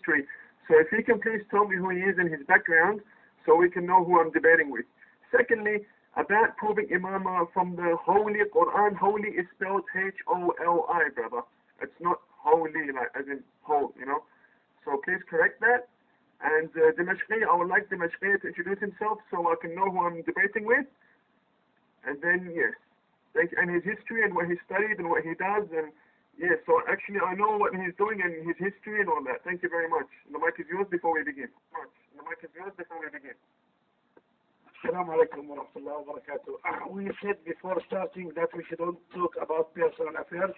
history. So if he can please tell me who he is and his background, so we can know who I'm debating with. Secondly, about proving imama from the Holy Quran. Holy is spelled H-O-L-I, brother. It's not holy, like as in whole, you know. So please correct that. And Dimashqiah, I would like Dimashqiah to introduce himself so I can know who I'm debating with. And then, yes, thank you. And his history and what he studied and what he does. And yes, so actually I know what he's doing and his history and all that. Thank you very much. The mic is yours before we begin. The mic is yours before we begin. Assalamu alaikum wa rahmatullahi wa barakatuh. We said before starting that we shouldn't talk about personal affairs.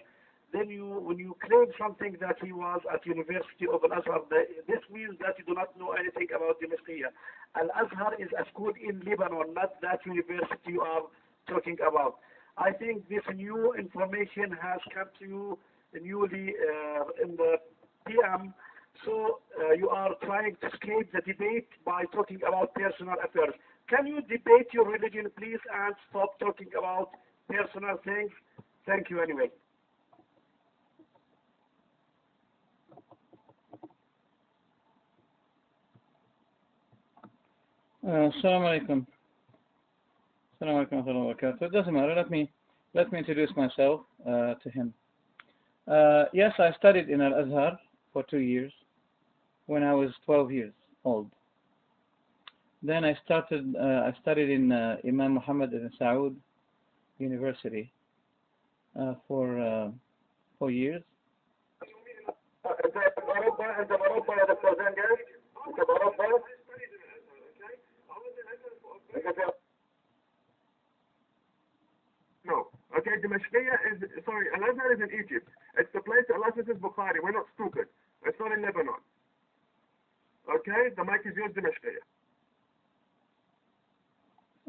Then when you claim something that he was at University of Al-Azhar, this means that you do not know anything about Dimashqiah. Al-Azhar is a school in Lebanon, not that university you are talking about. I think this new information has come to you newly in the PM, so you are trying to escape the debate by talking about personal affairs. Can you debate your religion, please, and stop talking about personal things? Thank you anyway. Assalamu alaikum. Assalamu alaikum wa rahmatullahi wa barakatuh. It doesn't matter. Let me introduce myself to him. Yes, I studied in Al-Azhar for 2 years when I was 12 years old. Then I studied in Imam Muhammad ibn Saud University for 4 years. No. Okay, Dimashqiah is, sorry, Al-Azhar is in Egypt. It's the place Allah says is Bukhari. We're not stupid. It's not in Lebanon. Okay, the mic is yours, Dimashqiah.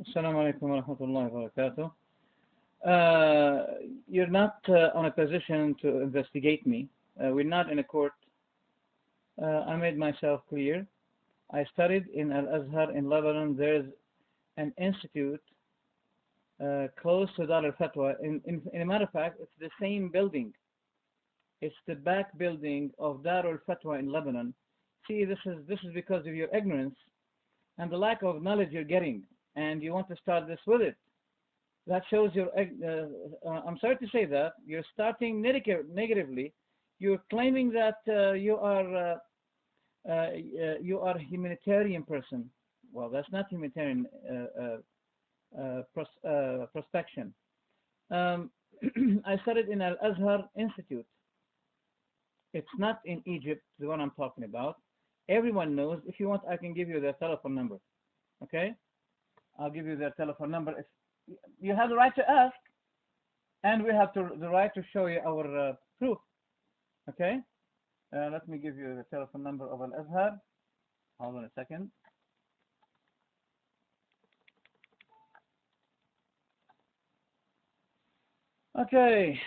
Assalamu alaikum wa rahmatullahi wa barakatuh. You're not on a position to investigate me. We're not in a court. I made myself clear. I studied in Al-Azhar in Lebanon. There's an institute close to Dar al-Fatwa. In a matter of fact, it's the same building. It's the back building of Dar al-Fatwa in Lebanon. See, this is because of your ignorance and the lack of knowledge you're getting, and you want to start this with it. That shows your. I'm sorry to say that you're starting negatively. You're claiming that you are a humanitarian person. Well, that's not humanitarian prospection. I studied in Al-Azhar Institute. It's not in Egypt, the one I'm talking about. Everyone knows. If you want, I can give you their telephone number. Okay? I'll give you their telephone number. If you have the right to ask, and we have the right to show you our proof. Okay? Let me give you the telephone number of Al-Azhar. Hold on a second. Okay,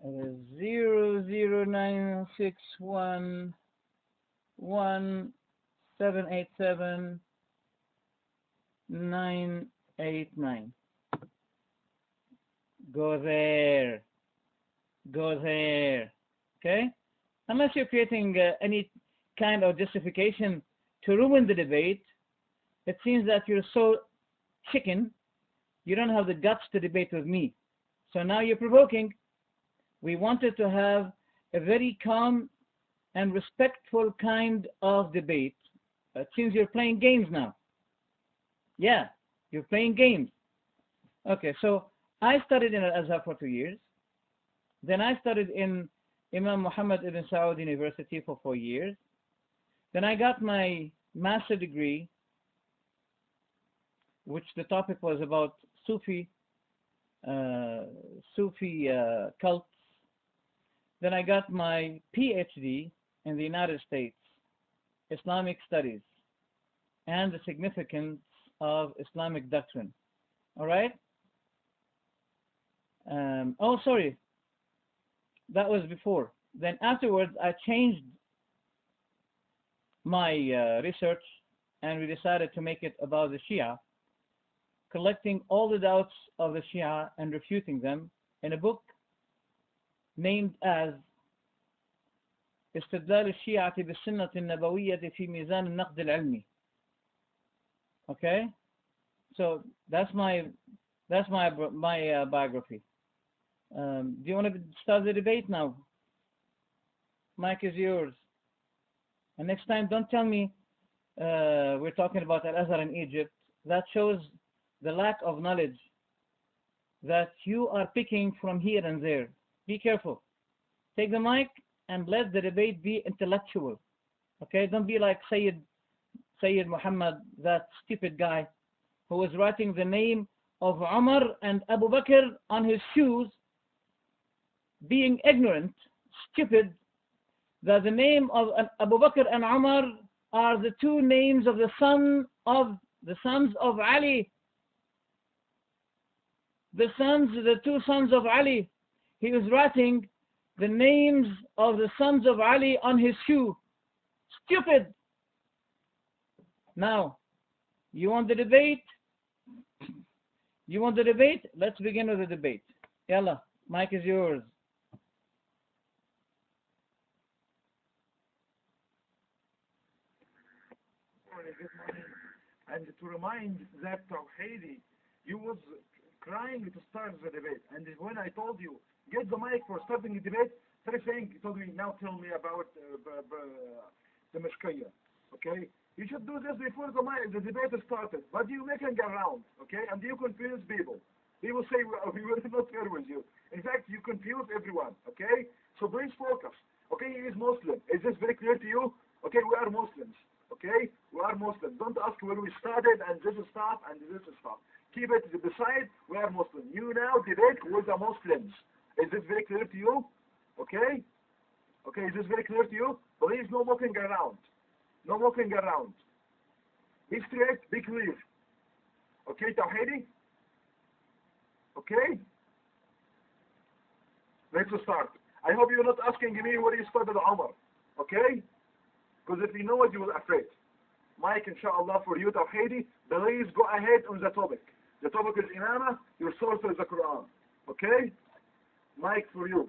it is 009611787 Go there. Okay? Unless you're creating any kind of justification to ruin the debate, it seems that you're so chicken, you don't have the guts to debate with me. So now you're provoking. We wanted to have a very calm and respectful kind of debate. It seems you're playing games now. Yeah, you're playing games. Okay, so I studied in Al-Azhar for 2 years. Then I studied in Imam Muhammad ibn Saud University for 4 years. Then I got my master's degree, which the topic was about Sufi cults. Then I got my PhD in the United States, Islamic Studies, and the significance of Islamic doctrine. All right? Oh, sorry. That was before. Then afterwards, I changed my research, and we decided to make it about the Shia, collecting all the doubts of the Shia and refuting them in a book named as استدلال الشيعة بالسنة النبوية في ميزان النقد العلمي. Okay, so that's my biography. Do you want to start the debate now? Mic is yours. And next time, don't tell me we're talking about Al-Azhar in Egypt. That shows the lack of knowledge that you are picking from here and there. Be careful. Take the mic and let the debate be intellectual. Okay, don't be like Sayyid Muhammad, that stupid guy who was writing the name of Umar and Abu Bakr on his shoes, being ignorant, stupid, that the name of Abu Bakr and Umar are the two names of the sons of Ali. The two sons of Ali. He was writing the names of the sons of Ali on his shoe. Stupid. Now, you want the debate? You want the debate? Let's begin with the debate. Yalla, mic is yours. Good morning. And to remind that Tawhidi, you was crying to start the debate. And when I told you, get the mic for starting the debate, first thing you told me, now tell me about Dimashqiah. Okay? You should do this before the debate started. But you making around, okay? And you confuse people. People say we were not fair with you. In fact, you confuse everyone, okay? So please focus. Okay, he is Muslim. Is this very clear to you? Okay, we are Muslims. Okay? We are Muslims. Don't ask where we started and this is stuff and this is stuff. Keep it beside, we are Muslims. You now debate with the Muslims. Is this very clear to you? Okay? Okay, is this very clear to you? Please, no walking around. No walking around. Be straight, be clear. Okay, Tawhidi? Okay? Let's start. I hope you're not asking me where you started Umar. Okay? Because if you know it, you will afraid. Mike, inshallah, for you, Tawhidi, please go ahead on the topic. The topic is Imama, your source is the Quran. Okay? Mike, for you.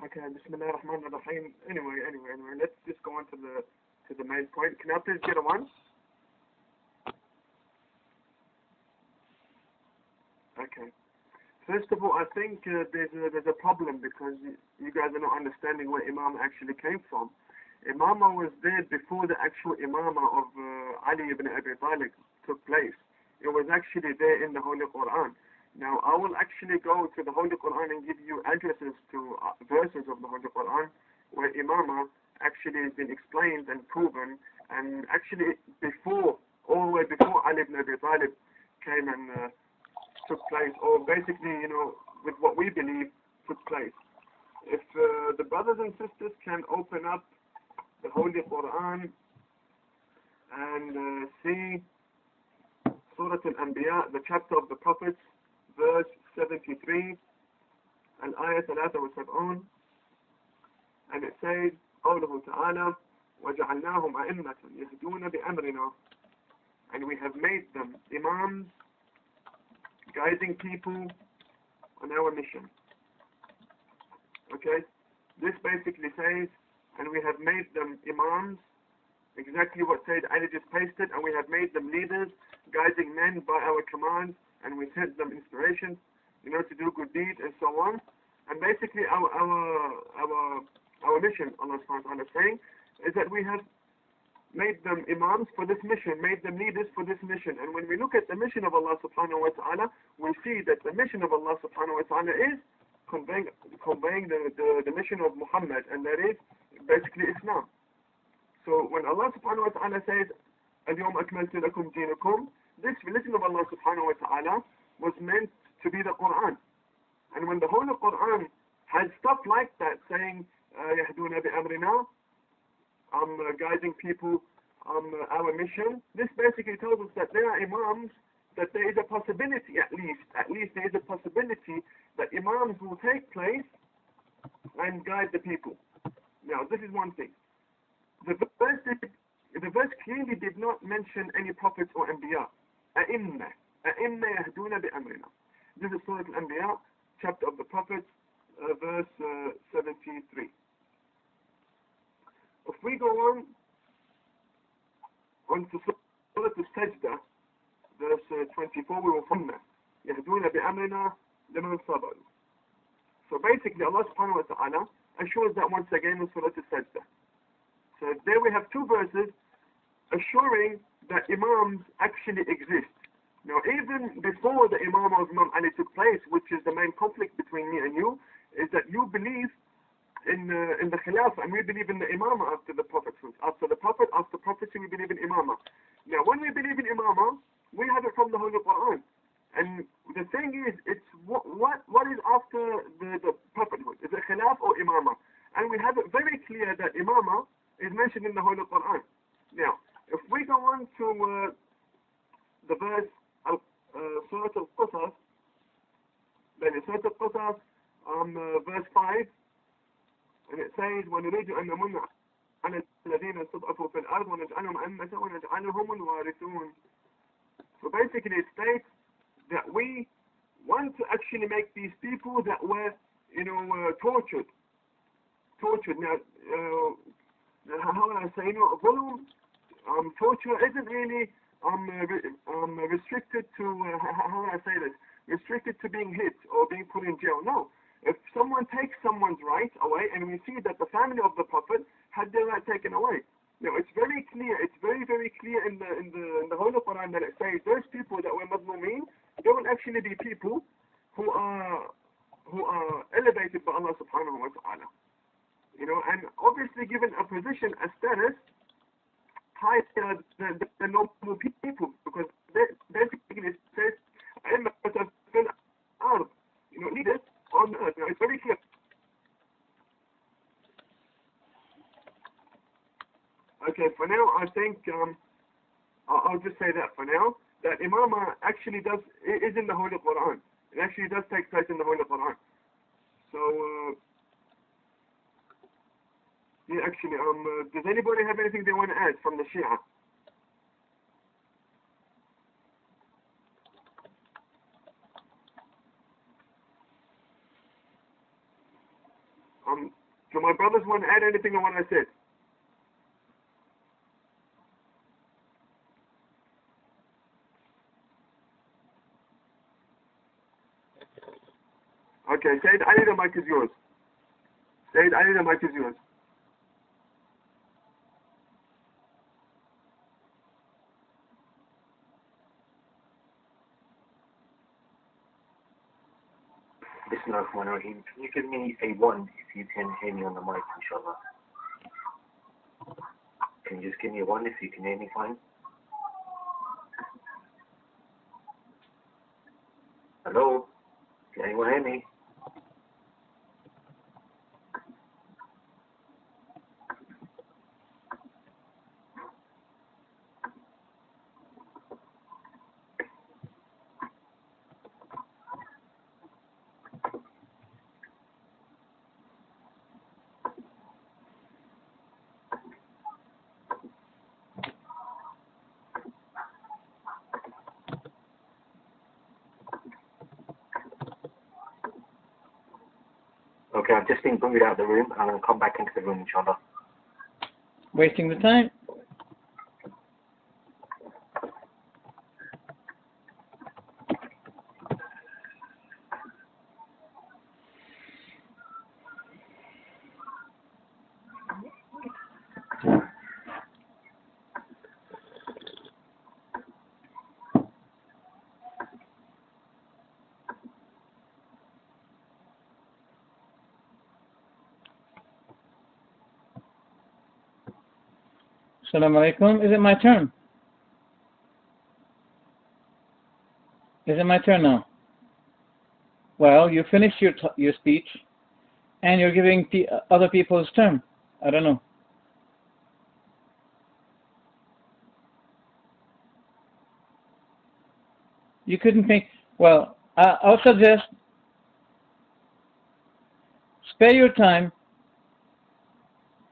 Okay, Bismillah ar-Rahman ar-Rahim. Anyway, let's just go on to the main point. Can I please get a one? Okay. First of all, I think there's a problem because you guys are not understanding where Imam actually came from. Imama was there before the actual Imama of Ali ibn Abi Talib took place. It was actually there in the Holy Quran. Now, I will actually go to the Holy Quran and give you addresses to verses of the Holy Quran where Imama actually has been explained and proven, and actually all the way before Ali ibn Abi Talib came and took place, or basically, with what we believe took place. If the brothers and sisters can open up the Holy Quran and see Surah Al-Anbiya, the chapter of the Prophets, verse 73, and ayah 73, and it says, قوله تعالى, وَجَعَلْنَاهُمْ أَئِمَّةً يَهْدُونَ بِأَمْرِنَا, and we have made them imams, guiding people on our mission. Okay? This basically says, and we have made them imams, exactly what Sayyid Ali just pasted, and we have made them leaders, guiding men by our commands, and we sent them inspiration, to do good deeds and so on. And basically our mission, Allah subhanahu wa ta'ala is saying, is that we have made them imams for this mission, made them leaders for this mission. And when we look at the mission of Allah subhanahu wa ta'ala, we see that the mission of Allah subhanahu wa ta'ala is conveying the mission of Muhammad, and that is basically Islam. So when Allah subhanahu wa ta'ala says, اليوم أكملت لكم دينكم, this religion of Allah subhanahu wa ta'ala was meant to be the Quran. And when the Holy Quran had stuff like that saying, يهدون بأمرنا, guiding people on our mission, this basically tells us that there are imams, that there is a possibility, at least there is a possibility that imams will take place and guide the people. Now, this is one thing. The verse clearly did not mention any prophets or anbiya. أئمة يهدون بأمرنا. This is Surah Al-Anbiya, chapter of the Prophet, verse 73. If we go on to Surah Al-Sajdah, verse 24, we will find that يهدون بأمرنا لمن صبر. So basically Allah subhanahu wa ta'ala assures that once again in Surah Al-Sajdah. So there we have two verses assuring that Imams actually exist. Now even before the Imam of Imam Ali took place, which is the main conflict between me and you, is that you believe in the Khilafah and we believe in the Imamah after the Prophet. After the prophecy we believe in Imamah. Now when we believe in Imamah, we have it from the Holy Quran. And the thing is, it's what is after the prophethood? Is it Khilaf or Imamah? And we have it very clear that Imamah is mentioned in the Holy Quran. Now, if we go on to the verse Surah Al-Qasas, then in Surah Al-Qasas, verse 5, and it says, وَنُرِيدُ أَن نَمُنَّ عَلَى الَّذِينَ اسْتُضْعِفُوا فِي الْأَرْضِ وَنَجْعَلَهُمْ أَئِمَّةً وَنَجْعَلَهُمُ الْوَارِثُونَ. So basically it states that we want to actually make these people that were, tortured. Now, how would I say, torture isn't really restricted to, how would I say this? Restricted to being hit or being put in jail. No. If someone takes someone's right away, and we see that the family of the Prophet had their right taken away. Now it's very clear, it's very, very clear in the Holy Quran that it says those people that were Muslimin, they will actually be people who are elevated by Allah subhanahu wa ta'ala. And obviously given a position, a status higher than the normal people, because basically it says leaders on earth. Now it's very clear. Okay, for now I think I'll just say that for now, that Imamah actually is in the Holy Quran. It actually does take place in the Holy Quran. So actually, does anybody have anything they want to add from the Shia? Do my brothers want to add anything on what I said? Okay, Sayyid Ali, the mic is yours. Sayyid Ali, the mic is yours. Bismillahirrahmanirrahim. Can you give me a 1 if you can hear me on the mic, inshallah? Can you just give me a 1 if you can hear me fine? Hello? Can anyone hear me? Okay, I've just been booted out of the room. I'm going to come back into the room, inshallah. Wasting the time. Assalamu alaikum. Is it my turn? Is it my turn now? Well, you finished your speech, and you're giving other people's turn. I don't know. You couldn't think. Well, I'll suggest spare your time.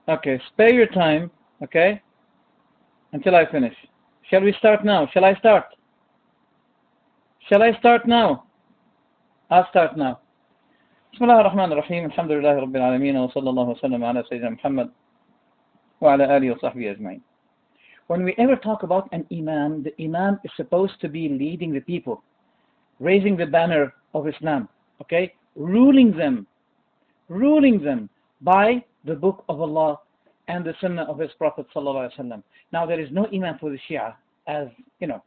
Okay, spare your time. Okay. Until I finish. Shall we start now? Shall I start? Shall I start now? I'll start now. بسم الله الرحمن الرحيم الحمد لله رب العالمين وصلى الله وسلم على سيدنا محمد وعلى آله وصحبه أجمعين. When we ever talk about an imam, the imam is supposed to be leading the people, raising the banner of Islam, okay, ruling them by the book of Allah and the sunnah of his Prophet sallallahu alaihi wasallam. Now there is no imam for the Shia, as you know,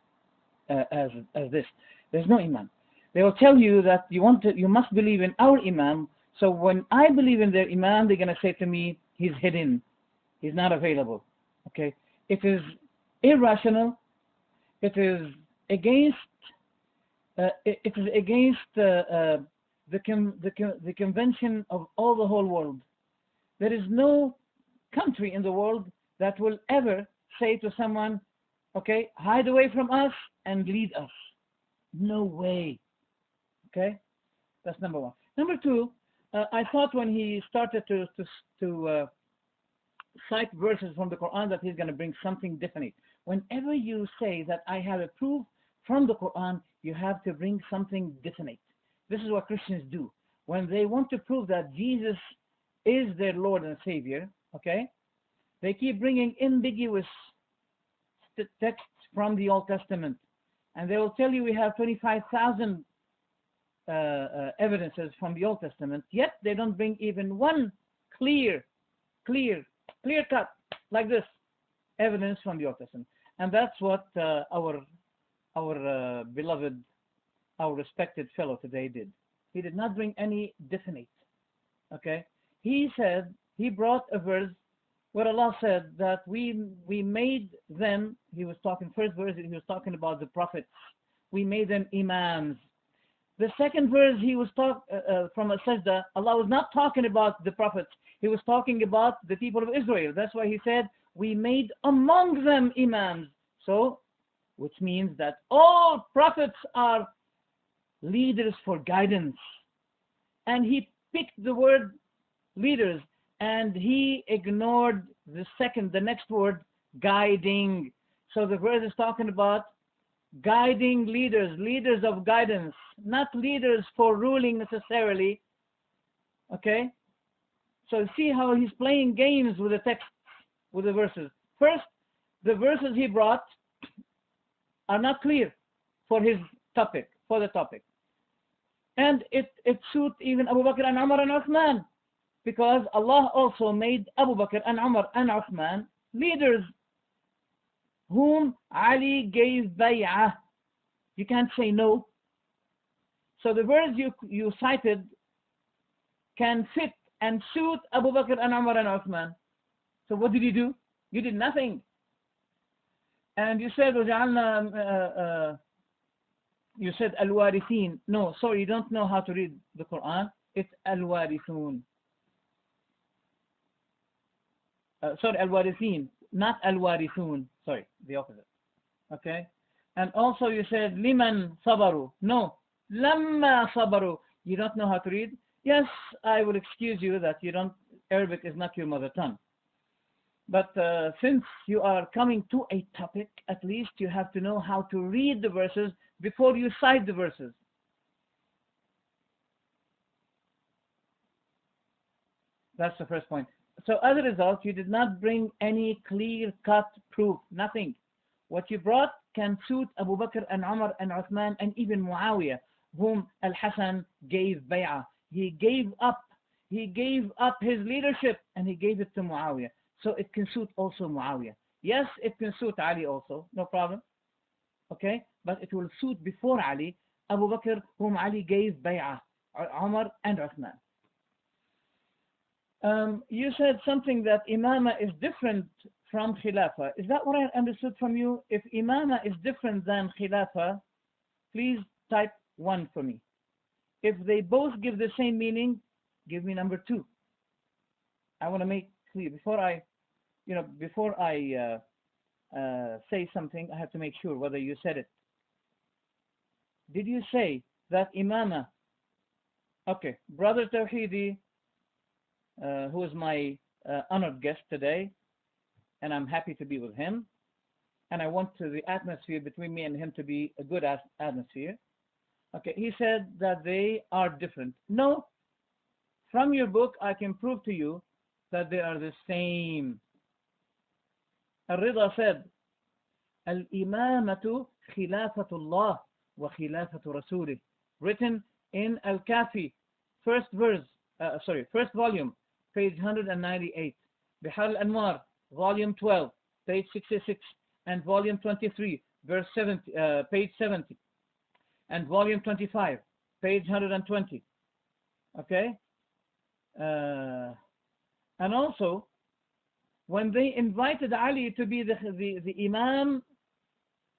as this. There's no imam. They will tell you that you must believe in our imam. So when I believe in their imam, they're going to say to me, he's hidden, he's not available. Okay, it is irrational. It is against the convention of all the whole world. There is no country in the world that will ever say to someone, okay, hide away from us and lead us. No way. Okay, that's number one. Number two, I thought when he started to cite verses from the Quran that he's going to bring something definite. Whenever you say that I have a proof from the Quran, you have to bring something definite. This is what Christians do. When they want to prove that Jesus is their Lord and Savior, okay, they keep bringing ambiguous texts from the Old Testament. And they will tell you we have 25,000 evidences from the Old Testament, yet they don't bring even one clear cut, like this, evidence from the Old Testament. And that's what our beloved, our respected fellow today did. He did not bring any definite. Okay, he brought a verse where Allah said that we made them. He was talking first verse. He was talking about the prophets. We made them imams. The second verse, he was from a sajda. Allah was not talking about the prophets. He was talking about the people of Israel. That's why he said, we made among them imams. So, which means that all prophets are leaders for guidance. And he picked the word leaders, and he ignored the next word, guiding. So the verse is talking about guiding leaders of guidance, not leaders for ruling necessarily. Okay? So see how he's playing games with the text, with the verses. First, the verses he brought are not clear for his topic, for the topic. And it suits even Abu Bakr and Umar and Uthman, because Allah also made Abu Bakr and Umar and Uthman leaders whom Ali gave bay'ah. You can't say no. So the verse you cited can fit and suit Abu Bakr and Umar and Uthman. So what did you do? You did nothing. And you said you said al-warithin. No, sorry, you don't know how to read the Quran. It's al-warithun. Sorry, al-warithin, not al-warithun. Sorry, the opposite. Okay? And also you said liman sabaru. No, lamma sabaru. You don't know how to read? Yes, I will excuse you that Arabic is not your mother tongue. But since you are coming to a topic, at least you have to know how to read the verses before you cite the verses. That's the first point. So as a result, you did not bring any clear-cut proof, nothing. What you brought can suit Abu Bakr and Umar and Uthman and even Muawiyah, whom Al-Hasan gave bay'ah. He gave up his leadership and he gave it to Muawiyah. So it can suit also Muawiyah. Yes, it can suit Ali also, no problem. Okay, but it will suit before Ali, Abu Bakr, whom Ali gave bay'ah, Umar and Uthman. You said something that imama is different from khilafah. Is that what I understood from you? If imama is different than khilafah, please type 1 for me. If they both give the same meaning, give me number 2. I want to make clear before I say something, I have to make sure whether you said it. Did you say that imama? Okay, Brother Tawhidi, who is my honored guest today, and I'm happy to be with him, and I want the atmosphere between me and him to be a good atmosphere. Okay, he said that they are different. No, From your book, I can prove to you that they are the same. Al-Rida said, Al-Imamatu Khilafatullah wa Khilafatu Rasulih, written in Al-Kafi, first volume, page 198. Bihar al-Anwar, volume 12, page 66, and volume 23, verse 70, page 70, and volume 25, page 120. Okay? And also, when they invited Ali to be the Imam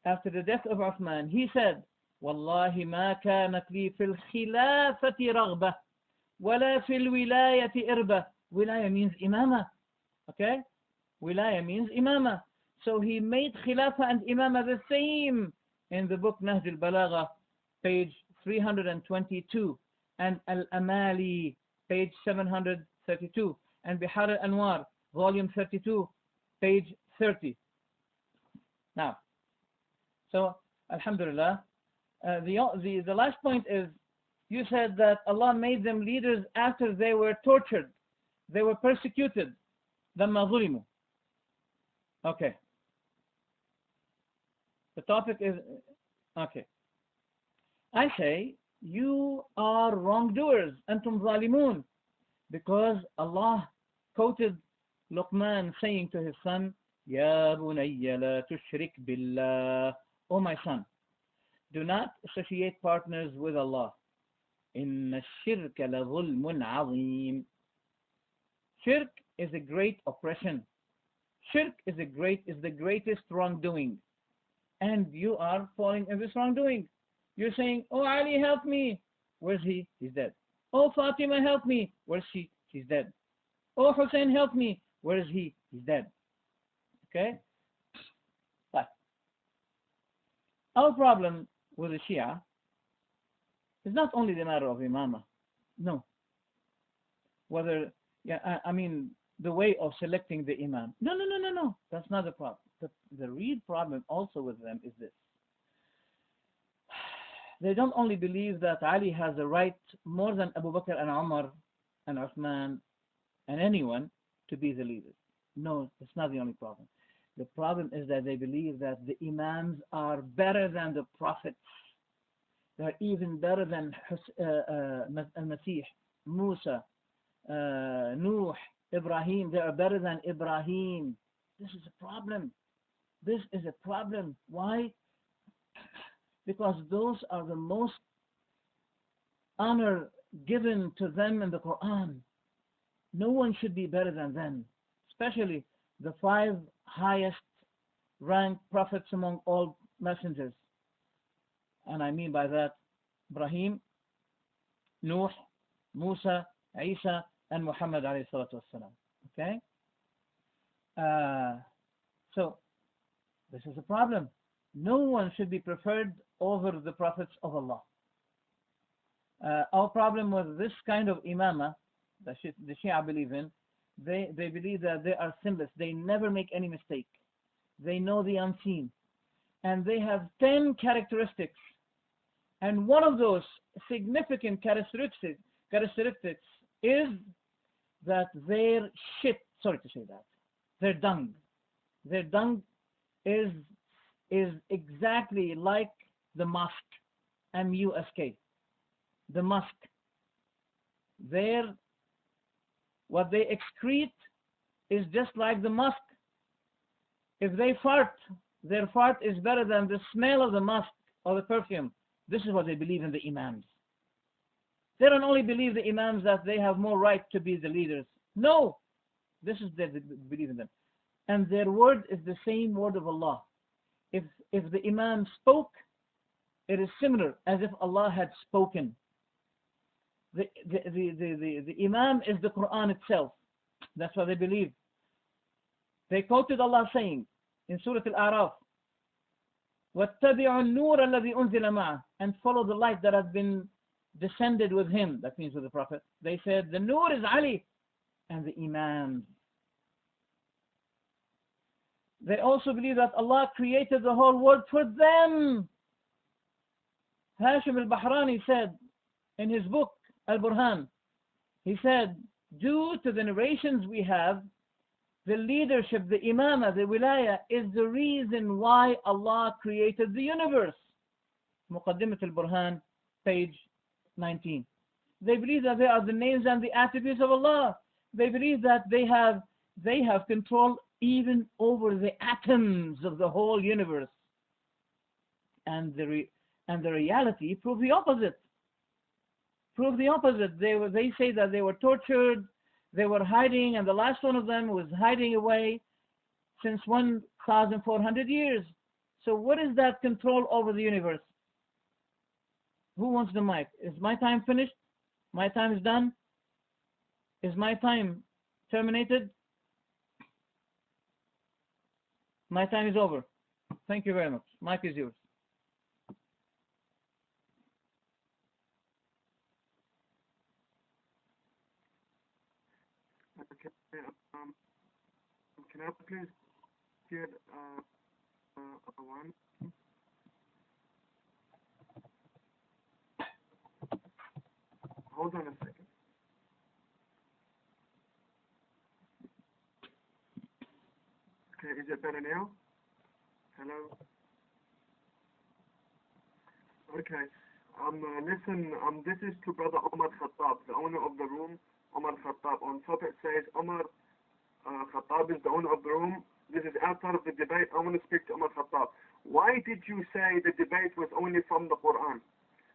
after the death of Uthman, he said, Wallahi ma kanat li fil khilafati raghbah, wala fil wilayati irbah. Wilaya means imama. Okay? Wilaya means imama. So he made Khilafah and Imama the same in the book Nahj al-Balagha, page 322, and Al-Amali, page 732, and Bihar al-Anwar, volume 32, page 30. Now, so, Alhamdulillah, the last point is, you said that Allah made them leaders after they were tortured, they were persecuted. لما ظلموا. Okay. The topic is, okay. I say, you are wrongdoers, أنتم ظالمون, because Allah quoted Luqman saying to his son, يا بني لا تشرك بالله, O my son, do not associate partners with Allah. إن الشرك لظلم عظيم. Shirk is a great oppression. Shirk is the greatest wrongdoing. And you are falling in this wrongdoing. You're saying, oh Ali, help me. Where's he? He's dead. Oh Fatima, help me. Where's she? She's dead. Oh Hussein, help me. Where is he? He's dead. Okay? But our problem with the Shia is not only the matter of Imama. No. Whether, I mean, the way of selecting the Imam. No. That's not the problem. The real problem also with them is this. They don't only believe that Ali has a right more than Abu Bakr and Umar and Uthman and anyone to be the leader. No, it's not the only problem. The problem is that they believe that the Imams are better than the Prophets. They're even better than Al-Masih, Musa, Nuh, Ibrahim. They are better than Ibrahim. This is a problem. This is a problem. Why? Because those are the most honor given to them in the Quran. No one should be better than them, especially the 5 highest ranked prophets among all messengers. And I mean by that, Ibrahim, Nuh, Musa, Isa, and Muhammad alayhi salatu wassalam. Okay? So, this is a problem. No one should be preferred over the prophets of Allah. Our problem with this kind of imama, the Shia believe in, they believe that they are sinless. They never make any mistake. They know the unseen. And they have 10 characteristics. And one of those significant characteristics is that their shit, sorry to say that, their dung is exactly like the musk, M-U-S-K, the musk. What they excrete is just like the musk. If they fart, their fart is better than the smell of the musk or the perfume. This is what they believe in the Imams. They don't only believe the Imams that they have more right to be the leaders. No, this is they believe in them. And their word is the same word of Allah. If the Imam spoke, it is similar as if Allah had spoken. The Imam is the Quran itself. That's what they believe. They quoted Allah saying in Surah Al-A'raf, وَاتَّبِعُوا النُّورَ الَّذِي أُنزِلَ مَعَهُ, and follow the light that has been descended with him. That means with the Prophet. They said the Nur is Ali and the Imams. They also believe that Allah created the whole world for them. Hashim al-Bahrani said in his book Al-Burhan, He said, due to the narrations we have, the leadership, the imamah, the wilaya is the reason why Allah created the universe. Muqaddimat al-Burhan, page 19. They believe that they are the names and the attributes of Allah. They believe that they have control even over the atoms of the whole universe. And the reality proved the opposite. They say that they were tortured, they were hiding, and the last one of them was hiding away since 1,400 years. So what is that control over the universe? Who wants the mic? Is my time finished? My time is done? Is my time terminated? My time is over. Thank you very much. Mic is yours. Okay. Can I please get one? Hold on a second. Okay, is it better now? Hello? Okay. Listen, this is to Brother Omar Khattab, the owner of the room. Omar Khattab. On top it says Omar Khattab is the owner of the room. This is outside of the debate. I want to speak to Omar Khattab. Why did you say the debate was only from the Quran?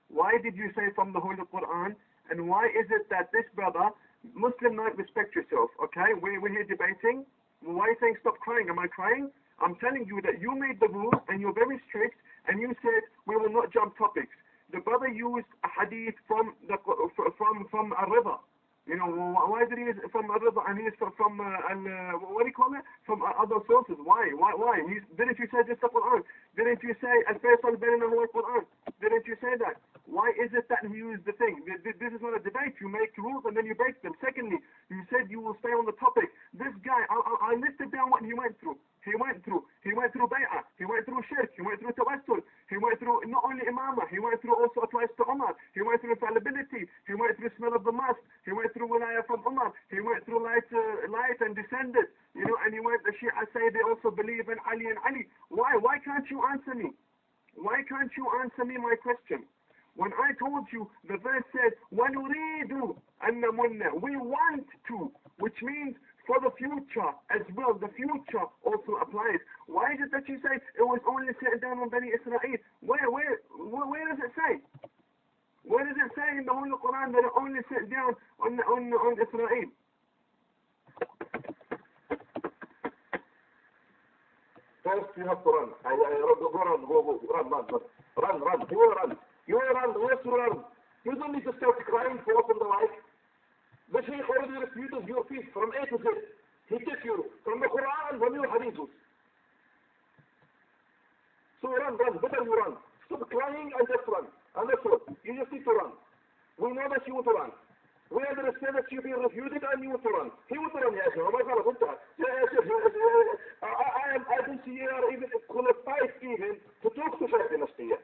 Why did you say from the Holy Quran? And why is it that this brother, Muslim night, respect yourself, okay? We're here debating. Why are you saying stop crying? Am I crying? I'm telling you that you made the rules and you're very strict and you said we will not jump topics. The brother used a hadith from Al-Rida. You know, why did he use from Al-Rida and he is from what do you call it? From other sources. Why? Didn't you say just the Quran? Didn't you say Al-Faisal bainana huwa al-Quran? Didn't you say that? Why is it that he used the thing? This is not a debate. You make rules and then you break them. Secondly, you said you will stay on the topic. This guy, I listed down what he went through. He went through bay'ah. He went through shirk. He went through tawassul. He went through not only imamah. He went through also applies to Umar. He went through infallibility. He went through smell of the mosque. He went through wilayah from Umar. He went through light and descended. You know, and he went, the Shiah say they also believe in Ali and Ali. Why can't you answer me? Why can't you answer me my question? When I told you, the verse said, وَنُرِيدُ أَنَّ مُنَّ, we want to, which means for the future as well. The future also applies. Why is it that you say it was only set down on Bani Israel? Where does it say? Where does it say in the Holy Quran that it only set down on Israel? First you have to run. Run. You run. Where's to run? You don't need to start crying for open the mic. The Shaykh already refuted your feet from A to Z. He took you from the Quran and from your hadiths. So run. Better you run. Stop crying and just run. And that's all. You just need to run. We know that you want to run. We understand that you've been refuted and you want to run. He wants to run, يا شيخ. ما خلاص انت. I don't see you are even qualified even to talk to Shaykh Dimashqiah.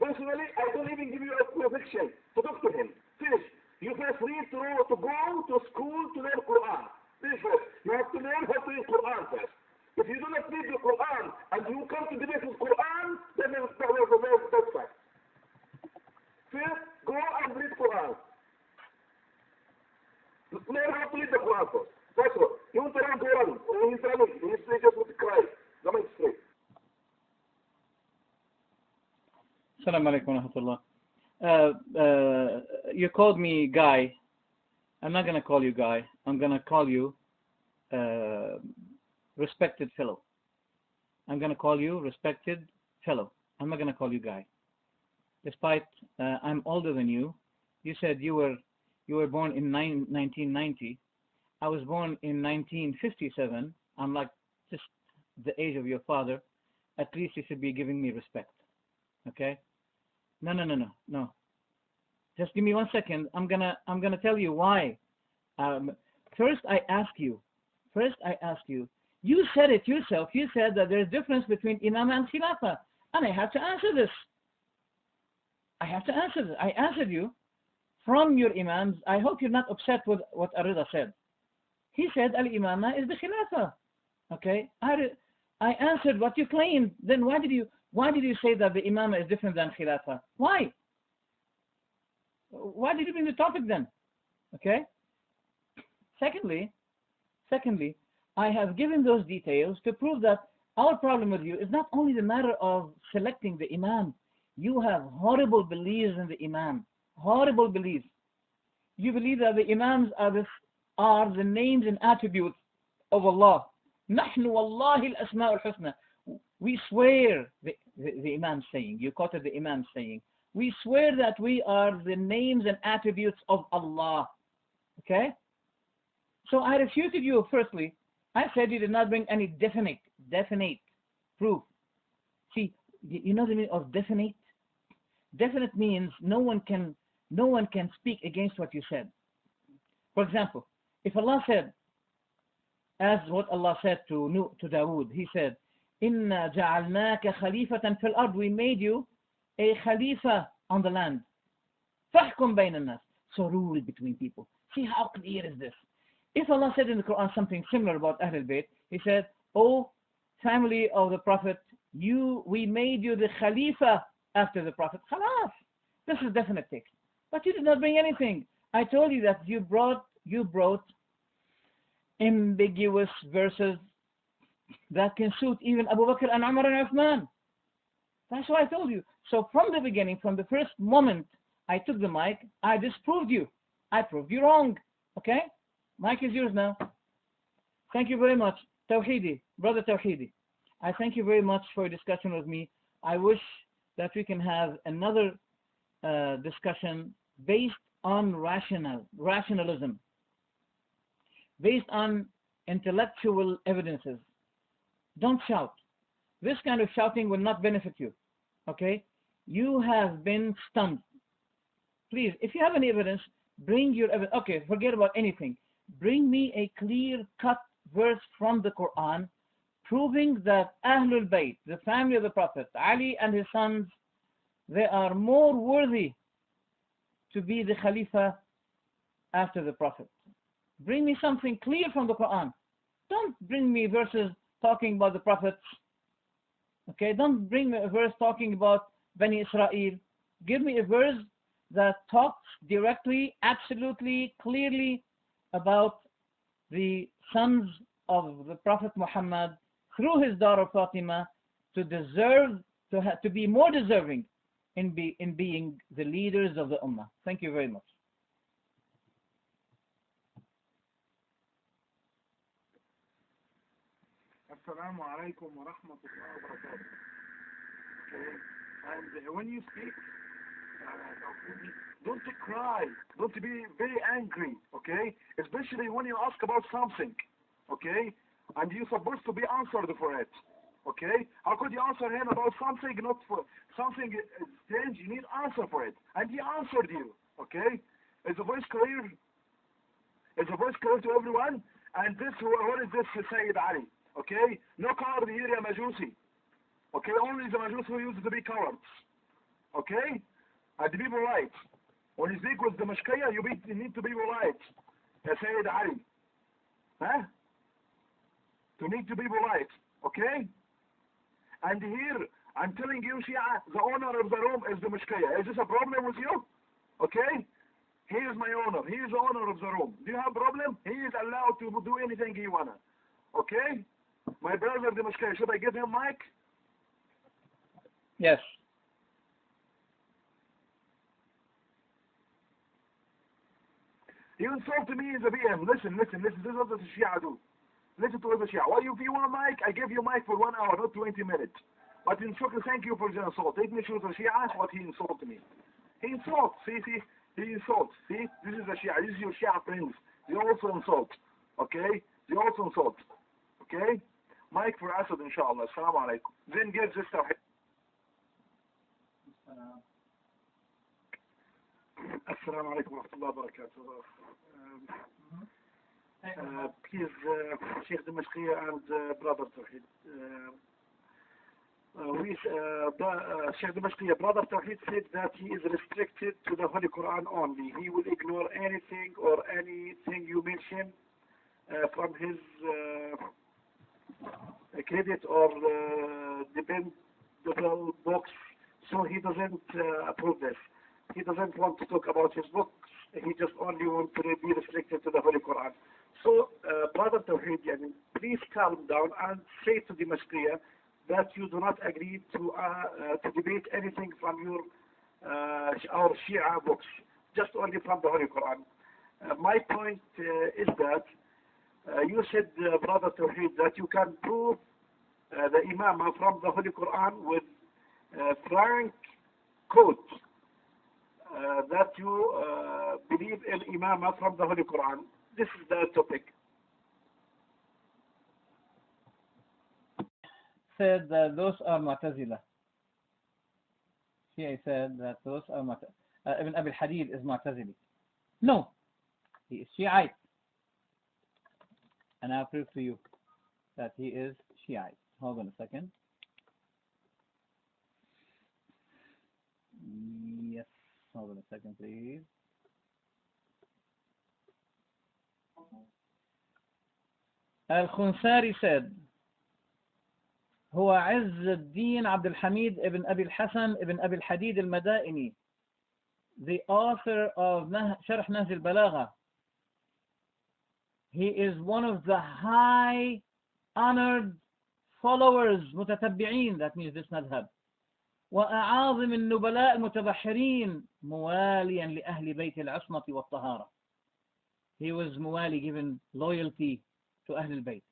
Personally, I don't even give you a conviction to talk to him. Finish. You first need to go to school to learn Quran. Finish first. You have to learn how to read Quran first. If you do not read the Quran and you come to debate with Quran, then that's fine. First, go and read Quran. Learn how to read the Quran first. That's all. You want to run, go run. He's running. He's just want to cry. Come on, straight. Assalamu alaikum wa rahmatullah. You called me Guy. I'm not going to call you Guy. I'm going to call you respected fellow. I'm going to call you respected fellow. I'm not going to call you Guy. Despite I'm older than you. You said you were born in 1990. I was born in 1957. I'm like just the age of your father. At least you should be giving me respect. Okay? No. Just give me 1 second. I'm gonna tell you why. First I ask you. You said it yourself. You said that there's a difference between Imam and Khilafah, and I have to answer this. I answered you. from your imams. I hope you're not upset with what Arida said. He said al-imama is the khilafah. Okay, I answered what you claimed. Then why did you say that the imama is different than khilafah? Why? Why did you bring the topic then? Okay. Secondly, I have given those details to prove that our problem with you is not only the matter of selecting the imam. You have horrible beliefs in the imam. Horrible beliefs. You believe that the imams are the names and attributes of Allah. نحن والله الأسماء الحسنى. We swear, the imam saying, you quoted the imam saying, we swear that we are the names and attributes of Allah. Okay? So I refuted you firstly. I said you did not bring any definite proof. See, you know the meaning of definite? Definite means no one can speak against what you said. For example, if Allah said, as what Allah said to Dawood, He said, "Inna ja'alnaka khalifatan fil ard." We made you a khalifa on the land. Fahkum bayna nas. So rule between people. See how clear is this? If Allah said in the Quran something similar about Ahlul Bayt, He said, "O family of the Prophet, we made you the khalifa after the Prophet." Khalas. This is definite text. But you did not bring anything. I told you that you brought ambiguous verses that can suit even Abu Bakr and Umar and Uthman. That's what I told you. So from the beginning, from the first moment I took the mic, I disproved you. I proved you wrong. Okay? Mic is yours now. Thank you very much. Tawhidi, brother Tawhidi. I thank you very much for your discussion with me. I wish that we can have another discussion based on rationalism, based on intellectual evidences. Don't shout. This kind of shouting will not benefit you. Okay? You have been stunned. Please, if you have any evidence, bring your evidence. Okay, forget about anything. Bring me a clear-cut verse from the Quran proving that Ahlul Bayt, the family of the Prophet, Ali and his sons, they are more worthy to be the Khalifa after the Prophet. Bring me something clear from the Quran. Don't bring me verses talking about the Prophets. Okay, don't bring me a verse talking about Bani Israel. Give me a verse that talks directly, absolutely, clearly about the sons of the Prophet Muhammad through his daughter Fatima to be more deserving in being the leaders of the Ummah. Thank you very much. Assalamu alaikum wa rahmatullahi wa barakatuh. And when you speak, don't cry, don't be very angry, okay? Especially when you ask about something, okay? And you're supposed to be answered for it, okay? How could you answer him about something, not for something strange? You need answer for it. And he answered you, okay? Is the voice clear? Is the voice clear to everyone? And this, what is this Sayyid Ali? Okay? No coward here, ya Majusi. Okay? Only the Majusi who used to be cowards. Okay? And the people right. When you speak with Dimashqiah, you need to be polite. Ya Sayyid Ali. Huh? You need to be polite. Okay? And here, I'm telling you, Shia, the owner of the room is Dimashqiah. Is this a problem with you? Okay? He is my owner. He is the owner of the room. Do you have a problem? He is allowed to do anything he wanna. Okay? My brother Dimashqiah, should I give him mic? Yes. You insulted me as a BM. Listen. This is what the Shia do. Listen to what the Shia. Well, if you want a mic, I give you a mic for 1 hour, not 20 minutes. But in shukr, thank you for the insult. Let me show the Shia what he insulted me. He insults. See, he insults. See, this is the Shia. This is your Shia friends. They also insult. Okay? They also insult. Okay? Mic for Asad, inshallah. Assalamu alaikum. Then give this tawhid. Assalamu alaikum wa rahmatullahi wa barakatuh. Please, Sheikh Dimashqiah and brother Tawhid. Sheikh Dimashqiah, brother Tawheed said that he is restricted to the Holy Quran only. He will ignore anything or anything you mention from his credit or dependable books. So he doesn't approve this. He doesn't want to talk about his books. He just only wants to be restricted to the Holy Quran. So, brother Tawheed, please calm down and say to Dimashqiah that you do not agree to debate anything from our Shia books, just only from the Holy Quran. My point is that you said, brother Tawheed, that you can prove the Imam from the Holy Quran with frank quote that you believe in Imam from the Holy Quran. This is the topic. Said that those are Mu'tazila. Shia said that those are Mu'tazila. Ibn Abi al-Hadid is Mu'tazili. No, he is Shiite. And I'll prove to you that he is Shiite. Hold on a second. Yes, hold on a second, please. Al-Khunsari said, هو عز الدين عبد الحميد ابن أبي الحسن ابن أبي الحديد المدائني, the author of شرح نهج البلاغة. He is one of the high honored followers متتبعين, that means this madhab, وأعاظم النبلاء المتبحرين مواليا لأهل بيت العصمة والطهارة. He was موالي, given loyalty to أهل البيت.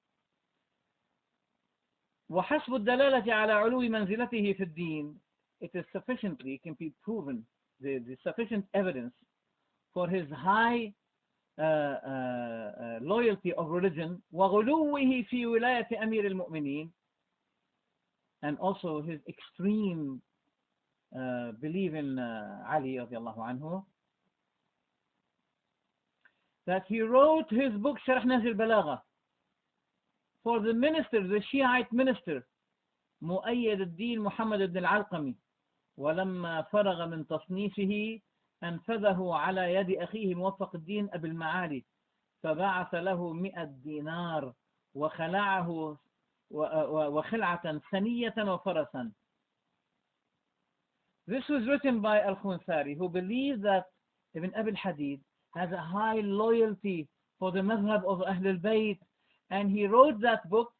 وحسب الدلالة على علو منزلته في الدين, it is sufficiently, can be proven, the sufficient evidence for his high loyalty of religion, وغلوه في ولاية أمير المؤمنين, and also his extreme belief in Ali رضي الله عنه, that he wrote his book شرح نهج البلاغة for the minister, the Shiite minister, مؤيد الدين محمد بن العلقمي, ولما فرغ من تصنيفه أنفذه على يد أخيه موفق الدين أبي المعالي, فبعث له 100 دينار وخلعه وخلعة ثنية وفرسا. This was written by Al-Khunsari, who believed that Ibn Abi al-Hadid has a high loyalty for the madhab of Ahl al-Bayt, and he wrote that book.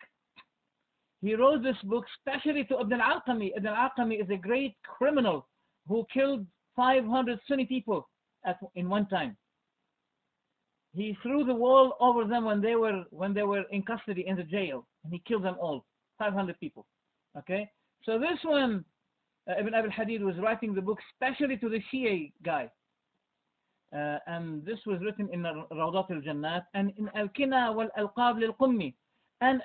He wrote this book specially to Ibn al-Alqami. Ibn al-Alqami is a great criminal who killed 500 Sunni people in one time. He threw the wall over them when they were in custody in the jail, and he killed them all, 500 people. Okay, so this one, Ibn Abi al-Hadid was writing the book specially to the Shia guy, and this was written in Rawdat al-Jannat and in Al-Kina wal-Alqab lil-Qummi. And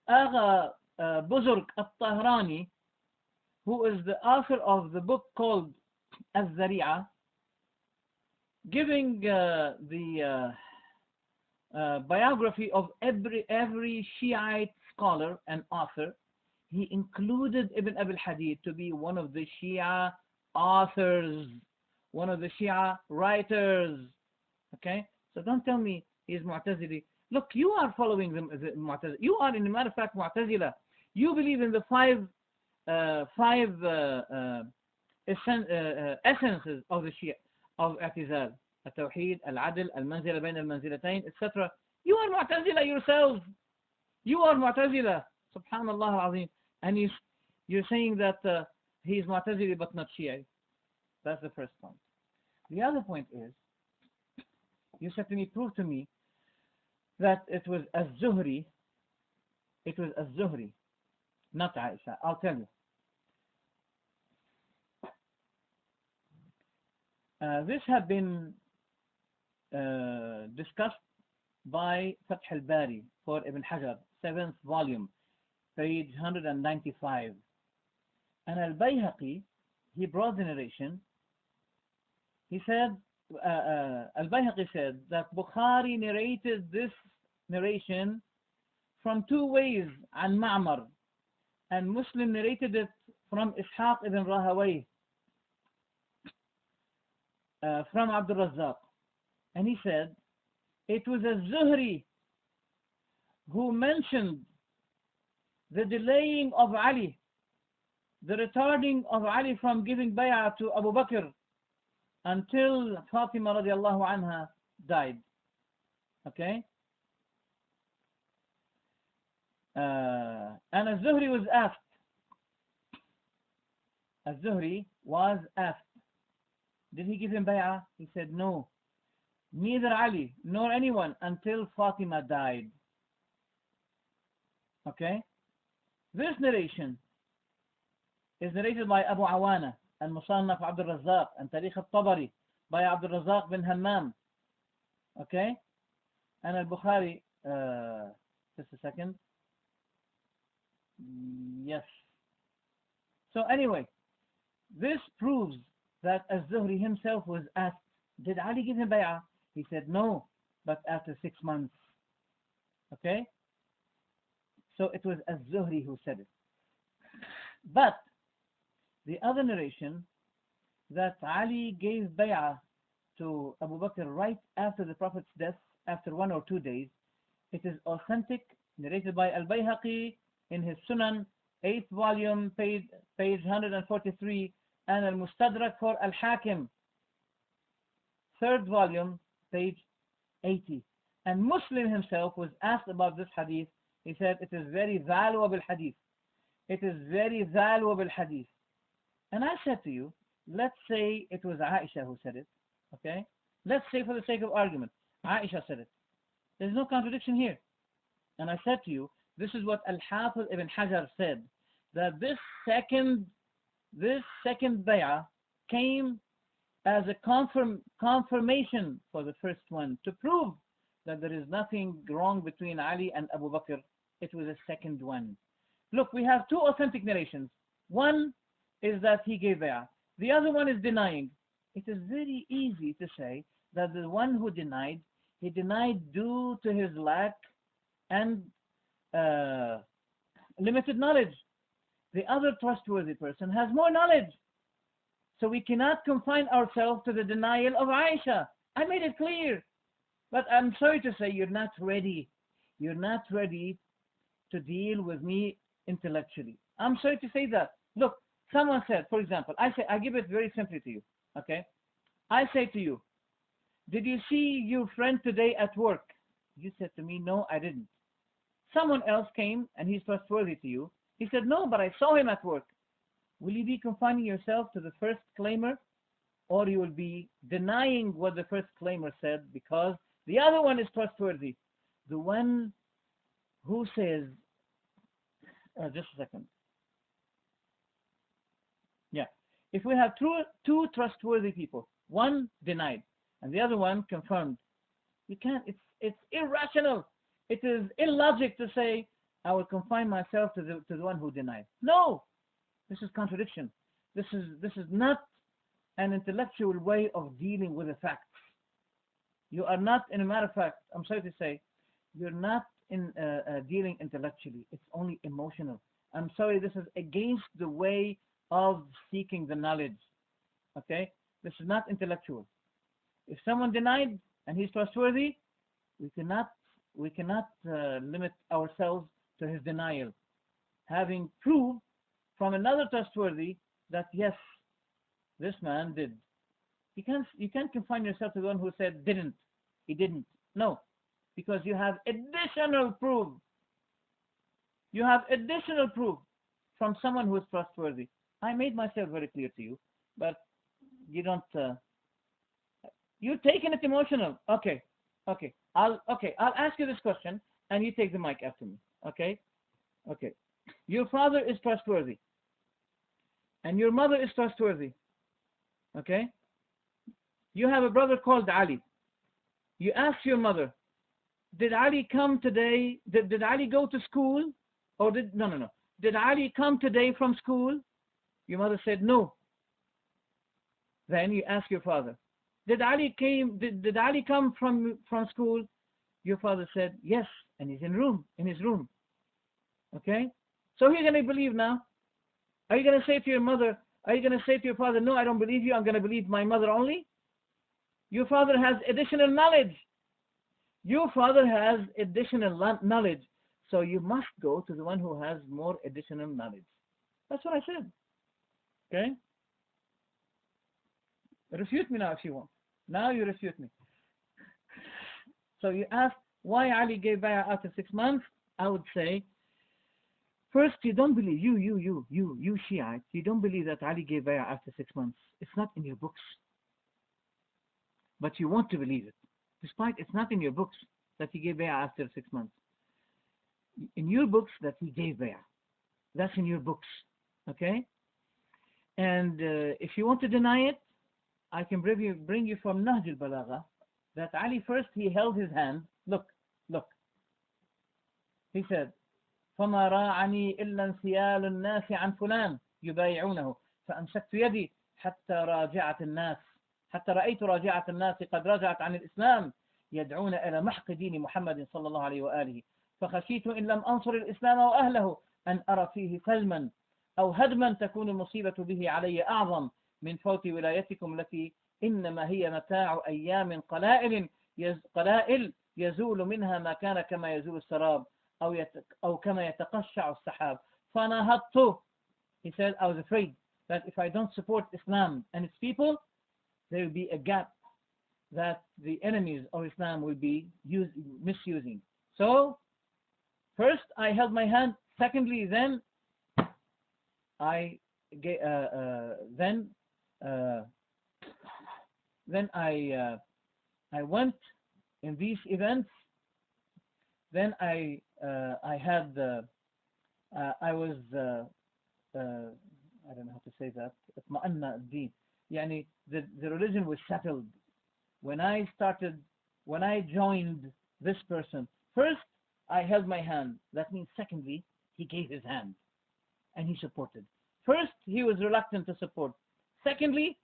Agha Buzurg al-Tahrani, who is the author of the book called Al-Zari'ah, giving the biography of every Shiite scholar and author, he included Ibn Abi al-Hadid to be one of the Shia authors, one of the Shia writers. Okay, so don't tell me he's Mu'tazili. Look, you are following the Mu'tazila. You are, in a matter of fact, Mu'tazila. You believe in the five essences of the Shia, of I'tizal: التوحيد, العدل, المنزلة بين المنزلتين, etc. You are Mu'tazila yourself. You are Mu'tazila. Subhanallah al-Azim. And you're saying that he is Mu'tazili but not Shia. That's the first point. The other point is, you said to me, prove to me that it was Az-Zuhri. It was Az-Zuhri, not Aisha. I'll tell you. This had been discussed by Fath al-Bari for Ibn Hajar, 7th volume, page 195. And Al-Bayhaqi, he brought the narration. He said, Al-Bayhaqi said that Bukhari narrated this narration from two ways, an Ma'mar, and Muslim narrated it from Ishaq ibn Rahawayh, from Abdul Razzaq, and he said it was Az-Zuhri who mentioned the delaying of Ali, the retarding of Ali from giving bay'ah to Abu Bakr until Fatima radiallahu anha died. Okay? And Az-Zuhri was asked. Az-Zuhri was asked, did he give him bay'ah? He said no. Neither Ali nor anyone until Fatima died. Okay? This narration is narrated by Abu Awana and Musannaf Abdul Razzaq and Tarikh al-Tabari by Abdul Razzaq bin Hammam. Okay? And al-Bukhari, just a second. Yes. So anyway, this proves that Az-Zuhri himself was asked, did Ali give him bay'ah? He said no, but after 6 months. Okay? So it was Az-Zuhri who said it. But the other narration that Ali gave bay'ah to Abu Bakr right after the Prophet's death, after 1 or 2 days, it is authentic, narrated by Al-Bayhaqi in his Sunan, 8th volume, page 143, and Al-Mustadrak for Al-Hakim, 3rd volume, page 80. And Muslim himself was asked about this hadith. He said it is very valuable hadith. It is very valuable hadith. And I said to you, let's say it was Aisha who said it. Okay? Let's say for the sake of argument, Aisha said it. There's no contradiction here. And I said to you, this is what Al-Hafiz ibn Hajar said, that this second bay'ah came as a confirmation for the first one, to prove that there is nothing wrong between Ali and Abu Bakr. It was a second one. Look, we have 2 authentic narrations. One is that he gave bay'ah. The other one is denying. It is very easy to say that the one who denied, he denied due to his lack and limited knowledge. The other trustworthy person has more knowledge. So we cannot confine ourselves to the denial of Aisha. I made it clear. But I'm sorry to say you're not ready. You're not ready to deal with me intellectually. I'm sorry to say that. Look, someone said, for example, I give it very simply to you. Okay? I say to you, did you see your friend today at work? You said to me, no, I didn't. Someone else came and he's trustworthy to you. He said, no, but I saw him at work. Will you be confining yourself to the first claimer, or you will be denying what the first claimer said because the other one is trustworthy? The one who says, just a second. Yeah. If we have two trustworthy people, one denied and the other one confirmed, you can't, it's irrational. It is illogic to say, I will confine myself to the one who denied. No, this is contradiction. This is not an intellectual way of dealing with the facts. You are not, in a matter of fact, I'm sorry to say, you're not in dealing intellectually. It's only emotional. I'm sorry, this is against the way of seeking the knowledge. Okay? This is not intellectual. If someone denied and he's trustworthy, we cannot limit ourselves to his denial, having proved from another trustworthy that yes, this man did. You can't confine yourself to the one who said didn't. He didn't. No, because you have additional proof. You have additional proof from someone who is trustworthy. I made myself very clear to you, but you don't. You're taking it emotional. Okay. I'll ask you this question, and you take the mic after me. Okay. Your father is trustworthy, and your mother is trustworthy. Okay. You have a brother called Ali. You ask your mother, did Ali come today? Did Ali go to school? Or no. Did Ali come today from school? Your mother said no. Then you ask your father, did Ali come from school? Your father said yes, and he's in his room. Okay? So who are you going to believe now? Are you going to say to your mother, are you going to say to your father, no, I don't believe you, I'm going to believe my mother only? Your father has additional knowledge. Your father has additional knowledge. So you must go to the one who has more additional knowledge. That's what I said. Okay? Refute me now if you want. Now you refute me. So you ask why Ali gave bay'ah after 6 months. I would say, first, you don't believe, you Shiites, you don't believe that Ali gave bay'ah after 6 months. It's not in your books. But you want to believe it. Despite it's not in your books that he gave bay'ah after 6 months. In your books that he gave bay'ah. That's in your books. Okay? And if you want to deny it, I can bring you from Nahj al-Balagha that Ali first, he held his hand. Look. He said, فما راعني إلا انسيال الناس عن فلان يبايعونه فأمسكت يدي حتى رأيت راجعة الناس قد رجعت عن الإسلام يدعون إلى محق دين محمد صلى الله عليه وآله فخشيت إن لم أنصر الإسلام وأهله أن أرى فيه سلما أو هدما تكون المصيبة به علي أعظم من فوت ولايتكم التي إنما هي متاع أيام قلائل يزول منها ما كان كما يزول السراب أو كما يتقشع السحاب فنهضت. He said, I was afraid that if I don't support Islam and its people, there will be a gap that the enemies of Islam will be misusing. So, first I held my hand. Secondly, then I went in these events. Then I had I was I don't know how to say that. يعني the religion was settled. When I joined this person, first I held my hand. That means secondly, he gave his hand and he supported. First, he was reluctant to support. Secondly,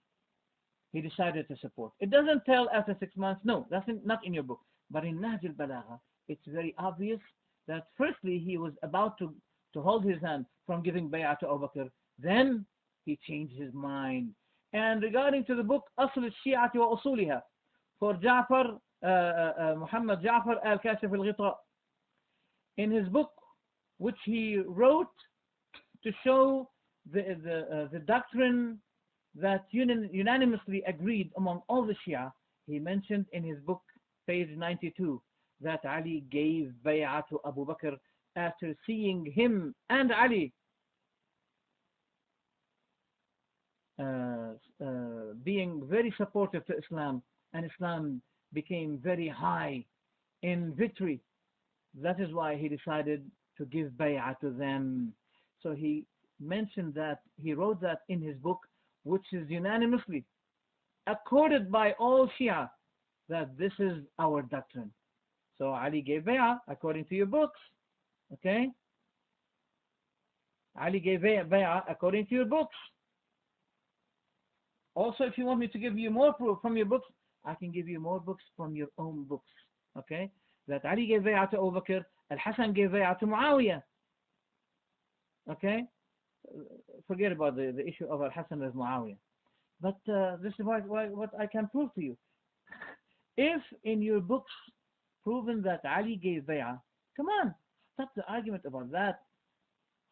he decided to support. It doesn't tell after 6 months. No, that's not in your book. But in Nahj al-Balagha, it's very obvious that firstly, he was about to hold his hand from giving bay'ah to Abu Bakr. Then he changed his mind. And regarding to the book, أصل الشيعة وأصولها, for Muhammad Ja'far al-Kashif al-Ghita, in his book, which he wrote to show the doctrine that unanimously agreed among all the Shia, he mentioned in his book, page 92, that Ali gave bay'ah to Abu Bakr after seeing him and Ali being very supportive to Islam, and Islam became very high in victory. That is why he decided to give bay'ah to them. So he mentioned that, he wrote that in his book, which is unanimously accorded by all Shia, that this is our doctrine. So Ali gave bay'ah according to your books. Okay? Ali gave bay'ah according to your books. Also, if you want me to give you more proof from your books, I can give you more books from your own books. Okay? That Ali gave bay'ah to Abu Bakr, Al-Hasan gave bay'ah to Muawiyah. Okay? Forget about the issue of Al-Hasan with Muawiyah. But this is what I can prove to you. If in your books proven that Ali gave bay'ah, come on, stop the argument about that.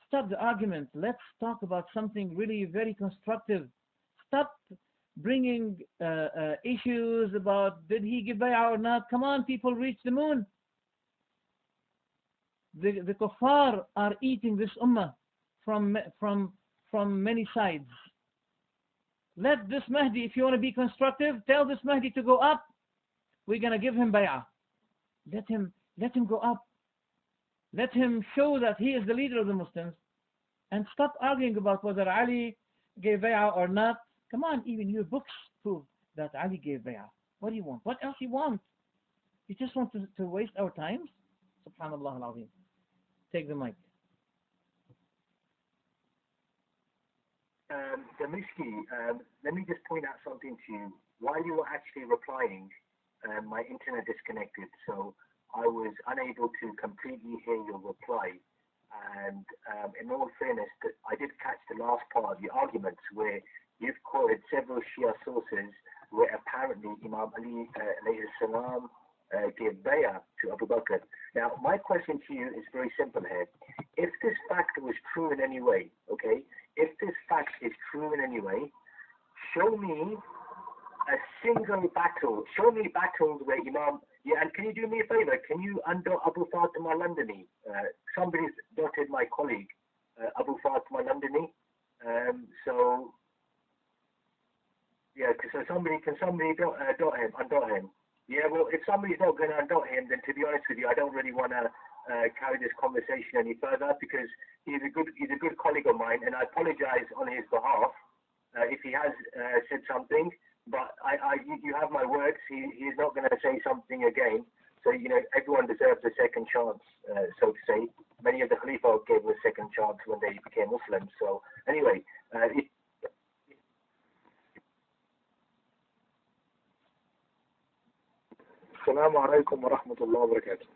Stop the argument. Let's talk about something really very constructive. Stop bringing issues about did he give bay'ah or not. Come on, people, reach the moon. The kuffar are eating this ummah from many sides. Let this Mahdi, if you want to be constructive, tell this Mahdi to go up. We're going to give him bay'ah. Let him go up. Let him show that he is the leader of the Muslims. And stop arguing about whether Ali gave bay'ah or not. Come on, even your books prove that Ali gave bay'ah. What do you want? What else do you want? You just want to waste our time? Subhanallah al-Azim. Take the mic. Dimashqiah, let me just point out something to you. While you were actually replying, my internet disconnected, so I was unable to completely hear your reply. And in all fairness, I did catch the last part of your arguments where you've quoted several Shia sources where apparently Imam Ali alayhi salam gave bay'ah to Abu Bakr. Now, my question to you is very simple here. If this fact was true in any way, okay, if this fact is true in any way, show me a single battle. Show me battles where Imam... Yeah, and can you do me a favor? Can you undot Abu Fatima Londoni? Somebody's dotted my colleague, Abu Fatima Londoni. So, yeah, so can somebody dot him, undot him? Yeah, well, if somebody's not going to undot him, then to be honest with you, I don't really want to carry this conversation any further because he's a good colleague of mine, and I apologize on his behalf if he has said something. But you have my words. He's not going to say something again. So everyone deserves a second chance, so to say. Many of the Khalifa gave a second chance when they became Muslims. So anyway, Assalamu alaikum wa rahmatullahi wa barakatuh.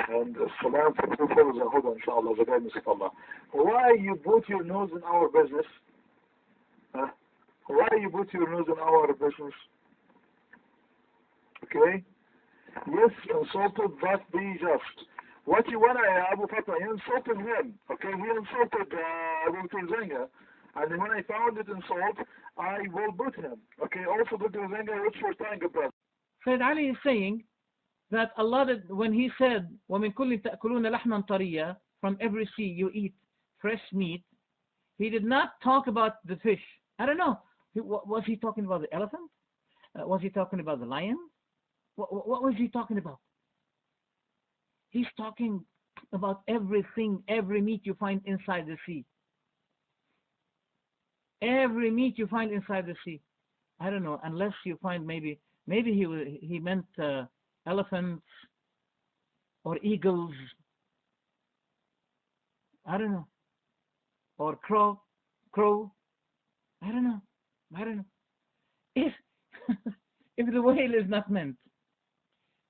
And salam for the followers and huda, inshallah, the guidance of Allah. Why you put your nose in our business? Why you put your nose in our business? Okay? Yes, insulted, but be just. What you want, Abu Fatah, he insulted him. Okay, he insulted Abu Zenga. And when I found it insult, I will put him. Okay, also Dr. Zenga, which was telling about. Sayyid Ali is saying that Allah, when he said, وَمِن كُلِّ تَأْكُلُونَ لَحْمًا طَرِيًّا, from every sea you eat fresh meat, he did not talk about the fish. I don't know. Was he talking about the elephant? Was he talking about the lion? What was he talking about? He's talking about everything, every meat you find inside the sea. Every meat you find inside the sea. I don't know, unless you find maybe he meant elephants or eagles. I don't know. Or crow. I don't know. If the whale is not meant,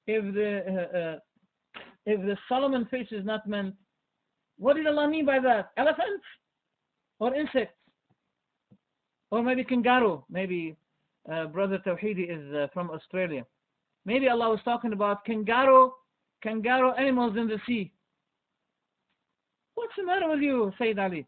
if the Solomon fish is not meant, what did Allah mean by that? Elephants or insects? Or maybe kangaroo? Maybe Brother Tawheedi is from Australia. Maybe Allah was talking about kangaroo animals in the sea. What's the matter with you, Sayyid Ali?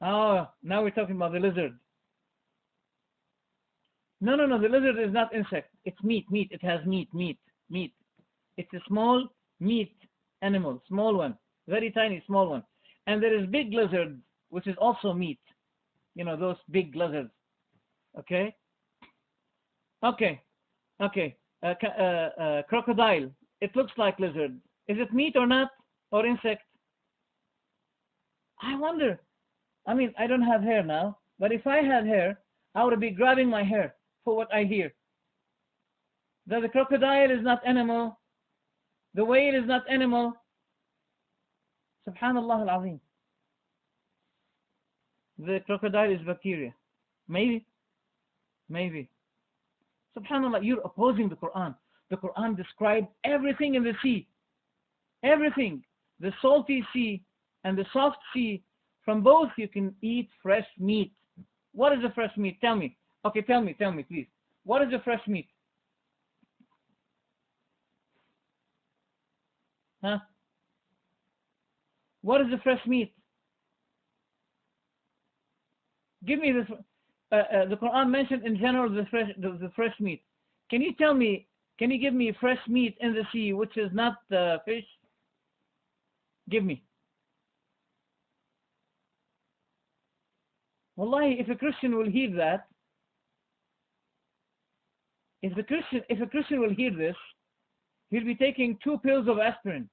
Oh, now we're talking about the lizard. No, the lizard is not insect. It's meat. It has meat. It's a small meat animal, small one, very tiny, small one. And there is big lizard, which is also meat. Those big lizards. Okay. Crocodile. It looks like lizard. Is it meat or not? Or insect? I wonder. I mean, I don't have hair now, but if I had hair, I would be grabbing my hair for what I hear. That the crocodile is not animal, the whale is not animal. Subhanallah al-Azim. The crocodile is bacteria. Maybe. Subhanallah, you're opposing the Quran. The Quran described everything in the sea. Everything. The salty sea and the soft sea. From both you can eat fresh meat. What is the fresh meat? Tell me. Okay, tell me, please. What is the fresh meat? Huh? What is the fresh meat? Give me this. The Quran mentioned in general the fresh meat. Can you tell me? Can you give me fresh meat in the sea, which is not fish? Give me. Wallahi, if a Christian will hear that, if a Christian will hear this, he'll be taking 2 pills of aspirin.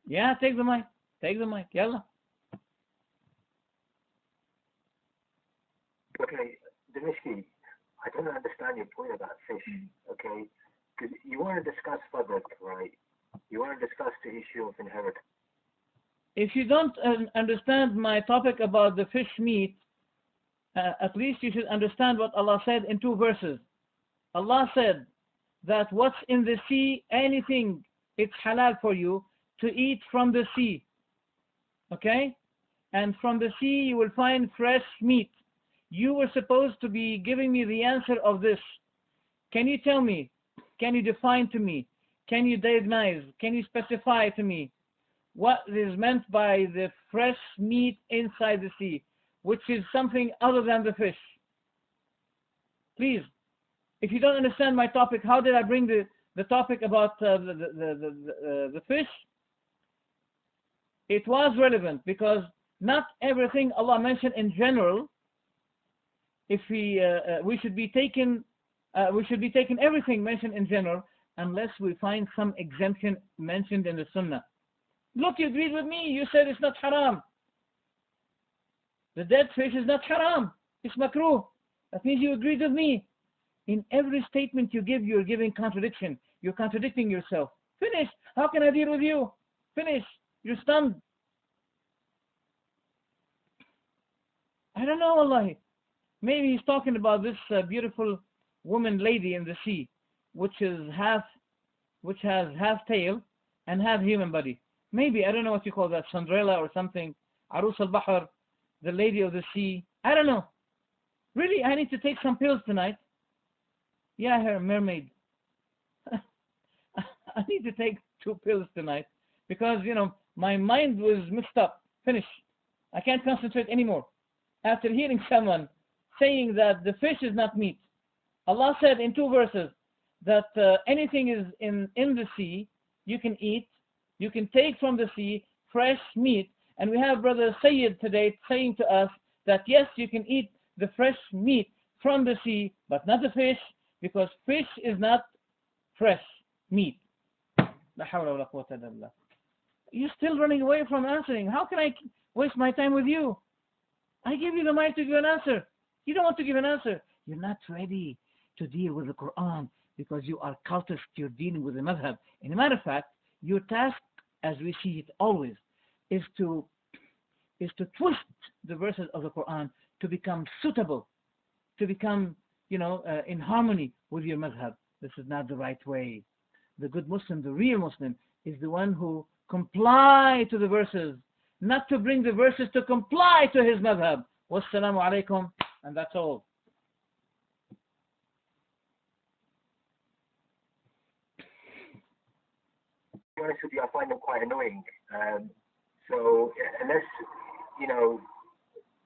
Yeah, take the mic. Yalla. Okay, Dimashqiah, I don't understand your point about fish, okay? Because you want to discuss fadl, right? You want to discuss the issue of inheritance. If you don't understand my topic about the fish meat, at least you should understand what Allah said in 2 verses. Allah said that what's in the sea, anything, it's halal for you to eat from the sea. Okay? And from the sea you will find fresh meat. You were supposed to be giving me the answer of this. Can you tell me? Can you define to me? Can you diagnose? Can you specify to me what is meant by the fresh meat inside the sea, which is something other than the fish? Please. If you don't understand my topic, how did I bring the topic about the fish? It was relevant because not everything Allah mentioned in general. If we should be taken everything mentioned in general unless we find some exemption mentioned in the Sunnah. Look, you agreed with me. You said it's not haram. The dead fish is not haram. It's makruh. That means you agreed with me. In every statement you give, you're giving contradiction. You're contradicting yourself. Finish. How can I deal with you? Finish. You're stunned. I don't know, wallahi. Maybe he's talking about this beautiful woman lady in the sea, which has half tail and half human body. Maybe, I don't know what you call that, Cinderella or something. Arus al-Bahr, the lady of the sea. I don't know. Really, I need to take some pills tonight. Yeah, her mermaid. I need to take 2 pills tonight because, my mind was mixed up. Finish. I can't concentrate anymore. After hearing someone saying that the fish is not meat. Allah said in 2 verses that anything is in the sea, you can eat, you can take from the sea fresh meat. And we have Brother Sayyid today saying to us that yes, you can eat the fresh meat from the sea, but not the fish, because fish is not fresh meat. You're still running away from answering. How can I waste my time with you? I give you the mic to give an answer. You don't want to give an answer. You're not ready to deal with the Quran because you are cultist. You're dealing with the madhab. In a matter of fact, your task, as we see it always, is to twist the verses of the Quran to become suitable, to become, in harmony with your madhab. This is not the right way. The good Muslim, the real Muslim, is the one who comply to the verses, not to bring the verses to comply to his madhab. Wassalamu alaikum, and that's all. To be honest with you, I find them quite annoying. So unless,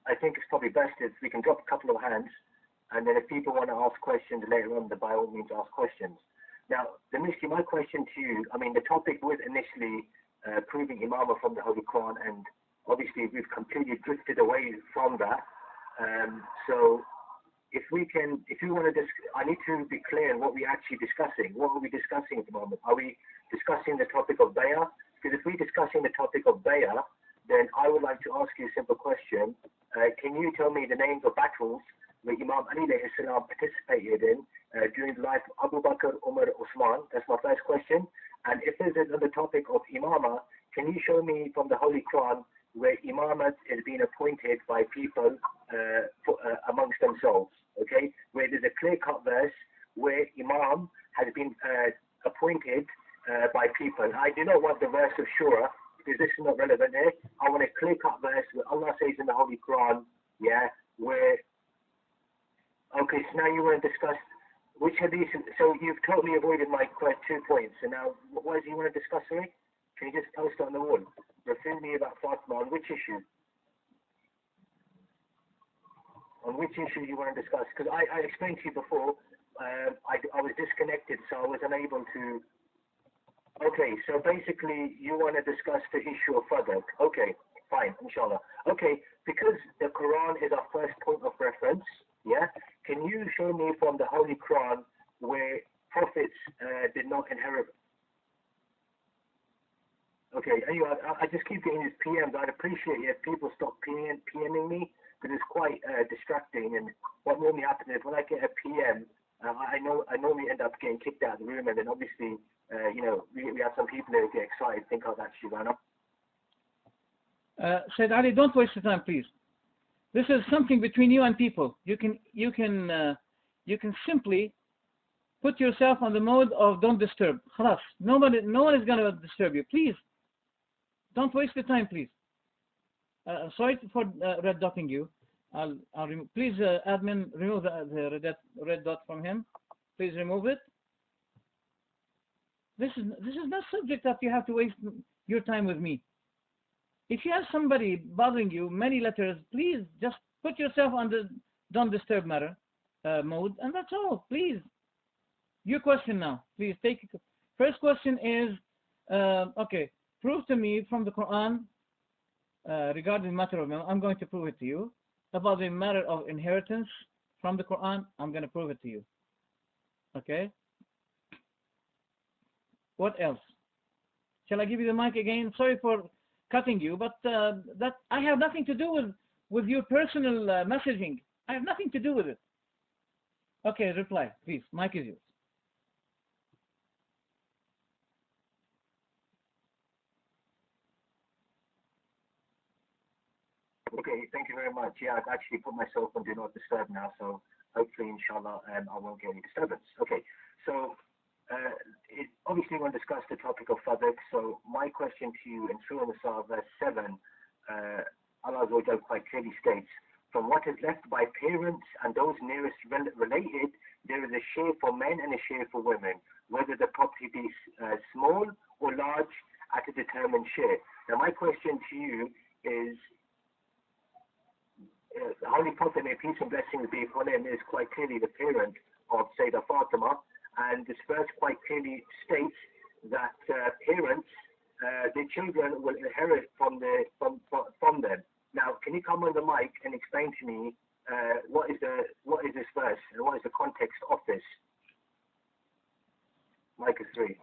I think it's probably best if we can drop a couple of hands, and then if people want to ask questions later on, then by all means ask questions. Now, Dimashqiah, my question to you, the topic was initially proving imamah from the Holy Quran, and obviously we've completely drifted away from that. So if you want to, I need to be clear on what we're actually discussing. What are we discussing at the moment? Are we discussing the topic of bay'ah? Because if we're discussing the topic of bay'ah, then I would like to ask you a simple question. Can you tell me the names of battles where Imam Ali participated in during the life of Abu Bakr, Umar, Uthman? That's my first question. And if there's another topic of imamah, can you show me from the Holy Quran where imamat is being appointed by people amongst themselves? Okay, where there's a clear-cut verse where imam has been appointed by people. I do not want the verse of Shura, because this is not relevant here. I want a clear-cut verse where Allah says in the Holy Quran, where, okay, so now you want to discuss which hadith, so you've totally avoided my 2 points, and now what do you want to discuss, sorry? Can you just post it on the wall? Refer me about Fatima, on which issue? On which issue you want to discuss? Because I explained to you before, I was disconnected, so I was unable to. Okay, so basically you want to discuss the issue of Fadak. Okay, fine, inshallah. Okay, because the Quran is our first point of reference, can you show me from the Holy Quran where prophets did not inherit? Okay, anyway, I just keep getting these PMs. I'd appreciate it if people stop PMing me, because it's quite distracting. And what normally happens is when I get a PM, I normally end up getting kicked out of the room, and then obviously, we have some people who get excited, think, oh, that's Shivana. Said Ali, don't waste your time, please. This is something between you and people. You can simply put yourself on the mode of don't disturb. Khalas. No one is going to disturb you. Please, don't waste the time, please. Sorry for red dotting you. I'll remove. Please, admin, remove the red dot from him. Please remove it. This is not subject that you have to waste your time with me. If you have somebody bothering you, many letters, please just put yourself on the don't disturb matter mode, and that's all. Please. Your question now. Please take it. First question is, okay, prove to me from the Quran regarding the matter of, I'm going to prove it to you. About the matter of inheritance from the Quran, I'm going to prove it to you. Okay? What else? Shall I give you the mic again? Sorry for cutting you, but that I have nothing to do with your personal messaging. I have nothing to do with it. Okay, reply, please. Mic is yours. Okay, thank you very much. Yeah, I've actually put myself on Do Not Disturb now, so hopefully, inshallah, I won't get any disturbance. Okay, so obviously we're going to discuss the topic of fadq. So my question to you in Surah Nisa, verse 7, Allah quite clearly states, from what is left by parents and those nearest related, there is a share for men and a share for women, whether the property be small or large at a determined share. Now my question to you is, the Holy Prophet, may peace and blessings be upon him, is quite clearly the parent of Sayyidah Fatima, and this verse quite clearly states that parents, their children will inherit from them. Now, can you come on the mic and explain to me what is this verse and what is the context of this? Mic is 3.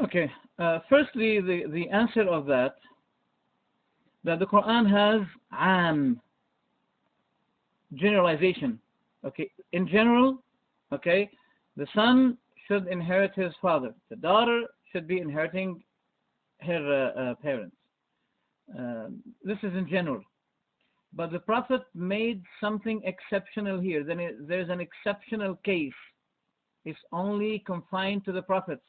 Okay. Firstly, the answer of that the Quran has generalization. Okay, in general, okay, the son should inherit his father. The daughter should be inheriting her parents. This is in general. But the Prophet made something exceptional here. Then there's an exceptional case. It's only confined to the prophets.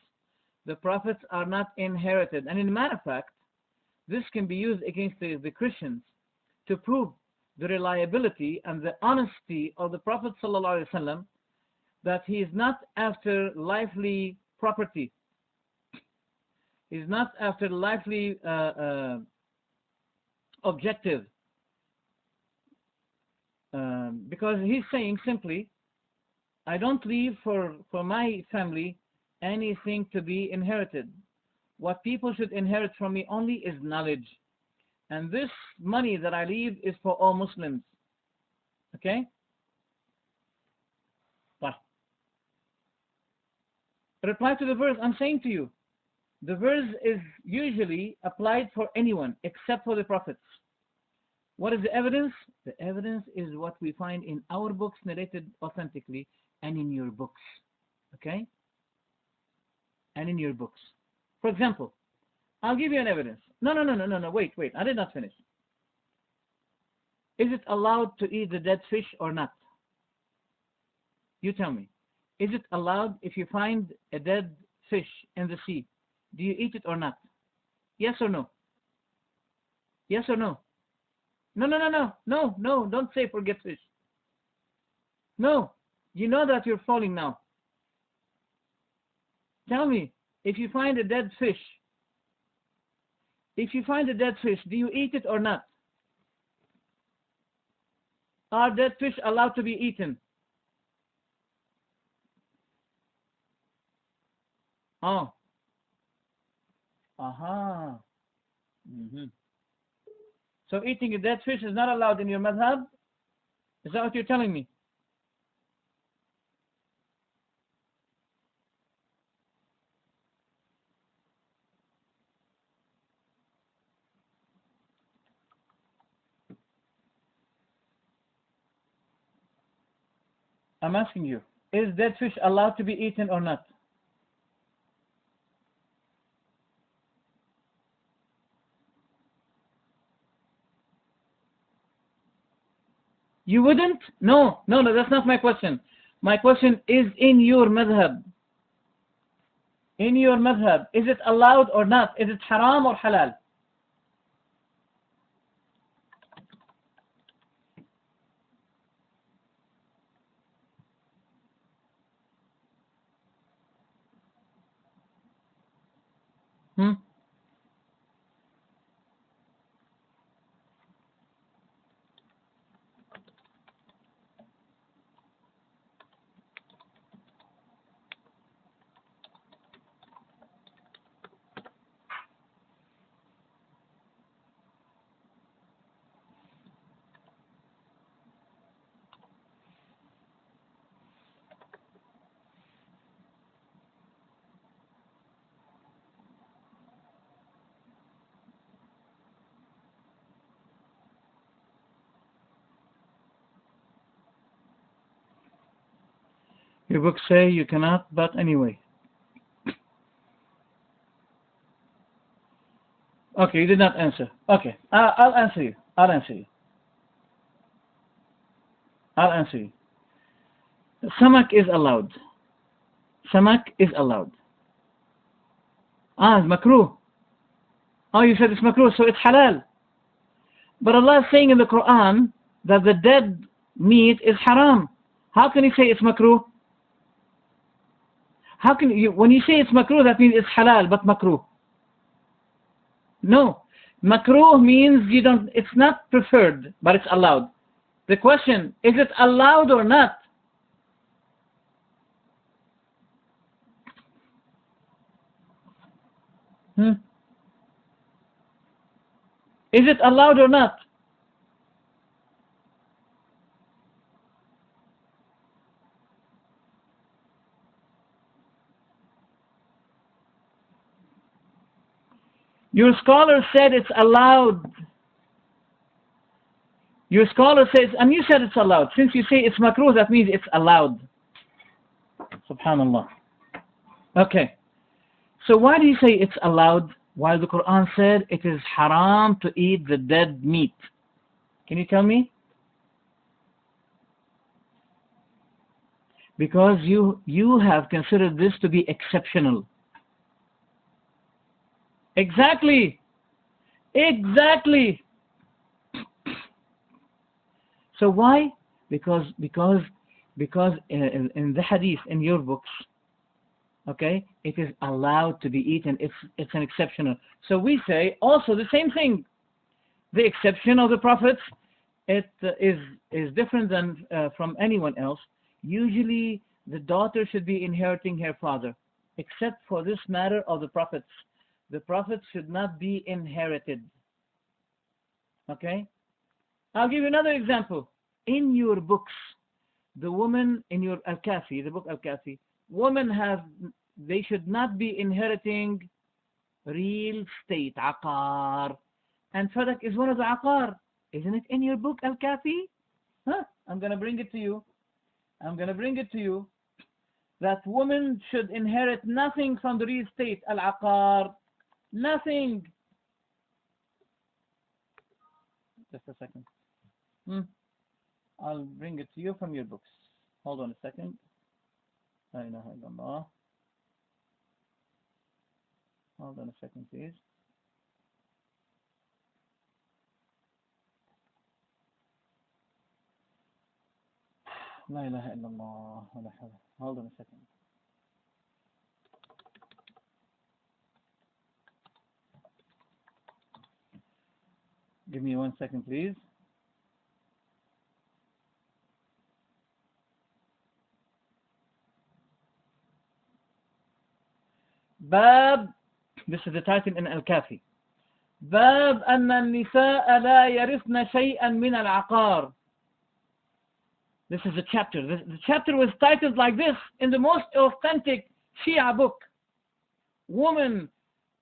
The prophets are not inherited. And in matter of fact, this can be used against the Christians to prove the reliability and the honesty of the Prophet ﷺ, that he is not after lively property. He's not after lively objective. Because he's saying simply, I don't leave for my family anything to be inherited. What people should inherit from me only is knowledge. And this money that I leave is for all Muslims. Okay? Bye. Reply to the verse. I'm saying to you, the verse is usually applied for anyone except for the prophets. What is the evidence? The evidence is what we find in our books narrated authentically and in your books. Okay? And in your books. For example, I'll give you an evidence. No, wait, I did not finish. Is it allowed to eat the dead fish or not? You tell me. Is it allowed if you find a dead fish in the sea? Do you eat it or not? Yes or no? Yes or no? No, don't say forget fish. No, you know that you're falling now. Tell me, if you find a dead fish, do you eat it or not? Are dead fish allowed to be eaten? Oh. Aha. So eating a dead fish is not allowed in your madhab? Is that what you're telling me? I'm asking you, is dead fish allowed to be eaten or not? You wouldn't? No, that's not my question. My question is in your madhab. In your madhab, is it allowed or not? Is it haram or halal? Your books say you cannot, but anyway. Okay, you did not answer. Okay, I'll answer you. I'll answer you. Samak is allowed. Samak is allowed. It's makruh. Oh, you said it's makruh, so it's halal. But Allah is saying in the Quran that the dead meat is haram. How can you say it's makruh? How can you, when you say it's makruh, that means it's halal, but makruh. No. Makruh means it's not preferred, but it's allowed. The question, is it allowed or not? Is it allowed or not? Your scholar said it's allowed. Your scholar says, and you said it's allowed. Since you say it's makruh, that means it's allowed. Subhanallah. Okay. So why do you say it's allowed while the Quran said it is haram to eat the dead meat? Can you tell me? Because you have considered this to be exceptional. Exactly. So why? Because in the hadith in your books, okay, it is allowed to be eaten. It's an exceptional. So we say also the same thing. The exception of the prophets, it is different than from anyone else. Usually the daughter should be inheriting her father, except for this matter of the prophets. The prophets should not be inherited. Okay? I'll give you another example. In your books, the woman in your Al-Kafi, the book Al-Kafi, they should not be inheriting real estate, aqar. And fadak is one of the aqar. Isn't it in your book Al-Kafi? I'm going to bring it to you. That women should inherit nothing from the real estate, al-aqar. Nothing. Just a second. I'll bring it to you from your books. Hold on a second. La ilaha illallah. Hold on a second, please. La ilaha illallah. Hold on a second. Give me 1 second, please. Bab, this is the title in Al-Kafi. Bab أن النساء لا يرثن شيئا من العقار. This is a chapter. The chapter was titled like this in the most authentic Shia book. Women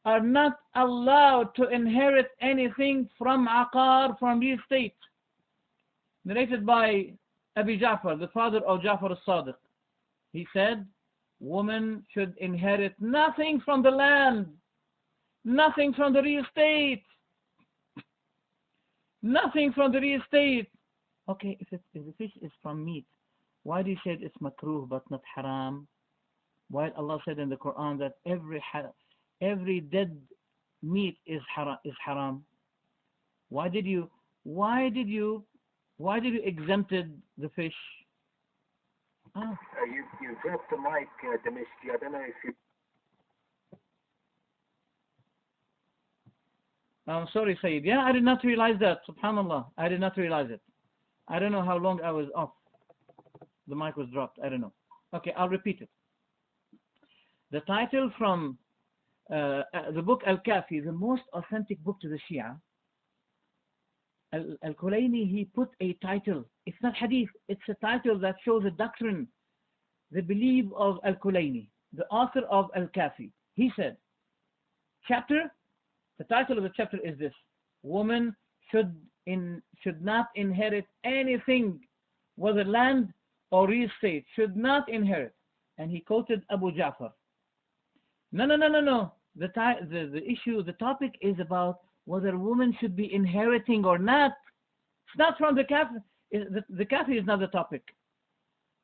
are not allowed to inherit anything from aqar, from real estate. Narrated by Abi Ja'far, the father of Ja'far al-Sadiq. He said, women should inherit nothing from the land, nothing from the real estate, nothing from the real estate. Okay, if the fish is from meat, why do you say it's makruh but not haram? While Allah said in the Quran that every dead meat is haram. Why did you exempted the fish? Ah. You dropped the mic, Dimashqiah. I don't know if you. I'm sorry, Sayyid. Yeah, I did not realize that. Subhanallah, I did not realize it. I don't know how long I was off. The mic was dropped. I don't know. Okay, I'll repeat it. The title from the book Al-Kafi, the most authentic book to the Shia, Al-Kulayni, he put a title. It's not hadith. It's a title that shows a doctrine, the belief of Al-Kulayni, the author of Al-Kafi. He said, the title of the chapter is this: woman should not inherit anything, whether land or real estate, should not inherit. And he quoted Abu Ja'far. No. The issue, the topic is about whether women should be inheriting or not. It's not from the Kafi. The Kafi is not the topic.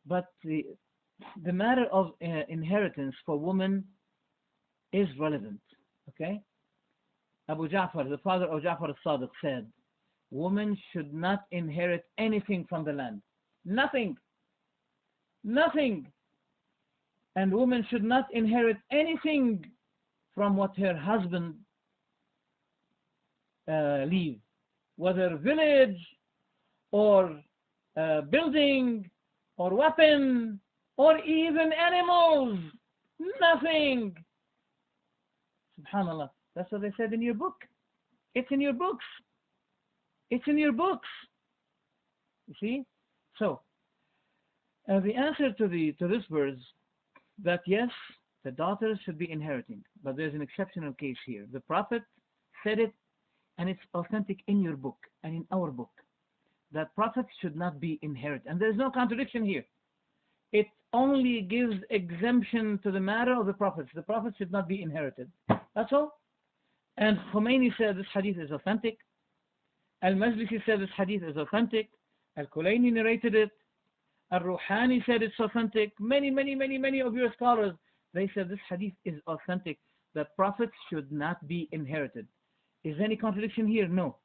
But the matter of inheritance for women is relevant. Okay? Abu Ja'far, the father of Ja'far al-Sadiq, said, women should not inherit anything from the land. Nothing. And women should not inherit anything from what her husband leaves, whether village or building or weapon or even animals. Nothing. Subhanallah. That's what they said in your book. It's in your books. It's in your books. You see? So, the answer to this verse, that yes, the daughters should be inheriting, but there's an exceptional case here. The Prophet said it, and it's authentic in your book and in our book, that prophets should not be inherited. And there's no contradiction here. It only gives exemption to the matter of the prophets. The prophets should not be inherited. That's all. And Khomeini said this hadith is authentic. Al-Majlisi said this hadith is authentic. Al-Kulayni narrated it. Al-Ruhani said it's authentic. Many of your scholars, they said this hadith is authentic, that prophets should not be inherited. Is there any contradiction here? No.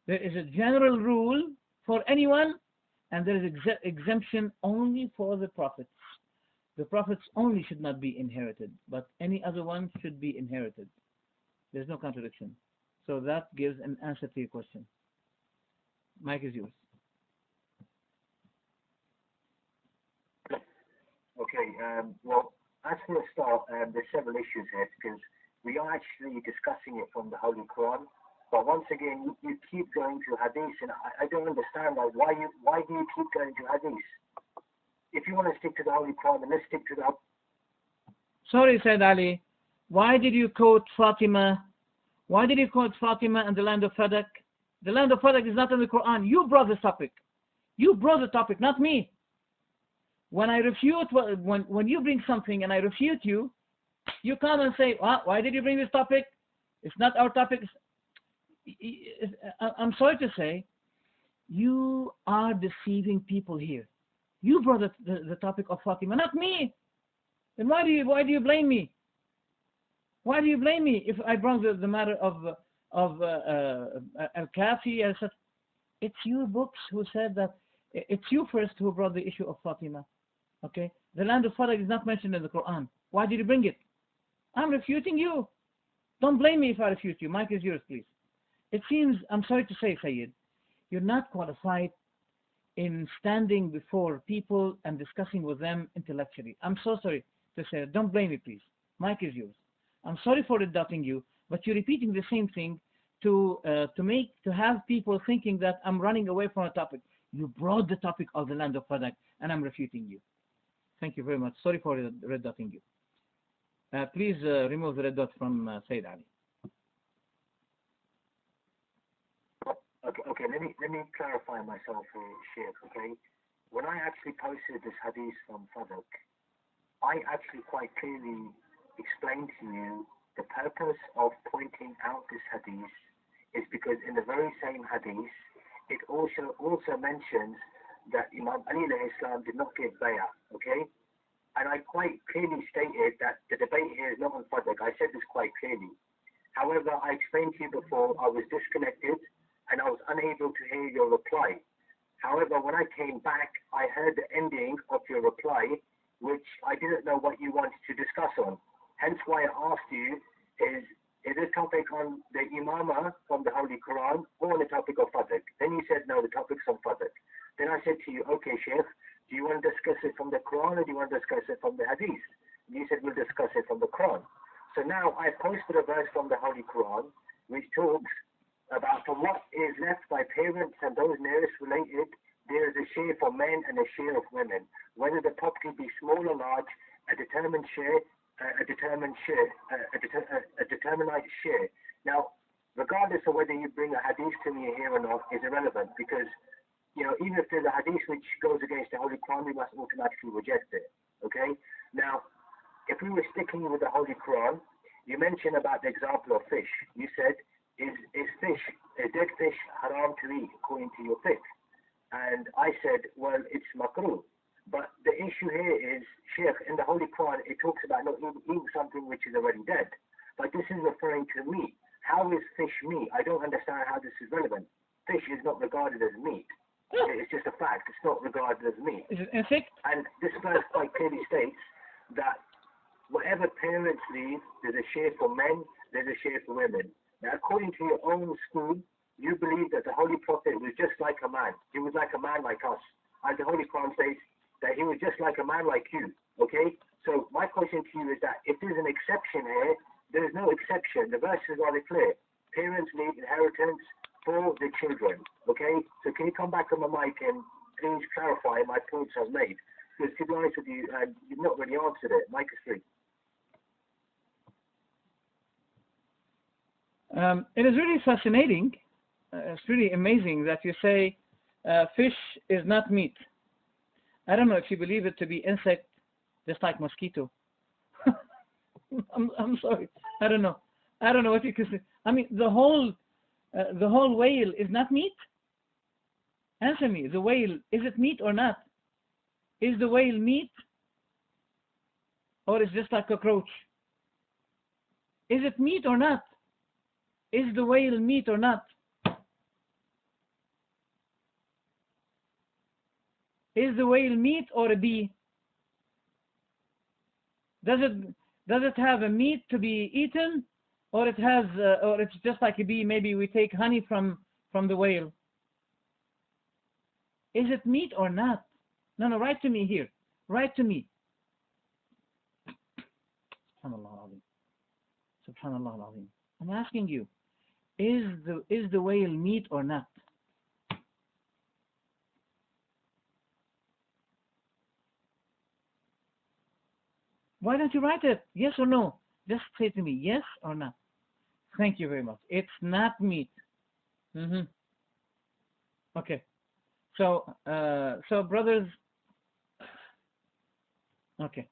There is a general rule for anyone, and there is exemption only for the prophets. The prophets only should not be inherited, but any other one should be inherited. There's no contradiction. So that gives an answer to your question. Mic is yours. Okay, well, as for the start, there's several issues here because we are actually discussing it from the Holy Quran. But once again, you keep going to hadith, and I don't understand why do you keep going to hadith? If you want to stick to the Holy Quran, then let's stick to the. Sorry, Said Ali. Why did you quote Fatima? Why did you quote Fatima and the land of Fadak? The land of Fadak is not in the Quran. You brought this topic. You brought the topic, not me. When I refute, when you bring something and I refute you, you come and say, why did you bring this topic? It's not our topic. I'm sorry to say, you are deceiving people here. You brought the topic of Fatima, not me. Then why do you blame me? Why do you blame me if I brought the matter of Al-Kafi? It's your books who said that. It's you first who brought the issue of Fatima. Okay, the land of Fadak is not mentioned in the Quran. Why did you bring it? I'm refuting you. Don't blame me if I refute you. Mic is yours, please. It seems, I'm sorry to say, Sayyid, you're not qualified in standing before people and discussing with them intellectually. I'm so sorry to say that. Don't blame me, please. Mic is yours. I'm sorry for doubting you, but you're repeating the same thing to have people thinking that I'm running away from a topic. You brought the topic of the land of Fadak, and I'm refuting you. Thank you very much. Sorry for red dotting you. Please remove the red dot from Sayyid Ali. Okay. Let me clarify myself here, Sheikh. Okay, when I actually posted this hadith from Fadak, I actually quite clearly explained to you the purpose of pointing out this hadith is because in the very same hadith, it also mentions that Imam Ali alayhi salam did not give bay'ah, okay? And I quite clearly stated that the debate here is not on Fadl. I said this quite clearly. However, I explained to you before, I was disconnected and I was unable to hear your reply. However, when I came back, I heard the ending of your reply, which I didn't know what you wanted to discuss on. Hence why I asked you, is this topic on the imamah from the Holy Quran or on the topic of Fadl? Then you said, no, the topic's on Fadl. Then I said to you, okay, Sheikh, do you want to discuss it from the Quran or do you want to discuss it from the Hadith? And you said, we'll discuss it from the Quran. So now I posted a verse from the Holy Quran, which talks about from what is left by parents and those nearest related, there is a share for men and a share of women. Whether the property be small or large, a determined share, a determined share. Now, regardless of whether you bring a hadith to me here or not, is irrelevant because, you know, even if there's a hadith which goes against the Holy Quran, we must automatically reject it. Okay? Now, if we were sticking with the Holy Quran, you mentioned about the example of fish. You said, is fish, a dead fish, haram to eat according to your fiqh? And I said, well, it's makruh. But the issue here is, Sheikh, in the Holy Quran, it talks about not eating something which is already dead. But this is referring to meat. How is fish meat? I don't understand how this is relevant. Fish is not regarded as meat. It's just a fact. It's not regarded as meat. Is it insect? And this verse quite clearly states that whatever parents leave, there's a share for men, there's a share for women. Now, according to your own school, you believe that the Holy Prophet was just like a man. He was like a man like us. And the Holy Quran says that he was just like a man like you. Okay? So my question to you is that if there's an exception here, there is no exception. The verse is rather clear. Parents leave inheritance for the children. Okay? So can you come back on the mic and please clarify my points I've made? Because to be honest with you, you've not really answered it. Mic is free. It is really fascinating. It's really amazing that you say fish is not meat. I don't know if you believe it to be insect, just like mosquito. I'm sorry. I don't know. I don't know what you can say. I mean, the whole whale is not meat. Answer me. The whale, is it meat or not? Is the whale meat, or is it just like a cockroach? Is it meat or not? Is the whale meat or not? Is the whale meat or a bee? Does it have a meat to be eaten, or it has, or it's just like a bee? Maybe we take honey from the whale. Is it meat or not? No, write to me here. Write to me. Subhanallah al-Azim. Subhanallah al-Azim. I'm asking you, is the whale meat or not? Why don't you write it? Yes or no? Just say to me, yes or no. Thank you very much. It's not meat. Okay. So brothers. Okay.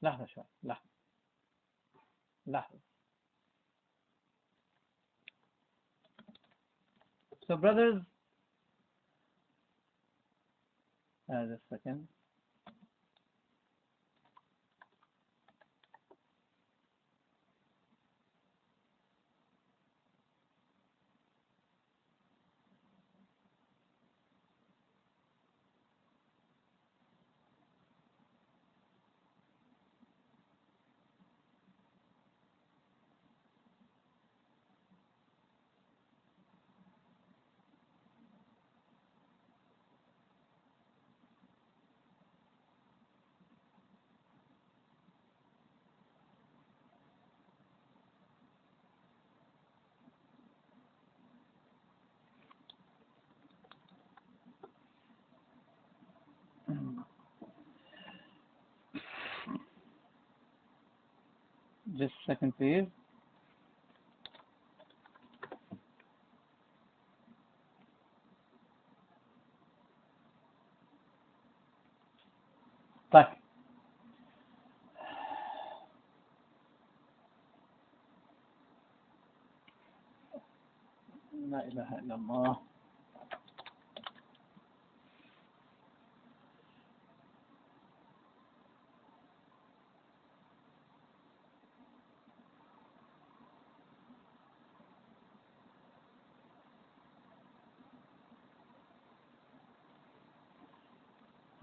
لحظة شوي. لحظة. So brothers. Just a second. Just a second, please. طيب. لا إله إلا الله.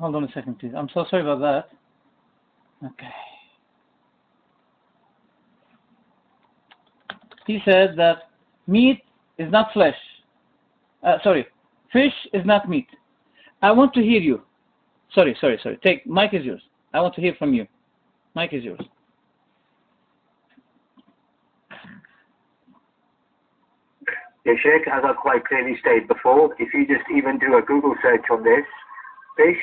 Hold on a second, please. I'm so sorry about that. Okay. He said that meat is not flesh. Sorry, fish is not meat. I want to hear you. Sorry. Take, mic is yours. I want to hear from you. Mic is yours. The Sheikh, as I quite clearly stated before, if you just even do a Google search on this, fish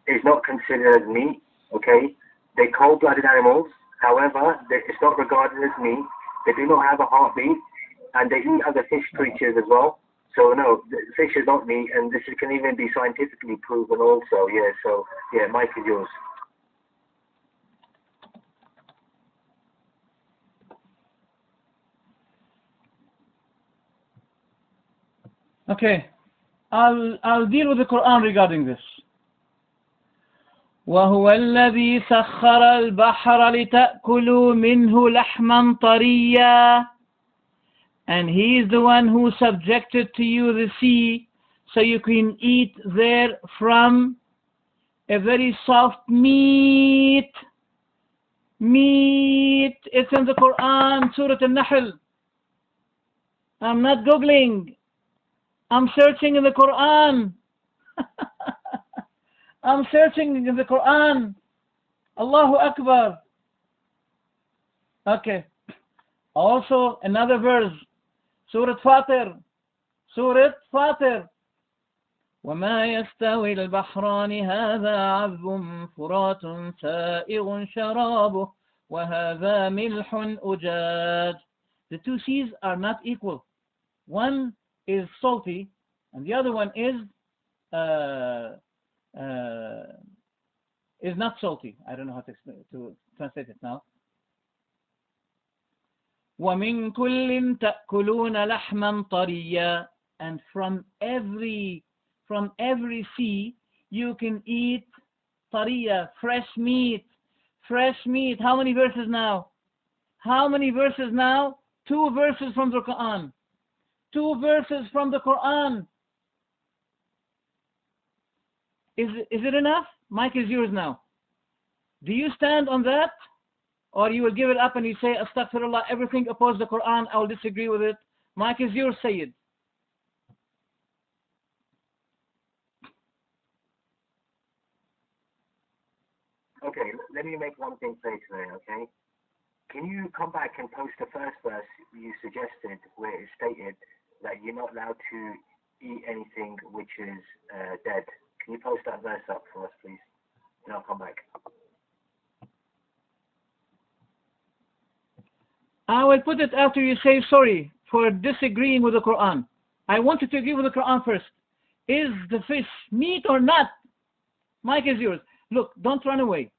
is not considered meat, okay? They're cold-blooded animals. However, it's not regarded as meat. They do not have a heartbeat, and they eat other fish creatures as well. So no, fish is not meat, and this can even be scientifically proven also. Yeah, so yeah, mic is yours. Okay, I'll deal with the Quran regarding this. وهو الذي سخر البحر لتأكلوا منه لحما طريا. And he is the one who subjected to you the sea, so you can eat there from a very soft meat. Meat. It's in the Quran, Surah Al-Nahl. I'm not googling. I'm searching in the Quran. I'm searching in the Quran. Allahu Akbar. Okay. Also another verse. Surah Fatir. Surah Fatir. وما يستوي البحران هذا عذب فرات سائغ شرابه وهذا ملح أجاج. The two seas are not equal. One is salty and the other one is not salty. I don't know how to translate it now. وَمِن كُلٍّ تَأْكُلُونَ لَحْمًا طَرِيًّا. And from every sea you can eat طَرِيًّا, fresh meat. Fresh meat. How many verses now? How many verses now? 2 verses from the Quran. 2 verses from the Quran. Is it enough? Mic is yours now. Do you stand on that? Or you will give it up and you say, Astaghfirullah, everything opposed the Quran, I will disagree with it. Mic is yours, Sayyid. Okay, let me make one thing clear today, okay? Can you come back and post the first verse you suggested where it stated that you're not allowed to eat anything which is dead? Can you post that verse up for us, please? And I'll come back. I will put it after you say sorry for disagreeing with the Quran. I wanted to agree with the Quran first. Is the fish meat or not? Mic is yours. Look, don't run away.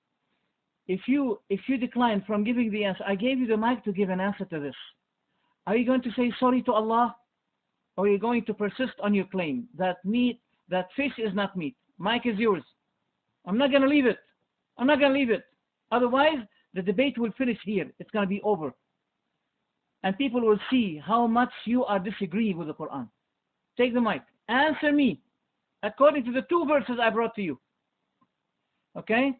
If you decline from giving the answer, I gave you the mic to give an answer to this. Are you going to say sorry to Allah? Or are you going to persist on your claim that fish is not meat? Mic is yours. I'm not going to leave it. I'm not going to leave it. Otherwise, the debate will finish here. It's going to be over. And people will see how much you are disagreeing with the Quran. Take the mic. Answer me according to the 2 verses I brought to you. Okay?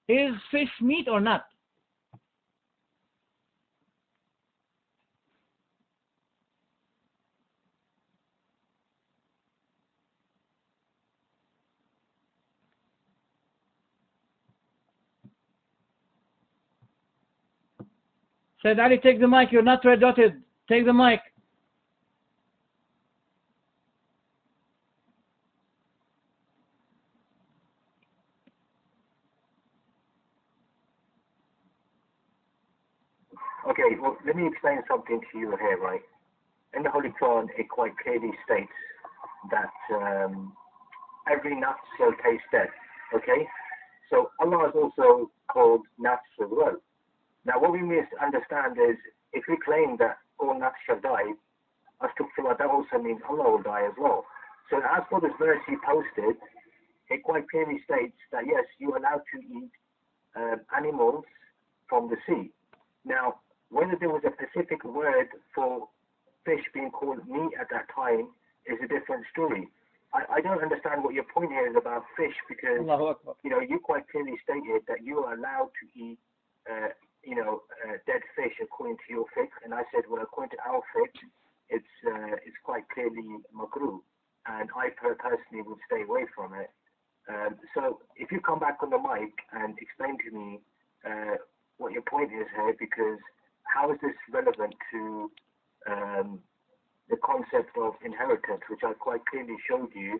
Is fish meat or not? Said Ali, take the mic. You're not red dotted. Take the mic. Okay, well, let me explain something to you here, right? In the Holy Quran, it quite clearly states that every nafs shall taste death, okay? So Allah is also called nafs as well. Now, what we must understand is, if we claim that all nafs shall die, astaghfirullah, that also means Allah will die as well. So as for this verse you posted, it quite clearly states that yes, you're allowed to eat animals from the sea. Now, whether there was a specific word for fish being called meat at that time is a different story. I don't understand what your point here is about fish, because Allahu Akbar. you quite clearly stated that you are allowed to eat dead fish according to your fiqh, and I said, well, according to our fiqh, it's quite clearly makruh, and I personally would stay away from it. So if you come back on the mic and explain to me what your point is here, because how is this relevant to the concept of inheritance, which I quite clearly showed you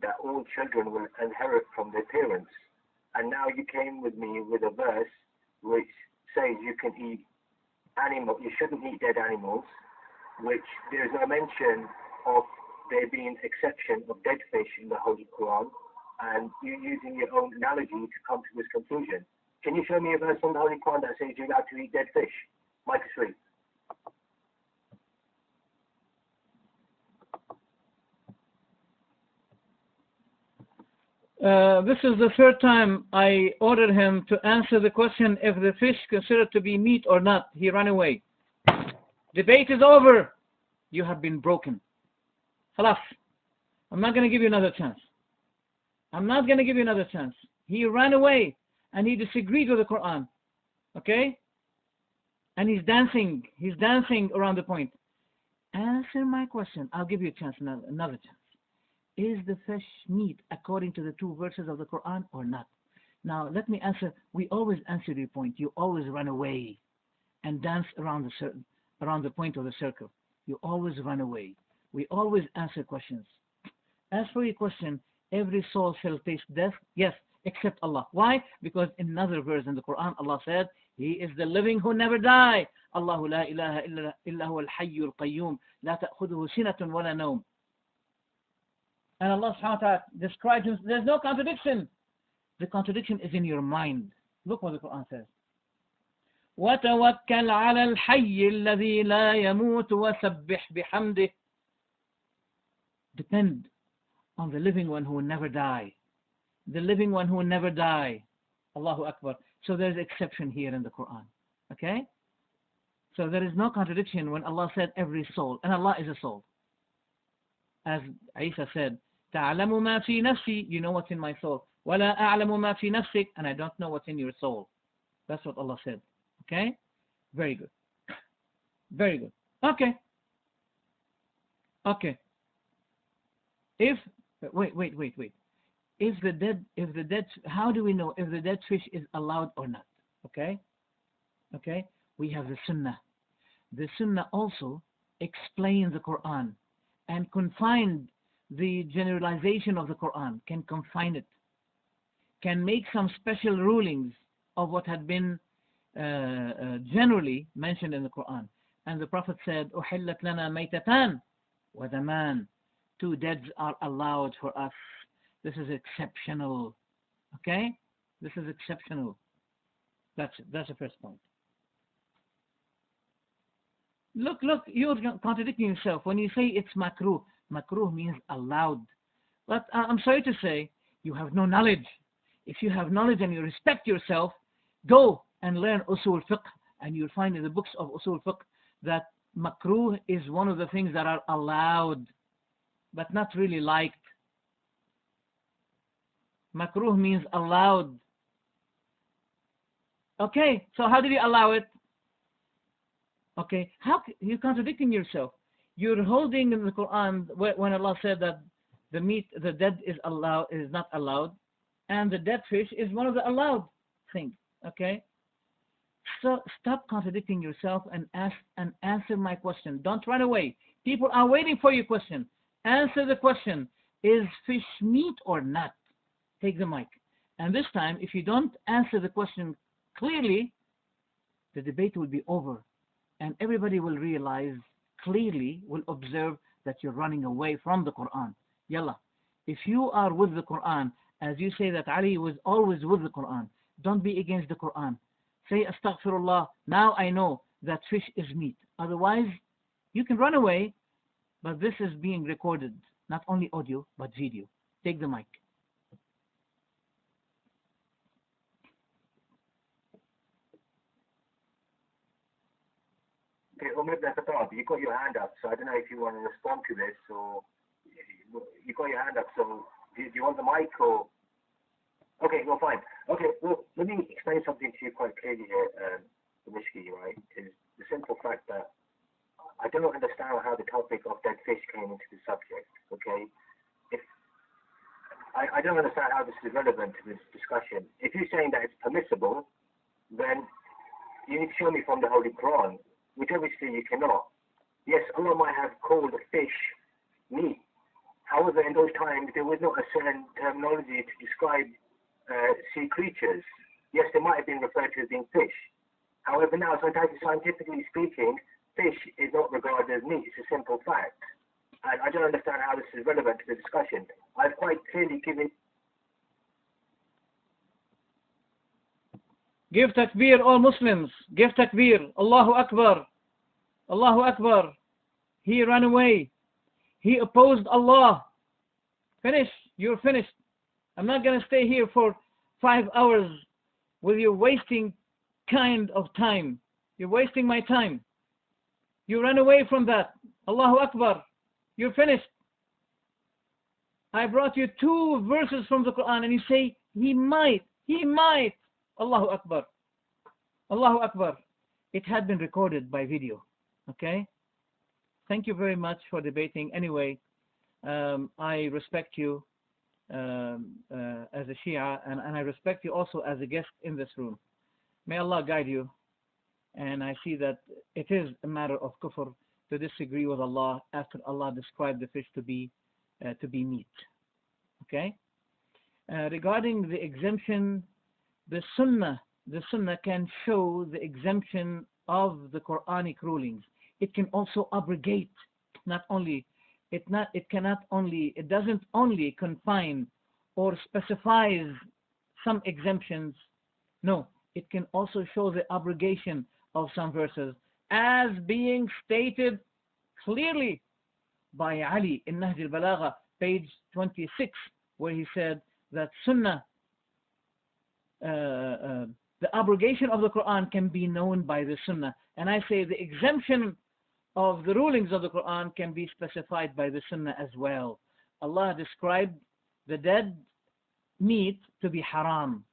that all children will inherit from their parents. And now you came with me with a verse which says you can eat you shouldn't eat dead animals, which there is no mention of there being exception of dead fish in the Holy Quran, and you're using your own analogy to come to this conclusion. Can you show me a verse from the Holy Quran that says you're allowed to eat dead fish? Mike is free. This is the third time I ordered him to answer the question if the fish considered to be meat or not. He ran away. Debate is over. You have been broken. Khalas. I'm not going to give you another chance. I'm not going to give you another chance. He ran away and he disagreed with the Quran. Okay? And he's dancing. He's dancing around the point. Answer my question. I'll give you a chance, another chance. Is the fish meat according to the two verses of the Quran or not? Now, let me answer. We always answer your point. You always run away and dance around the point of the circle. You always run away. We always answer questions. As for your question, every soul shall taste death. Yes, except Allah. Why? Because in another verse in the Quran, Allah said, He is the living who never die. Allahu la ilaha illa huwa al-hayyul qayyum. La ta'khudhuhu sinatun wa la nawm. And Allah subhanahu wa ta'ala describes him. There's no contradiction. The contradiction is in your mind. Look what the Quran says. وَتَوَكَّلْ عَلَى الْحَيِّ الَّذِي لَا يَمُوتُ وَسَبِّحْ بِحَمْدِهِ. Depend on the living one who will never die. The living one who will never die. Allahu Akbar. So there's exception here in the Quran. Okay? So there is no contradiction when Allah said every soul. And Allah is a soul. As Isa said, تَعْلَمُ مَا فِي نَفْسِي. You know what's in my soul. وَلَا أَعْلَمُ مَا فِي نَفْسِكَ. And I don't know what's in your soul. That's what Allah said. Okay? Very good. Very good. Okay. Okay. Wait. How do we know if the dead fish is allowed or not? Okay? Okay? We have the Sunnah. The Sunnah also explains the Quran and confine the generalization of the Quran, can confine it, can make some special rulings of what had been generally mentioned in the Quran. And the Prophet said, أُحِلَّتْ لَنَا مَيْتَتَانِ وَدَمَانِ. Two deads are allowed for us. This is exceptional. Okay? This is exceptional. That's the first point. Look, you're contradicting yourself. When you say it's makruh, makruh means allowed. But I'm sorry to say, you have no knowledge. If you have knowledge and you respect yourself, go and learn usul fiqh, and you'll find in the books of usul fiqh that makruh is one of the things that are allowed, but not really liked. Makruh means allowed. Okay, so how did you allow it? Okay, you're contradicting yourself. You're holding in the Quran when Allah said that the dead is not allowed, and the dead fish is one of the allowed things. Okay, so stop contradicting yourself and answer my question. Don't run away. People are waiting for your question. Answer the question: is fish meat or not? Take the mic. And this time, if you don't answer the question clearly, the debate will be over. And everybody will realize clearly, will observe that you're running away from the Quran. Yalla. If you are with the Quran, as you say that Ali was always with the Quran, don't be against the Quran. Say astaghfirullah. Now I know that fish is meat. Otherwise, you can run away, but this is being recorded. Not only audio, but video. Take the mic. Okay, Umar Khattab, you got your hand up, so I don't know if you want to respond to this or you got your hand up, so do you want the mic or? Okay, well, fine. Okay, well, let me explain something to you quite clearly here, Dimashqiah, right? Is the simple fact that I don't understand how the topic of dead fish came into the subject, okay? If I don't understand how this is relevant to this discussion. If you're saying that it's permissible, then you need to show me from the Holy Quran, which obviously you cannot. Yes, Allah might have called a fish meat. However, in those times, there was not a certain terminology to describe sea creatures. Yes, they might have been referred to as being fish. However, now, scientifically speaking, fish is not regarded as meat. It's a simple fact. And I don't understand how this is relevant to the discussion. I've quite clearly given... Give takbir, all Muslims. Give takbir. Allahu Akbar. Allahu Akbar. He ran away. He opposed Allah. Finish. You're finished. I'm not going to stay here for 5 hours with you wasting kind of time. You're wasting my time. You ran away from that. Allahu Akbar. You're finished. I brought you 2 verses from the Quran and you say, he might. Allahu Akbar. Allahu Akbar. It had been recorded by video. Okay? Thank you very much for debating. Anyway, I respect you as a Shia, and I respect you also as a guest in this room. May Allah guide you. And I see that it is a matter of kufr to disagree with Allah after Allah described the fish to be meat. Okay? Regarding the exemption, the Sunnah can show the exemption of the Quranic rulings. It can also abrogate. It doesn't only confine or specifies some exemptions. No, it can also show the abrogation of some verses as being stated clearly by Ali in Nahj al-Balagha, page 26, where he said that Sunnah, the abrogation of the Quran can be known by the Sunnah. And I say the exemption of the rulings of the Quran can be specified by the Sunnah as well. Allah described the dead meat to be haram,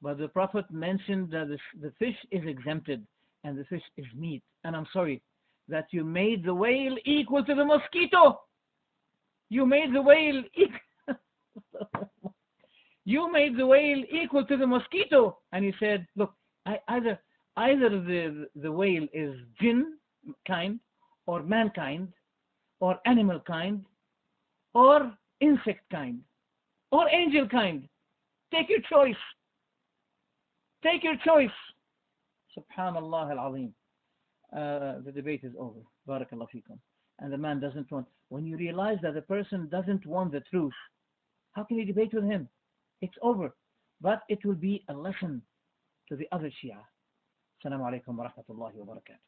but the Prophet mentioned that the fish is exempted and the fish is meat. And I'm sorry that you made the whale equal to the mosquito. You made the whale you made the whale equal to the mosquito, and you said, look, either the whale is jinn kind, or mankind, or animal kind, or insect kind, or angel kind. Take your choice. Take your choice. Subhanallah al-Azim. The debate is over. Barakallah fikum. And the man doesn't want. When you realize that the person doesn't want the truth, how can you debate with him? It's over. But it will be a lesson to the other Shia. Assalamu alaikum wa rahmatullahi wa barakatuh.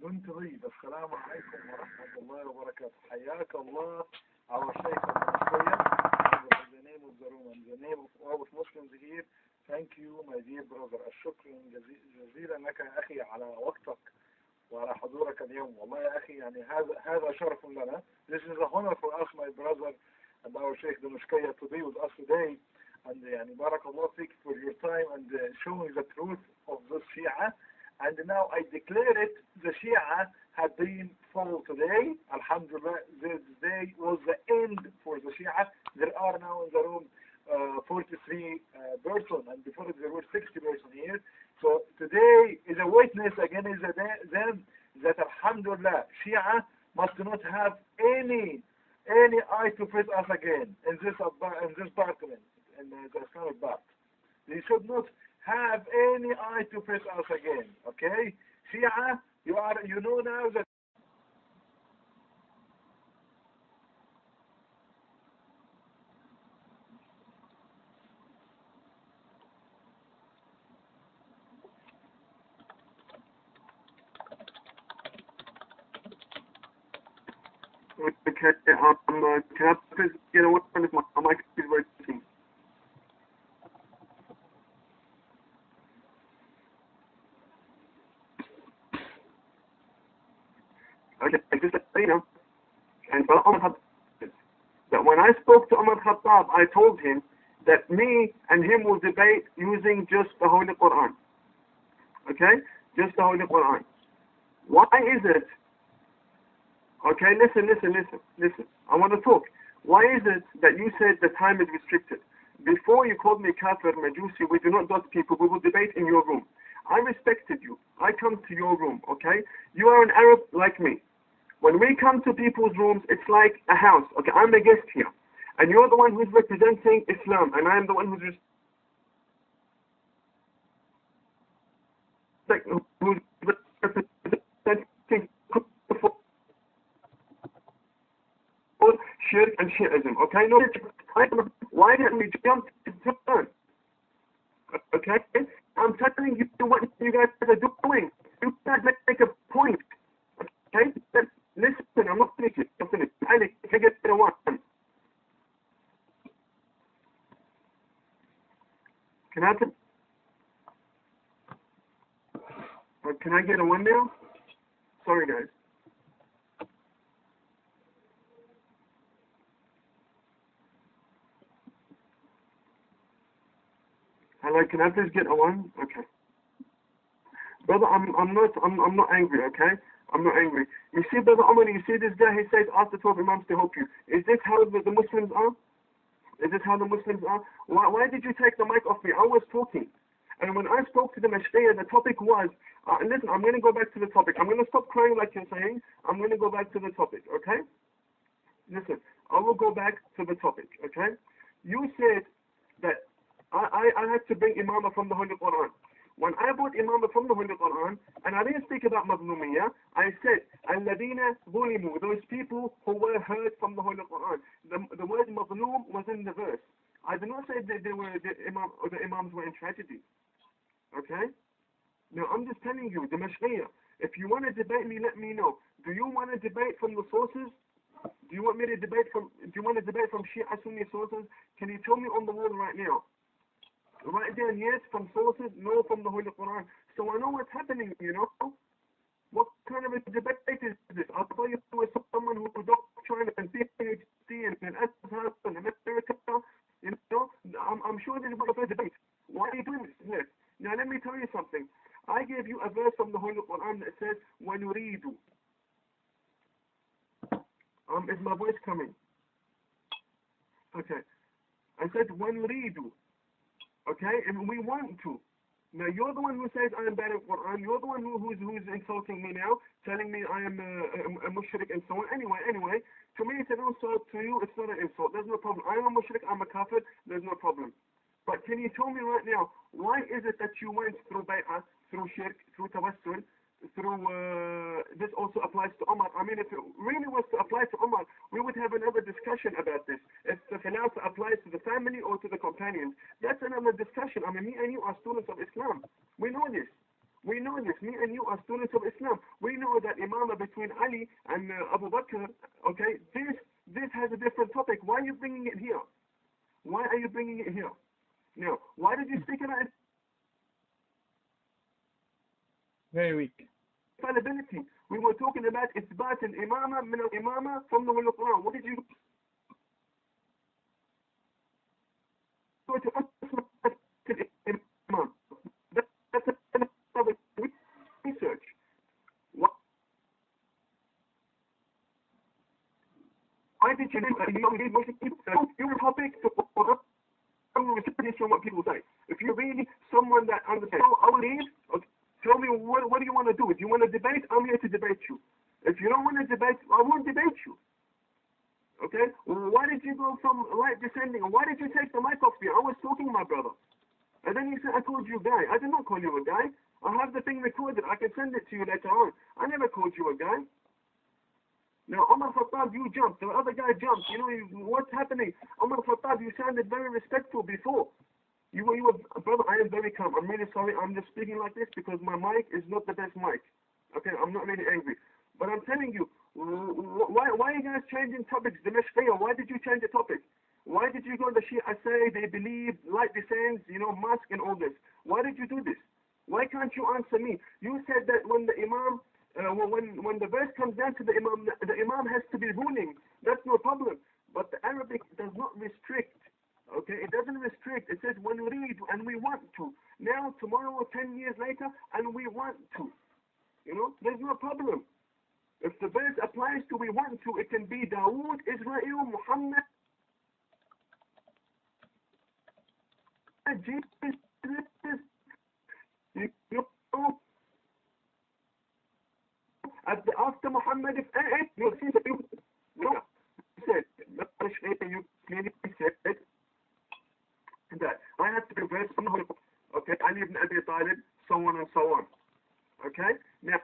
بنت غيب السلام عليكم ورحمة الله وبركاته. حياك الله our Sheikh in the name of the room and the name of all of Muslims here. Thank you my dear brother. الشكر جزيلا لك يا أخي على وقتك وعلى حضورك اليوم. والله يا أخي يعني هذا شرف لنا. This is a honor for us, my brother, and our Sheikh Dmashqiah to be with us today. And يعني بارك الله فيك for your time and showing the truth of the Shia. And now I declare it, the Shia have been full today. Alhamdulillah, this day was the end for the Shia. There are now in the room 43 persons, and before there were 60 persons here. So today is a witness again is them that Alhamdulillah, Shia must not have any eye to face us again in this department, in the Islamic part. They should not have any eye to face us again. Okay? Shia, you know now that okay, can I please get away from this? My mic is working. Okay, just let you know. And that when I spoke to Umar Khattab, I told him that me and him will debate using just the Holy Quran. Okay? Just the Holy Quran. Why is it? Okay, listen. I want to talk. Why is it that you said the time is restricted? Before you called me Kafir, Majusi, we do not dot people, we will debate in your room. I respected you. I come to your room, okay? You are an Arab like me. When we come to people's rooms, it's like a house. Okay, I'm a guest here. And you're the one who's representing Islam, and I'm the one who's representing Shirk and Shiism. Okay, no, why didn't we jump to turn? Okay, I'm telling you what you guys are doing. You can't make a point. Okay, listen, I'm not finished. I can get to one. Can I get a one now? Sorry, guys. Hello, can I please get a one? Okay. Brother, I'm not angry, okay? I'm not angry. You see, Brother Omar, you see this guy, he says, ask the 12 Imams to help you. Is this how the Muslims are? Is this how the Muslims are? Why did you take the mic off me? I was talking. And when I spoke to the Dimashqiah, the topic was, listen, I'm going to go back to the topic. I'm going to stop crying like you're saying. I'm going to go back to the topic, okay? Listen, I will go back to the topic, okay? You said that I had to bring Imama from the Holy Quran. When I brought Imama from the Holy Quran, and I didn't speak about Mazlumiyya, I said, Alladina Zulimu, those people who were heard from the Holy Quran. The word Mazlum was in the verse. I did not say that the Imams were in tragedy. Okay? Now, I'm just telling you, Dimashqiah, if you want to debate me, let me know. Do you want to debate from the sources? Do you want to debate from Shia Sunni sources? Can you tell me on the wall right now? Write down yes from sources, no from the Holy Quran. So I know what's happening, you know. What kind of a debate is this? I'll tell you with someone who doctrine and PhD and Azhar and America, you know. I'm sure this is not a debate. Why are you doing this? Yes. Now let me tell you something. I gave you a verse from the Holy Quran that says, وَنُرِيدُ. Is my voice coming? Okay. I said, وَنُرِيدُ. Okay, and we want to. Now you're the one who says I am bad at Quran. You're the one who's insulting me now, telling me I am a mushrik and so on. Anyway, to me it's an insult. To you, it's not an insult. There's no problem. I am a mushrik. I'm a kafir. There's no problem. But can you tell me right now, why is it that you went through bay'ah, through shirk, through tawassul, through this also applies to Umar? I mean, if it really was to apply to Umar, we would have another discussion about this. If the khilafah applies to the family or to the companions, that's another discussion. I mean, me and you are students of Islam. We know this. Me and you are students of Islam. We know that imamah between Ali and Abu Bakr, okay, this has a different topic. Why are you bringing it here? Why are you bringing it here? Now, why did you speak about it? Very weak. Infallibility. We were talking about Isbat al-Imama min al-Imama from the Holy Quran. What did you go to Imam? That's another research. Why did you your topic to from what people say? If you're really someone that understands, I will leave. Okay. Tell me, what do you want to do? If you want to debate, I'm here to debate you. If you don't want to debate, I won't debate you. Okay? Why did you go from light descending? Why did you take the mic off me? I was talking, my brother. And then you said, I called you a guy. I did not call you a guy. I have the thing recorded. I can send it to you later on. I never called you a guy. Now, Umar Khattab, you jumped. The other guy jumped. You know, what's happening? Umar Khattab, you sounded very respectful before. You were, brother, I am very calm. I'm really sorry. I'm just speaking like this because my mic is not the best mic. Okay, I'm not really angry. But I'm telling you, why are you guys changing topics? Dimashqiah, why did you change the topic? Why did you go to the Shia say they believe light descends, you know, mosque and all this? Why did you do this? Why can't you answer me? You said that when the Imam when the verse comes down to the Imam has to be ruling. That's no problem. But the Arabic does not restrict. Okay, it doesn't restrict. It says when we read and we want to. Now, tomorrow, or 10 years later, and we want to. You know, there's no problem. If the verse applies to we want to, it can be Dawood, Israel, Muhammad, Jesus. You know, after Muhammad, if you'll see that you said, you clearly said that I have to reverse from the Holy Book. Okay, Ali ibn Abi Talib, so on and so on. Okay, now.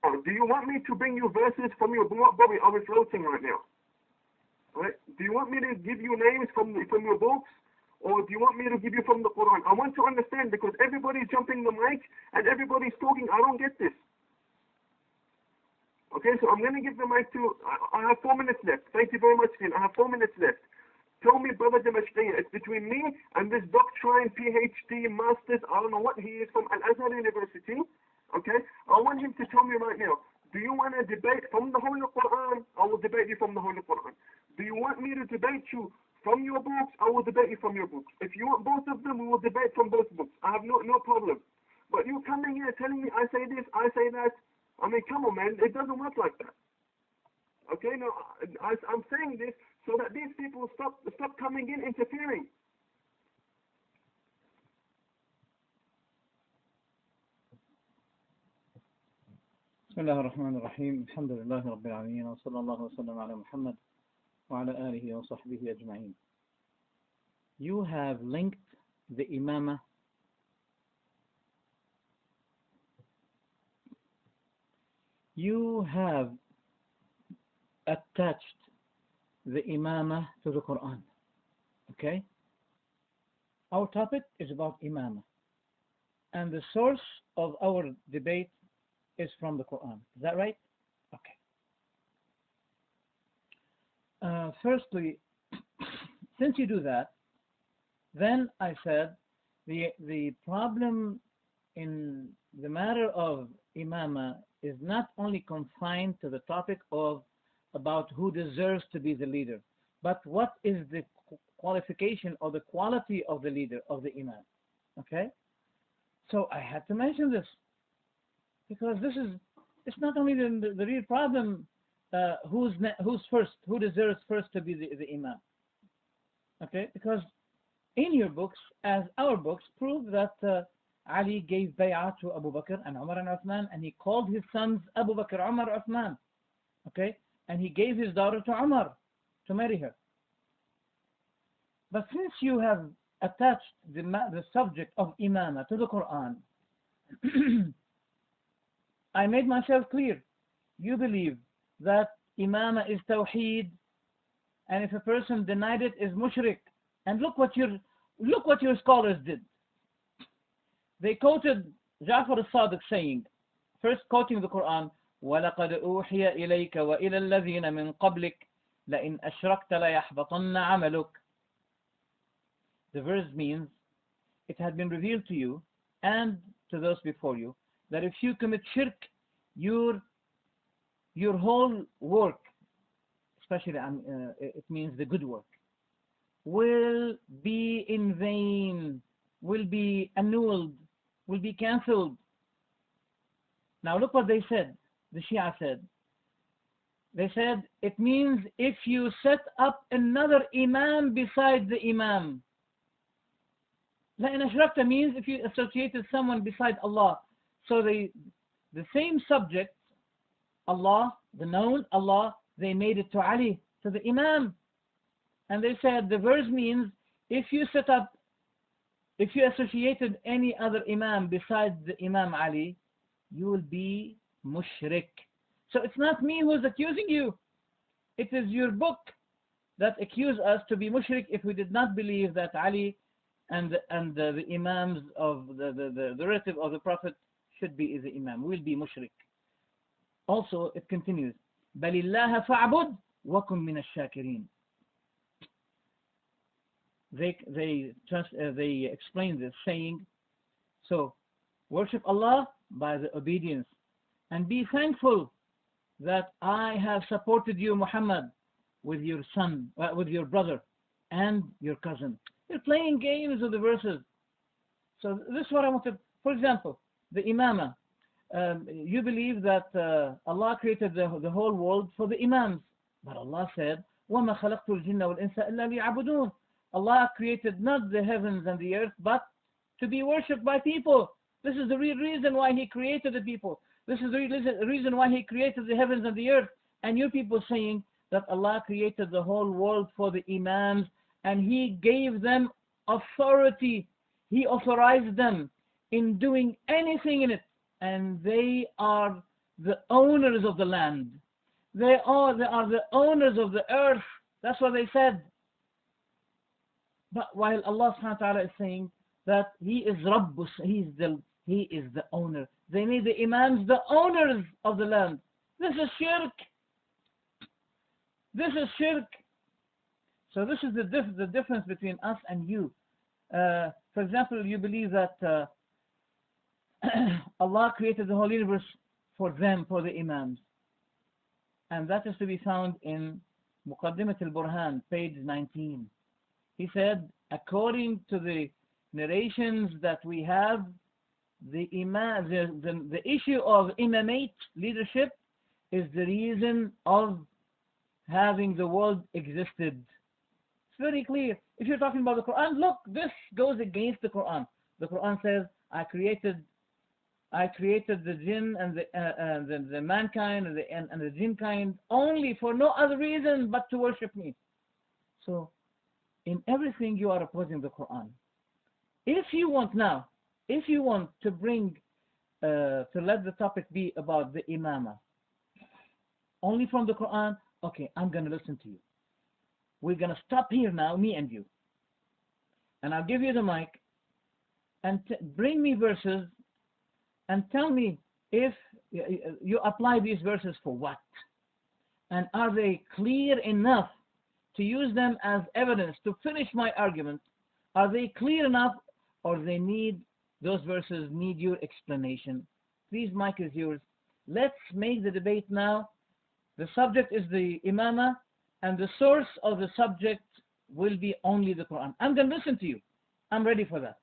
Do you want me to bring you verses from your book? Bobby, I was floating right now. Right? Do you want me to give you names from your books? Or do you want me to give you from the Quran? I want to understand because everybody's jumping the mic and everybody's talking. I don't get this. Okay, so I'm going to give the mic to... I have 4 minutes left. Thank you very much, Finn. I have 4 minutes left. Tell me, brother Dimashqiah, it's between me and this doctrine, PhD, Masters, I don't know what he is, from Al-Azhar University. Okay, I want him to tell me right now, do you want to debate from the Holy Quran? I will debate you from the Holy Quran. Do you want me to debate you from your books? I will debate you from your books. If you want both of them, we will debate from both books. I have no problem. But you coming here telling me I say this, I say that. I mean, come on, man. It doesn't work like that. Okay, no, I'm saying this so that these people stop coming in interfering. بسم الله الرحمن الرحيم الحمد لله رب العالمين وصلى الله وسلم على محمد وعلى آله وصحبه أجمعين. You have linked the imamah you have attached the imamah to the Quran. Okay? Our topic is about imamah and the source of our debate is from the Quran. Is that right? Okay. Firstly, since you do that, then I said the problem in the matter of imamah is not only confined to the topic of about who deserves to be the leader, but what is the qualification or the quality of the leader, of the imam. Okay? So I had to mention this. Because it's not only the real problem, who's first, who deserves first to be the imam. Okay, because in your books, as our books prove that Ali gave bay'ah to Abu Bakr and Umar and Uthman, and he called his sons Abu Bakr, Umar, Uthman. Okay, and he gave his daughter to Umar to marry her. But since you have attached the subject of imamah to the Quran, I made myself clear. You believe that imamah is tawheed, and if a person denied it, is mushrik. And look what your scholars did. They quoted Ja'far al-Sadiq saying, first quoting the Quran, وَلَقَدْ أُوحِيَ إِلَيْكَ وَإِلَى الَّذِينَ مِنْ قَبْلِكَ لَإِنْ أَشْرَكْتَ لَيَحْبَطَنَّ عَمَلُكَ. The verse means it had been revealed to you and to those before you that if you commit shirk, your whole work, especially it means the good work, will be in vain, will be annulled, will be cancelled. Now look what they said, the Shia said. They said, it means if you set up another imam beside the imam. لَإِنْ أَشْرَكْتَ means if you associated someone beside Allah. So the same subject, Allah, the known Allah, they made it to Ali, to the Imam. And they said the verse means if you associated any other Imam besides the Imam Ali, you will be mushrik. So it's not me who's accusing you. It is your book that accused us to be mushrik if we did not believe that Ali and the Imams of the relative of the Prophet should be the Imam, will be mushrik. Also, it continues, بَلِ اللَّهَ فَاعْبُدْ وَكُمْ مِنَ الشَّاكِرِينَ. they explain this saying, so worship Allah by the obedience and be thankful that I have supported you, Muhammad, with your son, with your brother and your cousin. You're playing games with the verses. So this is what I wanted. For example, the imamah. You believe that Allah created the whole world for the imams. But Allah said, وَمَا خَلَقْتُ الْجِنَّ وَالْإِنسَ إِلَّا لِيَعْبُدُونَ. Allah created not the heavens and the earth, but to be worshipped by people. This is the real reason why He created the people. This is the reason why He created the heavens and the earth. And you people saying that Allah created the whole world for the imams and He gave them authority. He authorized them in doing anything in it. And they are the owners of the land. They are the owners of the earth. That's what they said. But while Allah subhanahu wa ta'ala is saying that He is Rabbus, He is the owner. They made the imams the owners of the land. This is shirk. This is shirk. So this is the difference between us and you. For example, you believe that Allah created the whole universe for them, for the imams. And that is to be found in Muqaddimat al-Burhan, page 19. He said, according to the narrations that we have, the issue of imamate, leadership, is the reason of having the world existed. It's very clear. If you're talking about the Quran, look, this goes against the Quran. The Quran says, I created the jinn and the mankind and the jinn kind only for no other reason but to worship me. So, in everything you are opposing the Quran. If you want to bring, to let the topic be about the imamah, only from the Quran, okay, I'm going to listen to you. We're going to stop here now, me and you. And I'll give you the mic and bring me verses and tell me if you apply these verses for what. And are they clear enough to use them as evidence to finish my argument? Are they clear enough, or those verses need your explanation? Please, mic is yours. Let's make the debate now. The subject is the imamah, and the source of the subject will be only the Quran. I'm going to listen to you. I'm ready for that.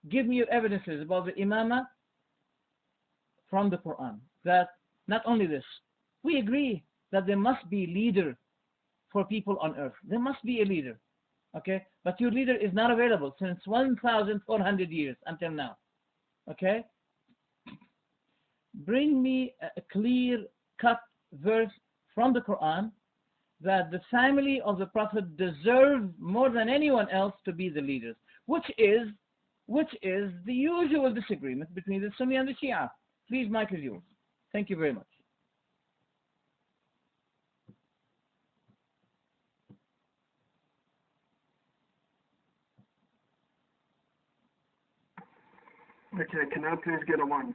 Give me your evidences about the imamah from the Quran. That not only this, we agree that there must be a leader for people on earth. There must be a leader. Okay? But your leader is not available since 1,400 years until now. Okay? Bring me a clear-cut verse from the Quran that the family of the Prophet deserve more than anyone else to be the leaders, which is the usual disagreement between the Sunni and the Shia. Please, mic is yours. Thank you very much. Okay, can I please get a one?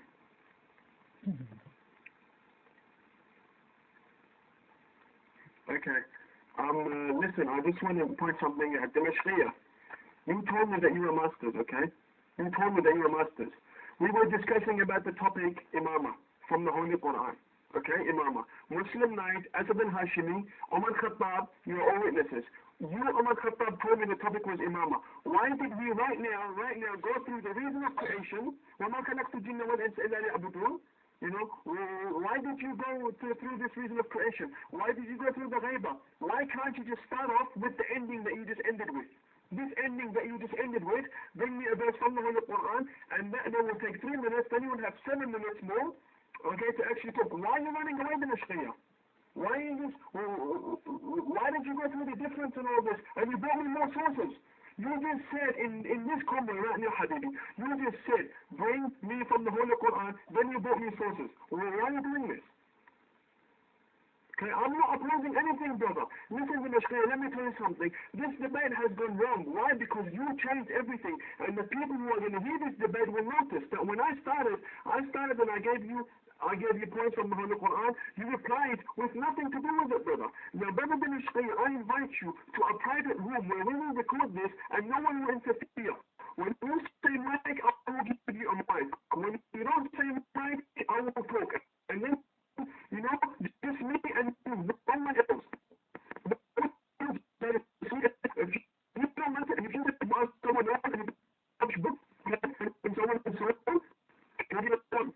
Okay. Listen, I just want to point something at Dimashqiah. You told me that you were masters, okay? You told me that you were masters. We were discussing about the topic imamah from the Holy Quran. Okay, imamah. Muslim Knight, Asad al-Hashimi, Umar Khattab, you are all witnesses. You, Umar Khattab, told me the topic was imamah. Why did we right now go through the reason of creation? وَمَا خَلَقْتُ الْجِنَّ وَالْإِنسَ إِلَّا لِيَعْبُدُونَ. You know, why did you go through this reason of creation? Why did you go through the ghaiba? Why can't you just start off with the ending that you just ended with? This ending that you just ended with, bring me a verse from the Holy Quran, and that will take 3 minutes, then you will have 7 minutes more, okay, to actually talk. Why are you running away from the Shiah? Why did you go through the difference and all this? And you brought me more sources. You just said in this comment right now, Habibi, you just said, bring me from the Holy Quran, then you brought me sources. Why are you doing this? Okay, I'm not opposing anything, brother. Listen, Dimashqiah, let me tell you something. This debate has gone wrong. Why? Because you changed everything. And the people who are going to hear this debate will notice that when I started and I gave you points from the Holy Quran, you replied with nothing to do with it, brother. Now, brother Dimashqiah, I invite you to a private room where we will record this and no one will interfere. When you say mic, I will give you a mic. When you don't say mic, I will talk. And then, you know, just me and no one else. If you don't listen, if you just want someone else and you touch book and so on and so on, can I get it done?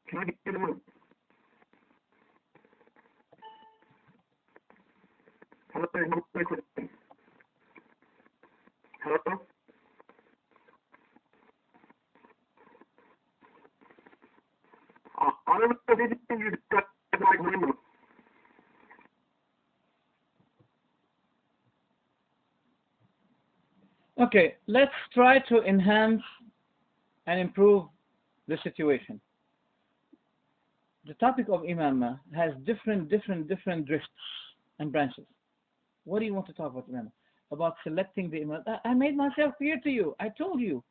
Can I get it done? Hello? Hello? I don't know if anything you got like women. Okay, let's try to enhance and improve the situation. The topic of imamah has different drifts and branches. What do you want to talk about imamah? About selecting the imam? I made myself clear to you. I told you.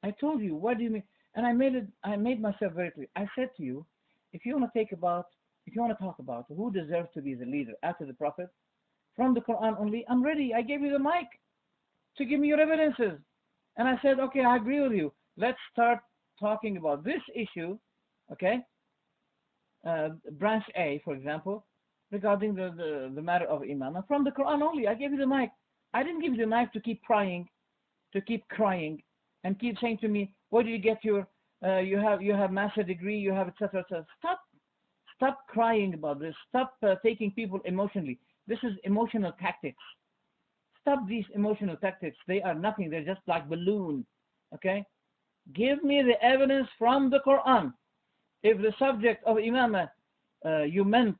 What do you mean? And I made myself very clear. I said to you, if you want to talk about who deserves to be the leader after the Prophet, from the Quran only, I'm ready. I gave you the mic to give me your evidences. And I said, okay, I agree with you. Let's start talking about this issue, okay? Branch A, for example, regarding the matter of imamah, from the Quran only. I gave you the mic. I didn't give you the mic to keep crying, and keep saying to me, where do you get your, you have master degree, you have etc. Stop crying about this. Stop taking people emotionally. This is emotional tactics. Stop these emotional tactics. They are nothing. They're just like balloon. Okay? Give me the evidence from the Quran. If the subject of imamah you meant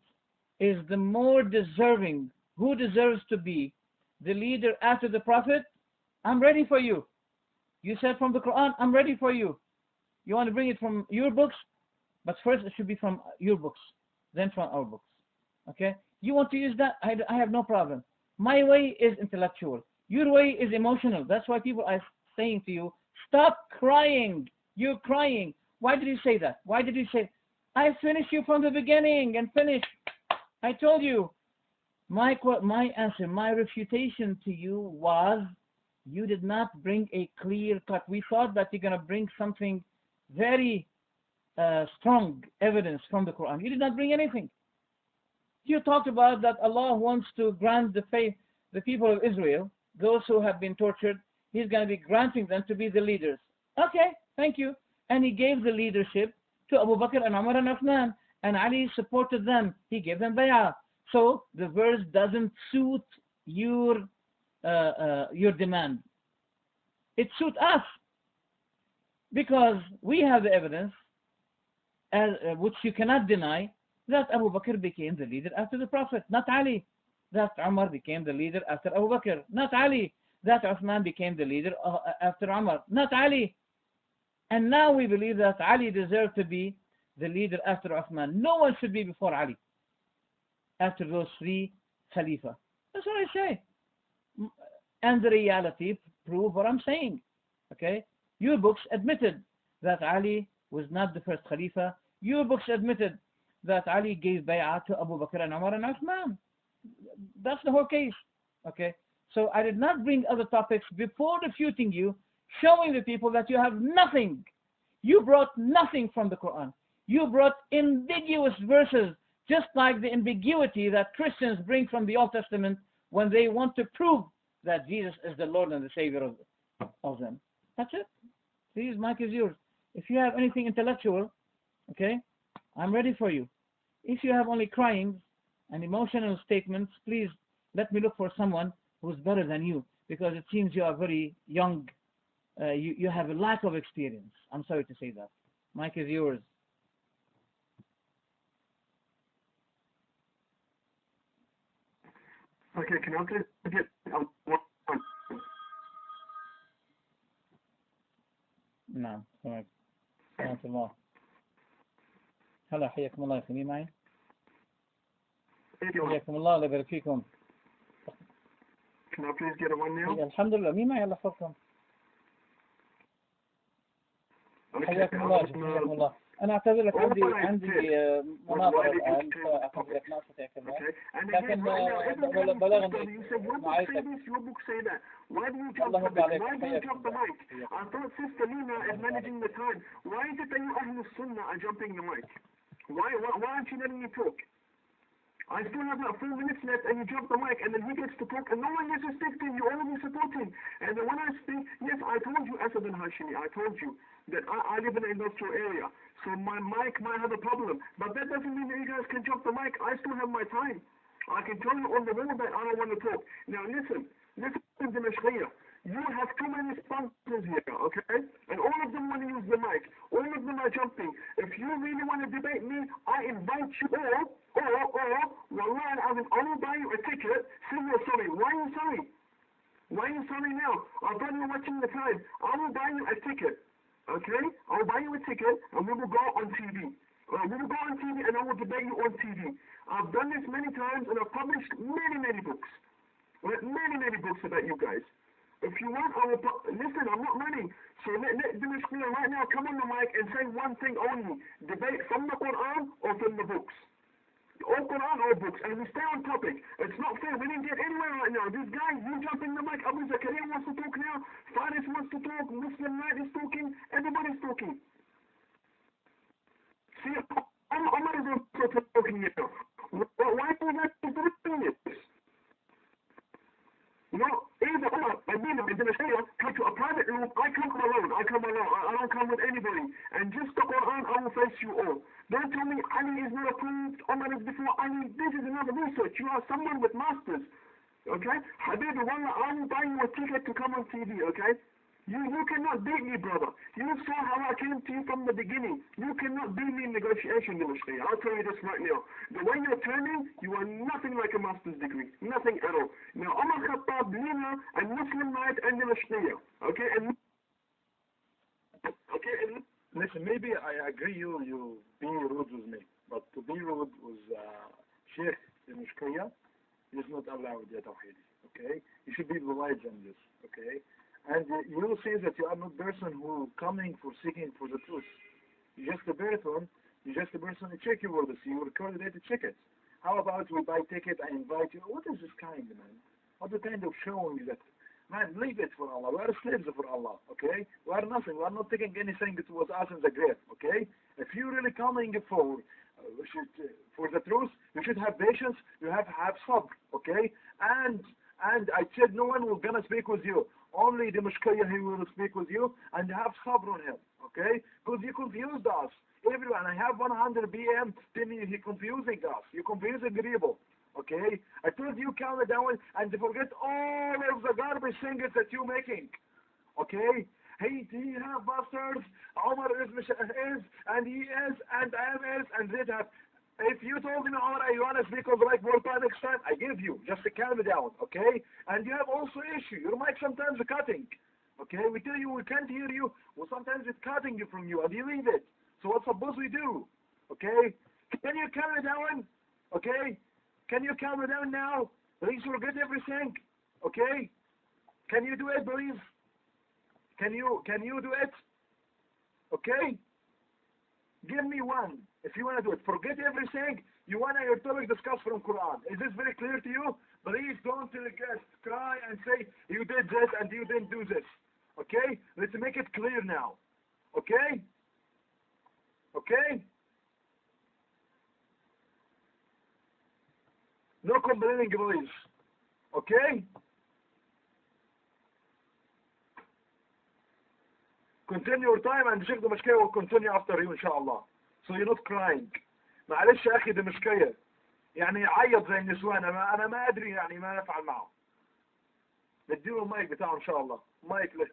is the more deserving, who deserves to be the leader after the Prophet, I'm ready for you. You said from the Quran, I'm ready for you. You want to bring it from your books, but first it should be from your books, then from our books. Okay? You want to use that? I have no problem. My way is intellectual. Your way is emotional. That's why people are saying to you, stop crying. You're crying. Why did you say that? Why did you say, I finished you from the beginning and finished. I told you. My answer, my refutation to you was, you did not bring a clear cut. We thought that you're going to bring something very strong evidence from the Quran. You did not bring anything. You talked about that Allah wants to grant the people of Israel, those who have been tortured, He's going to be granting them to be the leaders. Okay, thank you. And He gave the leadership to Abu Bakr and Umar and Uthman, and Ali supported them. He gave them bay'ah. So the verse doesn't suit your demand. It suits us, because we have the evidence, which you cannot deny, that Abu Bakr became the leader after the Prophet, not Ali. That Umar became the leader after Abu Bakr, not Ali. That Uthman became the leader after Umar, not Ali. And now we believe that Ali deserved to be the leader after Uthman. No one should be before Ali after those three Khalifa. That's what I say. And the reality prove what I'm saying. Okay? Your books admitted that Ali was not the first Khalifa. Your books admitted that Ali gave bay'ah to Abu Bakr and Umar and Uthman. That's the whole case. Okay? So I did not bring other topics before refuting you, showing the people that you have nothing. You brought nothing from the Quran. You brought ambiguous verses, just like the ambiguity that Christians bring from the Old Testament when they want to prove that Jesus is the Lord and the Savior of them. That's it. Please, mic is yours. If you have anything intellectual, okay, I'm ready for you. If you have only crying and emotional statements, please let me look for someone who's better than you, because it seems you are very young. You have a lack of experience. I'm sorry to say that. Mic is yours. Okay, can I please get No, correct. ورحمة الله. هلا حياكم الله يا أخي، مين معي؟ حياكم الله، الله يبارك فيكم. Can I please get a one now? الحمد لله، مين معي؟ الله يحفظكم. حياكم الله، حياكم الله. أنا أعتذر لك، عندي مناظرة الآن فأعتذر ما أستطيع كلام، لكن بلغني معرفة. الله يرضى عليك. حياكم الله. I thought Sister Lina is managing the time. Why is it that you Ahlul Sunnah are jumping the mic? Why aren't you letting me talk? I still have like 4 minutes left and you jump the mic and then he gets to talk and no one is respecting you, all of you supporting. And then when I speak, yes, I told you, Asad and Hashimi, I told you that I live in an industrial area. So my mic might have a problem. But that doesn't mean that you guys can jump the mic. I still have my time. I can tell you on the wall that I don't want to talk. Now listen, Dimashqiah. You have too many sponsors here, okay? And all of them want to use the mic. All of them are jumping. If you really want to debate me, I invite you all, Wallah, I will buy you a ticket. Say you're sorry. Why are you sorry? Why are you sorry now? I thought you were watching the time. I will buy you a ticket, okay? I will buy you a ticket and we will go on TV. We will go on TV and I will debate you on TV. I've done this many times and I've published many books. Many books about you guys. If you want, I will listen, I'm not running. So let Dimashqiah right now come on the mic and say one thing only. Debate from the Quran or from the books. Or Quran or books. And we stay on topic. It's not fair. We didn't get anywhere right now. This guy, you jump in the mic. Abu Zakaria wants to talk now. Faris wants to talk. Muslim Knight is talking. Everybody's talking. See, Omar is also talking now. Why do you guys doing this? You know, either Umar and Nina and Dimashqiah come to a private room, I come alone. I don't come with anybody. And just the Quran, I will face you all. Don't tell me Ali is not approved, Umar is before Ali. This is another research. You are someone with masters. Okay? Habibi, Wallah, I will buy you a ticket to come on TV, okay? You cannot beat me, brother. You saw how I came to you from the beginning. You cannot beat me in negotiation, Dimashqiah. I'll tell you this right now. The way you're turning, you are nothing like a master's degree. Nothing at all. Now, Omar Khattab, Lina, and Muslim Knight, and Dimashqiah. Okay? And listen, maybe I agree you being rude with me, but to be rude with Sheikh Dimashqiah is not allowed yet, okay? You should be polite on this, okay? And you say that you are not a person who coming for seeking for the truth. You're just a person who check your words. You record it to check it. How about we buy ticket, I invite you? What is this kind, man? What the kind of showing that? Man, leave it for Allah. We are slaves for Allah, okay? We are nothing. We are not taking anything that was us in the grave, okay? If you're really coming for the truth, you should have patience. You have sabr, okay? And I said no one will gonna speak with you. Only Dimashqiah he will speak with you, and you have sabr on him, okay? Because you confused us. Everyone, I have 100 BM telling me he confusing us. You confusing people, okay? I told you calm it down and forget all of the garbage things that you're making, okay? He have bastards, Omar is, and he is, and I am is, and they have. If you told me, Omar, I want to speak of like more time next time, I give you, just to calm it down, okay? And you have also issue. Your mic sometimes is cutting, okay? We tell you we can't hear you, well, sometimes it's cutting you from you, and you leave it. So what suppose we do, okay? Can you calm it down, okay? Can you calm it down now? Please forget everything, okay? Can you do it, please? Can you do it? Okay? Give me one. If you want to do it, forget everything. You want your topic discussed from Quran. Is this very clear to you? Please don't cry and say you did this and you didn't do this. Okay? Let's make it clear now. Okay? Okay? No complaining, please. Okay? Continue your time and Sheikh Dimashqiah will continue after you inshallah. So you're not crying. معلش يا أخي دمشقية يعني يعيط زي النسوان أنا ما أدري يعني ما نفعل معه. نديله المايك بتاعه إن شاء الله. مايك له.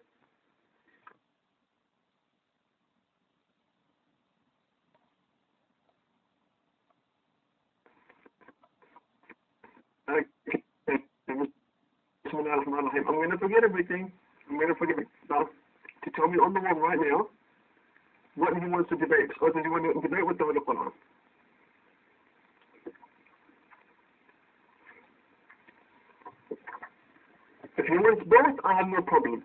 Bismillah ar-Rahman ar-Rahim. I'm going to forget everything. I'm going to forget it. Now, to tell me on the wall right now, what he wants to debate, or does he want to debate with the Holy Quran? If he wants both, I have no problem.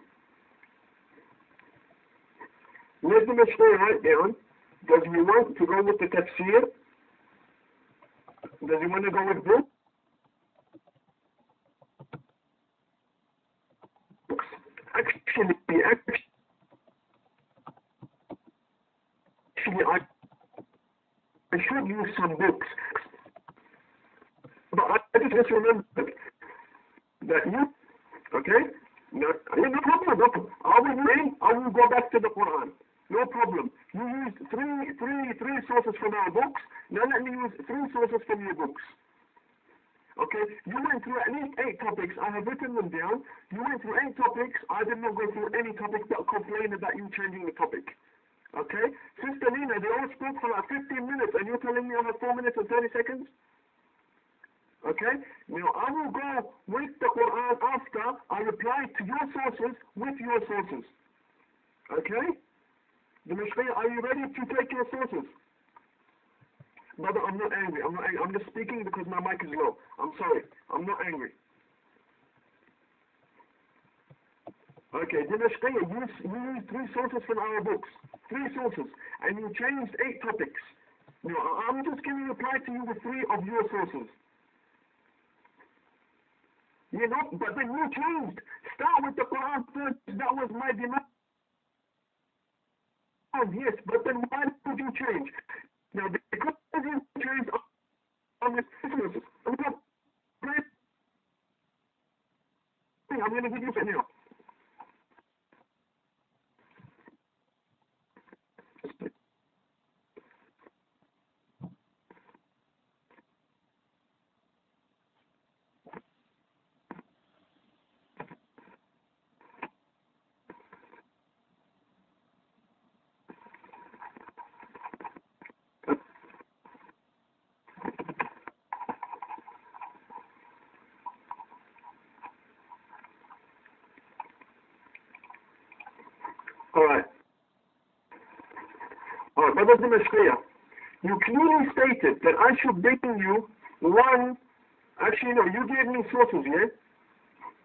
Let the Mashayikh write down, does he want to go with the tafsir? Does he want to go with both? Actually, I should use some books, but I just remembered that you, okay? No problem. I will go back to the Quran. No problem. You used three sources from our books. Now let me use 3 sources from your books. Okay? You went through at least 8 topics. I have written them down. You went through 8 topics. I did not go through any topic that complained about you changing the topic. Okay? Sister Nina, they all spoke for like 15 minutes and you're telling me I have 4 minutes and 30 seconds? Okay? Now I will go with the Quran after I reply to your sources with your sources. Okay? Dimashqiah, are you ready to take your sources? Brother, I'm not angry. I'm just speaking because my mic is low. I'm sorry. I'm not angry. Okay, Dimashqiah, you used 3 sources from our books. 3 sources. And you changed 8 topics. Now, I'm just going to reply to you with 3 of your sources. You know, but then you changed. Start with the Quran first. That was my demand. Yes, but then why did you change? Now, because you changed on the sources, I'm going to give you something now. Alright, Brother Dimashqiah, you clearly stated that I should bring you one, actually no, you gave me sources, yeah?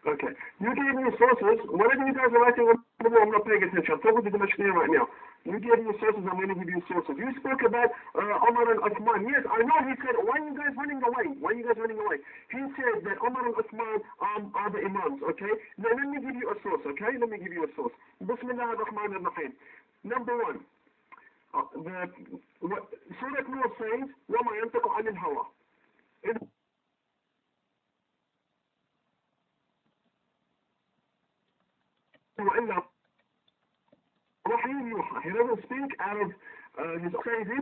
Okay, you gave me sources, whatever you guys are writing, I'm not paying attention, I'm talking to Dimashqiah right now. You gave me sources, I'm going to give you sources. You spoke about Umar and Uthman. Yes, I know he said, why are you guys running away? He said that Umar and Uthman are the Imams, okay? Now let me give you a source, okay? Bismillah ar-Rahman ar-Rahim. Number 1, Surah Nur says, وَمَا يَنْتَقُ عَنِ الْهَوَىٰ. وإلا وحي يوحى. He doesn't speak out of his crazy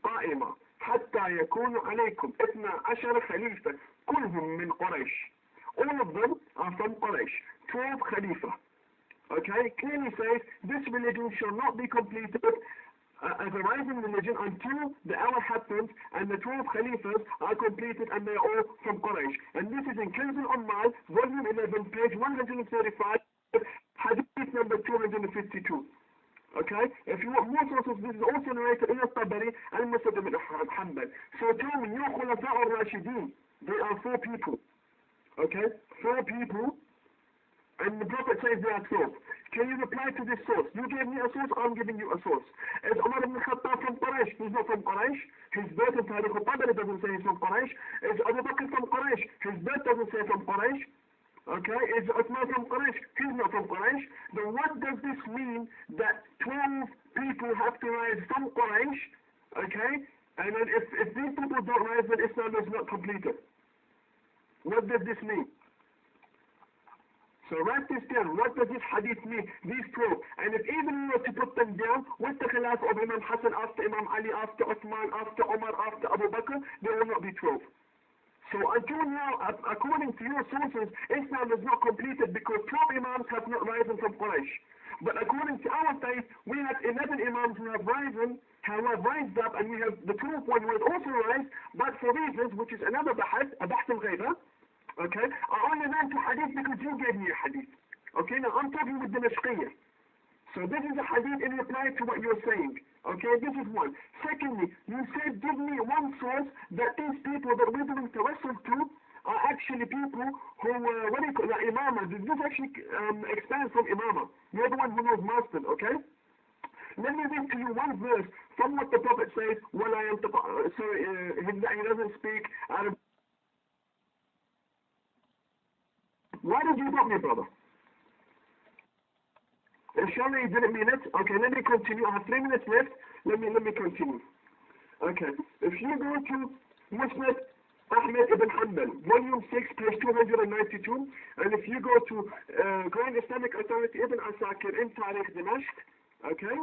قائمة حتى يكون عليكم 12 خليفة كلهم من قريش. All of them are from Quraysh. 12 Khalifa. Okay, clearly says this religion shall not be completed as a rising religion until the hour happens and the 12 Khalifas are completed and they are all from Quraysh. And this is in Kanz al-Ummal, volume 11, page 135, hadith number 252. Okay? If you want more sources, this is also narrated in al-Tabari and Musnad ibn Hanbal. So tell me, your Khulafa al-Rashideen, they are 4 people. Okay? 4 people. And the Prophet says there are 12. Can you reply to this source? You gave me a source, I'm giving you a source. Is Umar ibn Khattab from Quraysh? He's not from Quraysh. His birth in Tariq al-Tabari doesn't say he's from Quraysh. Is Abu Bakr from Quraysh? His birth doesn't say from Quraysh. Okay, is Uthman from Quraysh? He's not from Quraysh. Then what does this mean that 12 people have to rise from Quraysh? Okay, and then if these people don't rise, then Islam is not completed. What does this mean? So write this down. What does this hadith mean? These 12. And if even you were to put them down with the khilaf of Imam Hassan after Imam Ali, after Uthman, after Umar, after Abu Bakr, there will not be 12. So until now, according to your sources, Islam is not completed because 12 Imams have not risen from Quraysh. But according to our faith, we have 11 Imams who have risen, who have rised up, and we have the 12th one who has also rise, but for reasons, which is another bahth, a bahth al-ghayba. Okay, I only learned to hadith because you gave me a hadith. Okay, now I'm talking with Dimashqiah. So So this is a hadith in reply to what you're saying. Okay, this is one. Secondly, you said give me one source that these people that we're doing tawassul to are actually people who, what do you call that, imama. This actually expands from imama. You're the one who knows master, okay? Let me read to you one verse from what the Prophet says, he doesn't speak out of... Why did you stop me, brother? Surely you didn't mean it. Okay, let me continue. I have 3 minutes left. Let me continue. Okay, if you go to Musnad Ahmed ibn Hanbal, volume 6, page 292, and if you go to Grand Islamic Authority Ibn Asakir in Tariq Dimashq, okay,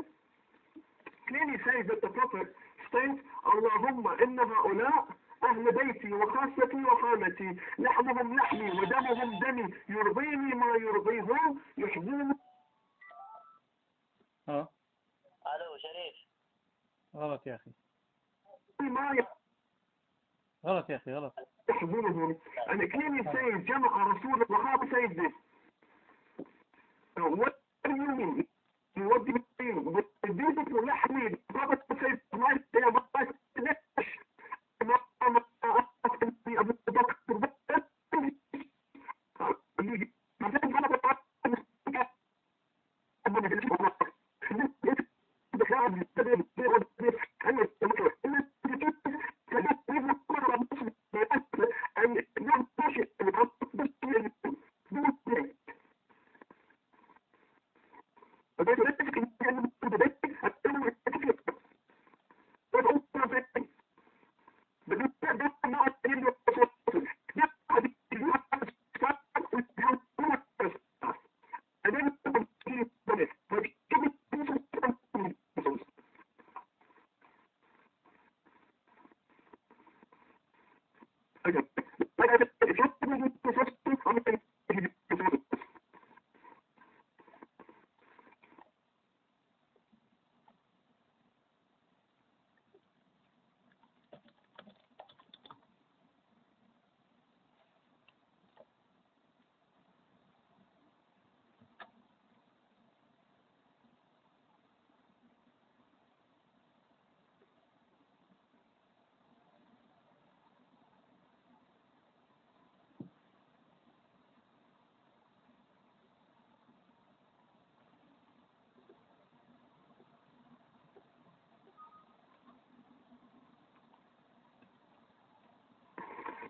clearly says that the Prophet states, Allahumma inna ha'ula أهل بيتي وخاصتي وحامتي لحمهم لحمي ودمهم دمي يرضيني ما يرضيهم يحزنني. الو شريف. غلط يا أخي. غلط يا أخي غلط. يحزنهم. And it clearly says جمع رسول وخاص says this. What do you mean? What do you mean? But these people لحمي. The Prophet says my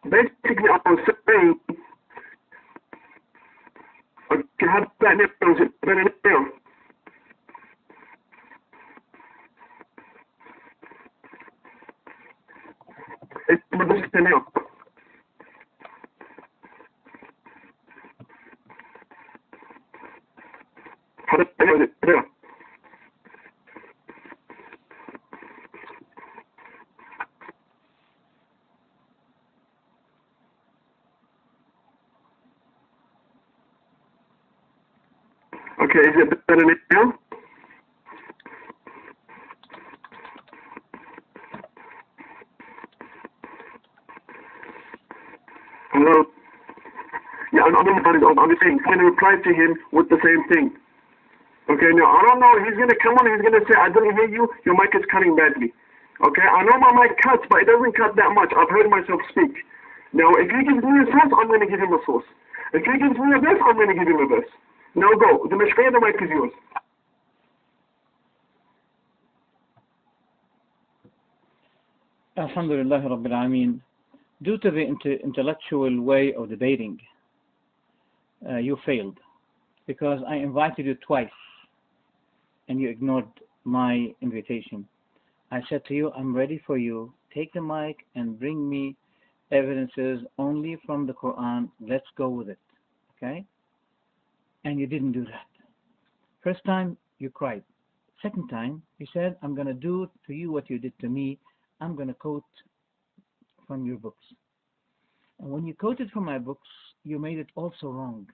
basically I was saying, okay, how about now? Is it better now? It's better now. How about now? Is it better? Okay, is it better now? Hello? Yeah, I'm saying, I'm going to reply to him with the same thing. Okay, now I don't know, he's going to come on, he's going to say, I don't hear you, your mic is cutting badly. Okay, I know my mic cuts, but it doesn't cut that much. I've heard myself speak. Now, if he gives me a source, I'm going to give him a source. If he gives me a verse, I'm going to give him a verse. Now go. Dimashqiah, the mic is yours. Alhamdulillah Rabbil Alameen. Due to the intellectual way of debating, you failed. Because I invited you twice and you ignored my invitation. I said to you, I'm ready for you. Take the mic and bring me evidences only from the Quran. Let's go with it. Okay? And you didn't do that. First time, you cried. Second time, you said, I'm going to do to you what you did to me. I'm going to quote from your books. And when you quoted from my books, you made it also wrong.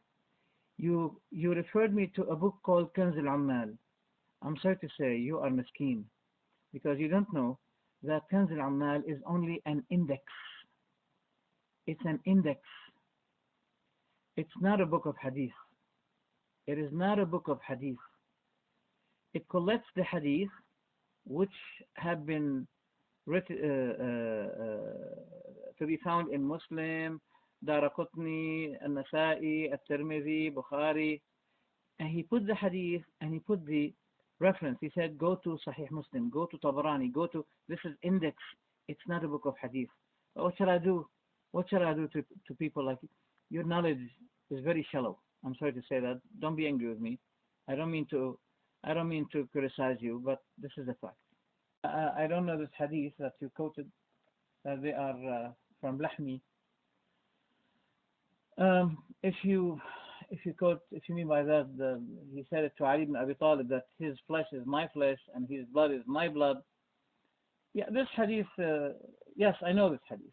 You referred me to a book called Kanz al-Ammal. I'm sorry to say, you are miskeen. Because you don't know that Kanz al-Ammal is only an index. It's an index. It's not a book of hadith. It is not a book of hadith. it collects the hadith which have been written, to be found in Muslim, Daraqutni, An-Nasa'i, At-Tirmidhi, Bukhari, and he put the hadith and he put the reference. He said, go to Sahih Muslim, go to Tabarani, go to, this is index, it's not a book of hadith. What shall I do? What shall I do to people like you? Your knowledge is very shallow. I'm sorry to say that. Don't be angry with me. I don't mean to criticize you, but this is a fact. I don't know this hadith that you quoted, that they are from Lahmi. If you mean by that, he said it to Ali ibn Abi Talib that his flesh is my flesh and his blood is my blood. Yeah, this hadith, yes, I know this hadith,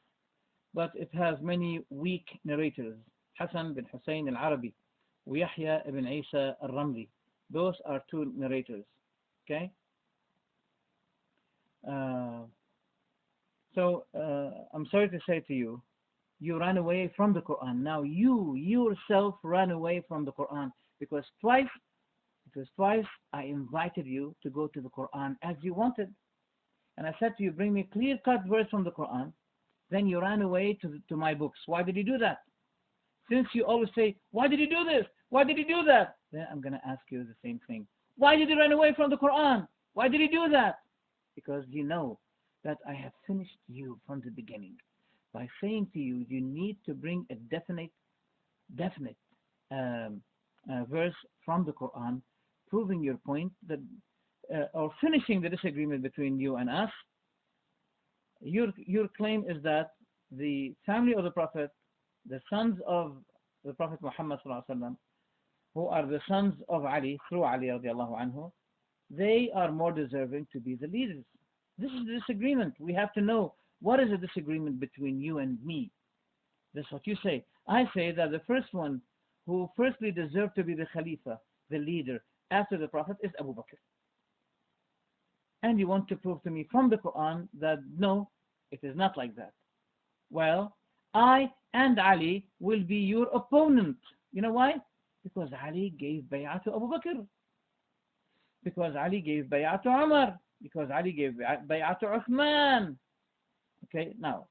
but it has many weak narrators. Hassan bin Hussein al-Arabi, Yahya ibn Isa al-Ramli. Those are two narrators. Okay? So I'm sorry to say to you, you ran away from the Quran. Now you yourself ran away from the Quran, because twice I invited you to go to the Quran as you wanted. And I said to you, bring me clear-cut verse from the Quran. Then you ran away to my books. Why did you do that? Since you always say, why did you do this? Why did you do that? Then I'm going to ask you the same thing. Why did you run away from the Quran? Why did you do that? Because you know that I have finished you from the beginning by saying to you, you need to bring a definite verse from the Quran, proving your point, that or finishing the disagreement between you and us. Your claim is that the family of the Prophet, the sons of the Prophet Muhammad ﷺ, who are the sons of Ali, through Ali radiallahu anhu, they are more deserving to be the leaders. This is the disagreement. We have to know, what is the disagreement between you and me? That's what you say. I say that the first one who firstly deserved to be the Khalifa, the leader, after the Prophet is Abu Bakr. And you want to prove to me from the Quran that no, it is not like that. Well, I and Ali will be your opponent. You know why? Because Ali gave bay'ah to Abu Bakr. Because Ali gave bay'ah to Umar. Because Ali gave bay'ah to Uthman. Okay, now,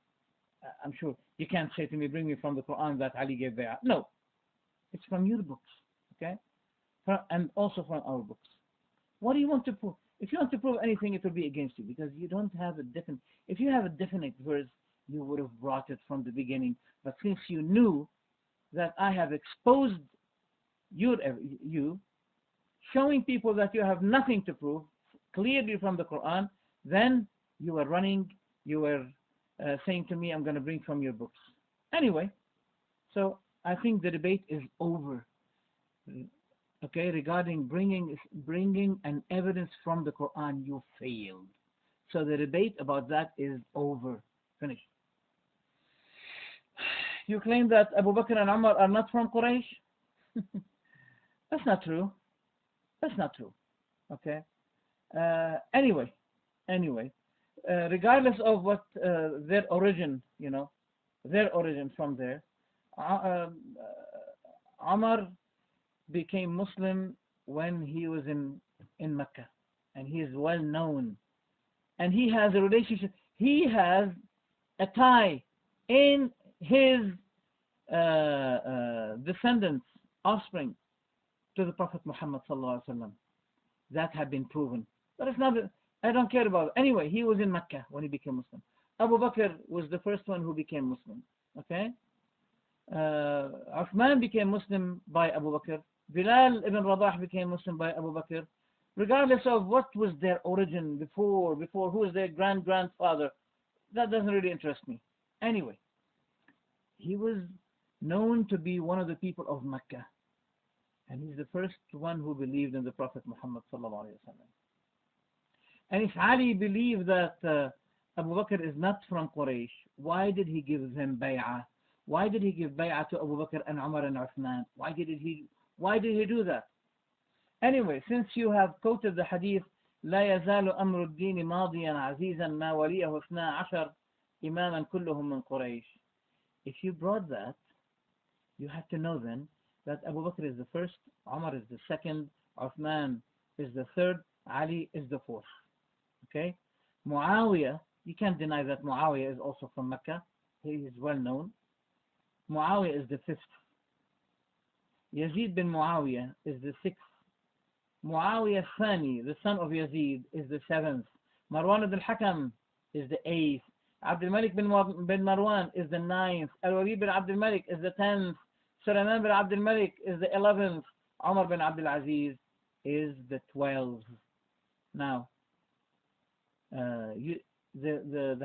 I'm sure you can't say to me, bring me from the Quran that Ali gave bay'ah. No, it's from your books, okay? And also from our books. What do you want to prove? If you want to prove anything, it will be against you, because you don't have a definite. If you have a definite verse, you would have brought it from the beginning. But since you knew that I have exposed you, showing people that you have nothing to prove clearly from the Quran, then you were running. You were saying to me, I'm going to bring from your books. Anyway, so I think the debate is over. Okay, regarding bringing an evidence from the Quran, you failed. So the debate about that is over. Finished. You claim that Abu Bakr and Umar are not from Quraysh? That's not true. That's not true. Okay. Anyway, regardless of what their origin, their origin from there, Umar became Muslim when he was in Mecca, and he is well known, and he has a relationship, he has a tie in his descendants, offspring, to the Prophet Muhammad ﷺ. That had been proven, but it's not, I don't care about it. Anyway, he was in Mecca when he became Muslim. Abu Bakr was the first one who became Muslim. Okay, Uthman became Muslim by Abu Bakr. Bilal ibn Rabah became Muslim by Abu Bakr. Regardless of what was their origin before who was their grandfather, that doesn't really interest me. Anyway, he was known to be one of the people of Mecca, and he's the first one who believed in the Prophet Muhammad sallallahu alaihi wasallam. And if Ali believed that Abu Bakr is not from Quraysh, why did he give them bay'ah? Why did he give bay'ah to Abu Bakr and Umar and Uthman? Why did he do that? Anyway, since you have quoted the hadith, لا يزال أمر الدين ماضيا عزيزا ما وليه 12 إماما كلهم من قريش. If you brought that, you have to know then that Abu Bakr is the first, Umar is the second, Uthman is the third, Ali is the fourth. Okay? Muawiyah, you can't deny that Muawiyah is also from Mecca. He is well known. Muawiyah is the fifth. Yazid bin Muawiyah is the sixth. Muawiyah Thani, the son of Yazid, is the seventh. Marwan ibn al-Hakam is the eighth. Abdul Malik bin Marwan is the ninth. Al-Walid bin Abdul Malik is the 10th. Sulaiman bin Abdul Malik is the 11th. Umar bin Abdul Aziz is the 12th. Now, the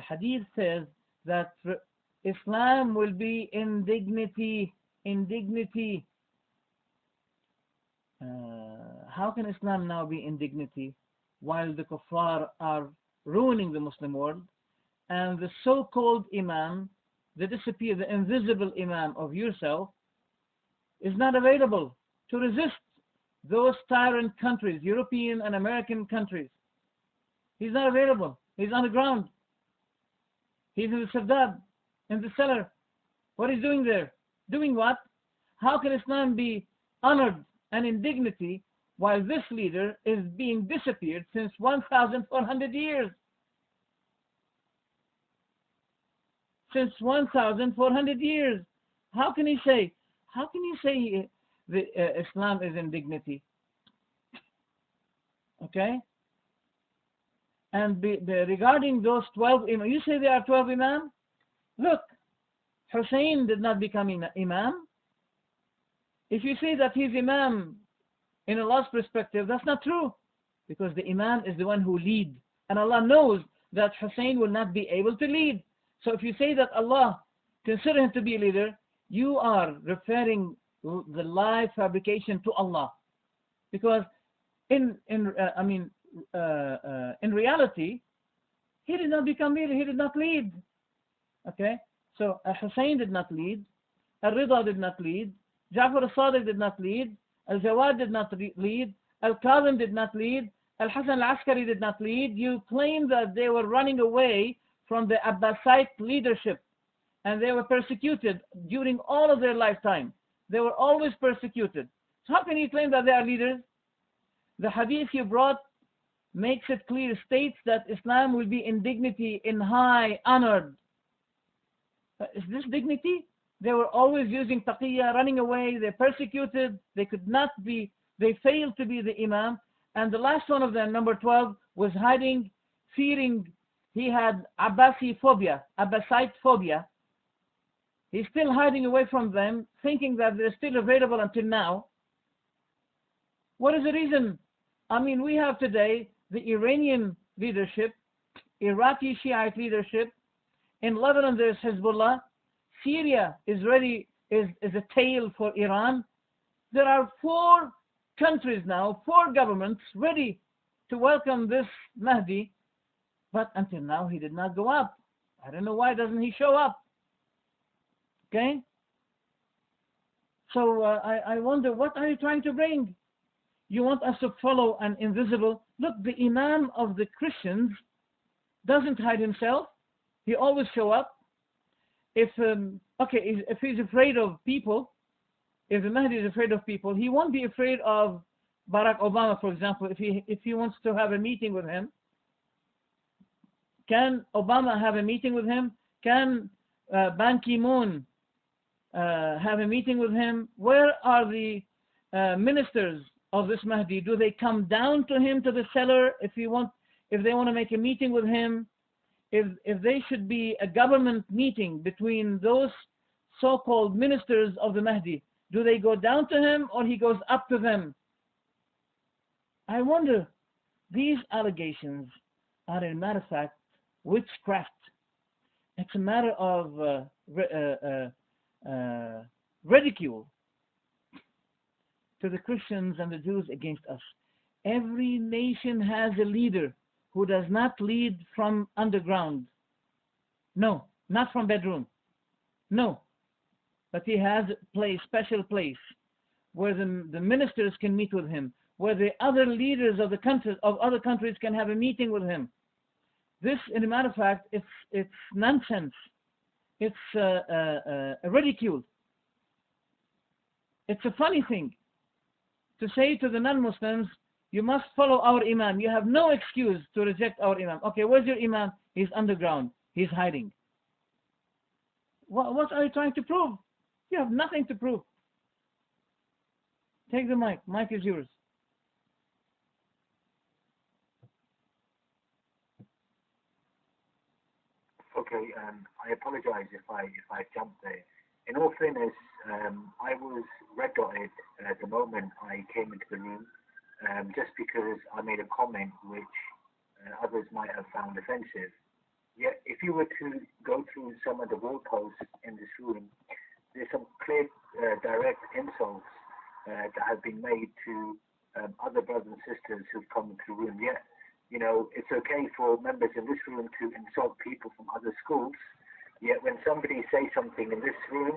hadith says that Islam will be in dignity. In dignity. How can Islam now be in dignity while the kuffar are ruining the Muslim world? And the so-called Imam, the invisible Imam of yourself, is not available to resist those tyrant countries, European and American countries. He's not available. He's on the ground. He's in the Saddad, in the cellar. What is he doing there? Doing what? How can Islam be honored and in dignity while this leader is being disappeared since 1,400 years? Since 1,400 years. How can you say Islam is in dignity? Okay? And regarding those 12 imams, you say there are 12 imams? Look, Hussein did not become imam. If you say that he's imam in Allah's perspective, that's not true. Because the imam is the one who leads. And Allah knows that Hussein will not be able to lead. So if you say that Allah consider him to be a leader, you are referring the lie fabrication to Allah. Because in reality, he did not become leader, he did not lead. Okay? So Hussein did not lead, Al-Rida did not lead, Ja'far al-Sadiq did not lead, Al-Jawad did not lead, Al-Kazim did not lead, Al-Hasan al-Askari did not lead. You claim that they were running away from the Abbasid leadership and they were persecuted during all of their lifetime. They were always persecuted. So how can you claim that they are leaders? The hadith you brought makes it clear, states that Islam will be in dignity, in high, honored. Is this dignity? They were always using taqiyya, running away, they persecuted, they could not be, they failed to be the imam. And the last one of them, number 12, was hiding, fearing, he had Abbasi phobia, Abbasid phobia. He's still hiding away from them, thinking that they're still available until now. What is the reason? I mean, we have today the Iranian leadership, Iraqi Shiite leadership. In Lebanon, there's Hezbollah. Syria is ready, is a tail for Iran. There are 4 countries now, 4 governments ready to welcome this Mahdi. But until now, he did not go up. I don't know why doesn't he show up. Okay? So I wonder, what are you trying to bring? You want us to follow an invisible? Look, the Imam of the Christians doesn't hide himself. He always show up. If he's afraid of people, if the Mahdi is afraid of people, he won't be afraid of Barack Obama, for example, if he wants to have a meeting with him. Can Obama have a meeting with him? Can Ban Ki-moon have a meeting with him? Where are the ministers of this Mahdi? Do they come down to him to the cellar if they want to make a meeting with him? If they should be a government meeting between those so-called ministers of the Mahdi, do they go down to him or he goes up to them? I wonder, these allegations are, a matter of fact, witchcraft. It's a matter of ridicule to the Christians and the Jews against us. Every nation has a leader who does not lead from underground. No, not from bedroom. No. But he has a special place where the ministers can meet with him, where the other leaders of other countries can have a meeting with him. This, in a matter of fact, it's nonsense. It's ridicule. It's a funny thing to say to the non-Muslims, You must follow our Imam. You have no excuse to reject our Imam. Okay, where's your Imam? He's underground. He's hiding. What are you trying to prove? You have nothing to prove. Take the mic. Mic is yours. Okay, I apologize if I jumped there. In all fairness, I was red dotted at the moment I came into the room, just because I made a comment which others might have found offensive. Yet, if you were to go through some of the wall posts in this room, there's some clear, direct insults that have been made to other brothers and sisters who've come into the room. Yet, you know, it's okay for members in this room to insult people from other schools. Yet, when somebody says something in this room,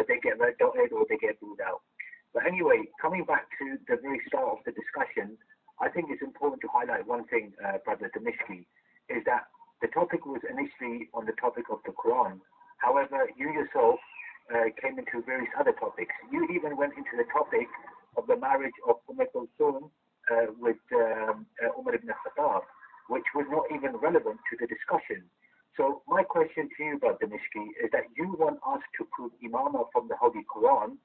they get red dotted or they get booed out. But anyway, coming back to the very start of the discussion, I think it's important to highlight one thing, Brother Dimashqiah, is that the topic was initially on the topic of the Quran. However, you yourself came into various other topics. You even went into the topic of the marriage of Kulthum with Umar ibn Khattab, which was not even relevant to the discussion. So my question to you, Brother Dimashqiah, is that you want us to prove imamah from the Holy Quran.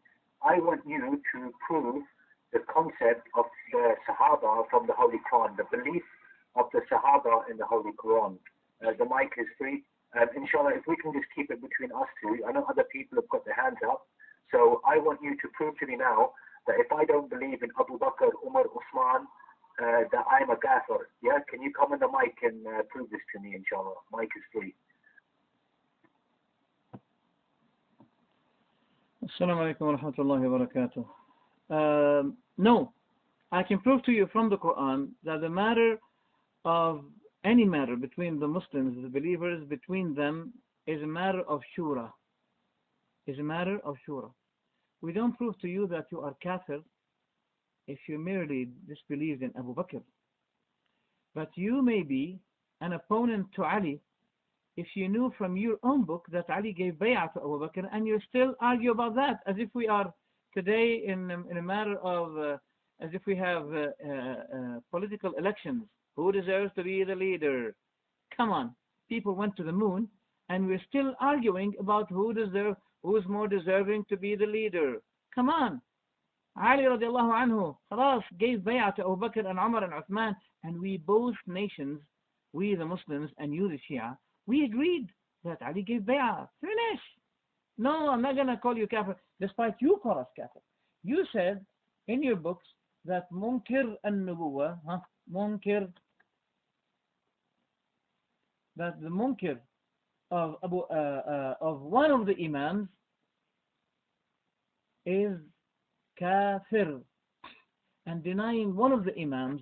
I want you to prove the concept of the Sahaba from the Holy Quran, the belief of the Sahaba in the Holy Quran. The mic is free. Inshallah, if we can just keep it between us two. I know other people have got their hands up. So I want you to prove to me now that if I don't believe in Abu Bakr, Umar, Uthman, that I'm a kafir. Yeah, can you come on the mic and prove this to me, inshallah? Mic is free. Assalamu alaikum wa rahmatullahi wa barakatuh. No, I can prove to you from the Quran that the matter of any matter between the Muslims, the believers, between them is a matter of shura. Is a matter of shura. We don't prove to you that you are kafir if you merely disbelieved in Abu Bakr. But you may be an opponent to Ali if you knew from your own book that Ali gave bay'ah to Abu Bakr, and you still argue about that as if we are today in a matter of, as if we have political elections. Who deserves to be the leader? Come on. People went to the moon, and we're still arguing about who's more deserving to be the leader. Come on. Ali radiallahu anhu, khalas, gave bay'ah to Abu Bakr and Umar and Uthman, and we both nations, we the Muslims and you the Shia, we agreed that Ali gave bay'ah. Finish. No, I'm not going to call you kafir, despite you call us kafir. You said in your books that munkir an-nubuwah, munkir, that the munkir of one of the imams is kafir, and denying one of the imams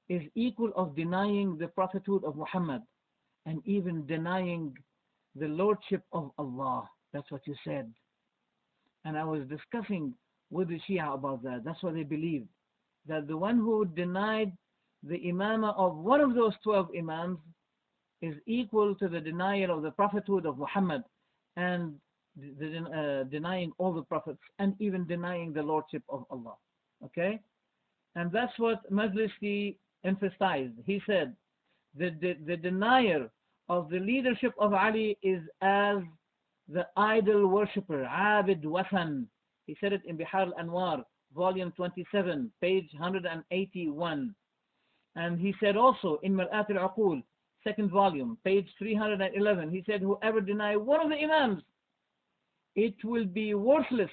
is equal of denying the prophethood of Muhammad and even denying the lordship of Allah. That's what you said. And I was discussing with the Shia about that. That's what they believed, that the one who denied the imamah of one of those 12 imams is equal to the denial of the prophethood of Muhammad and denying all the prophets and even denying the lordship of Allah. Okay? And that's what Majlisi emphasized. He said the denier of the leadership of Ali is as the idol worshipper, Abid Wathan. He said it in Bihar al-Anwar, volume 27, page 181. And he said also in Mir'at al-Uqul, second volume, page 311, he said, whoever denies one of the imams, it will be worthless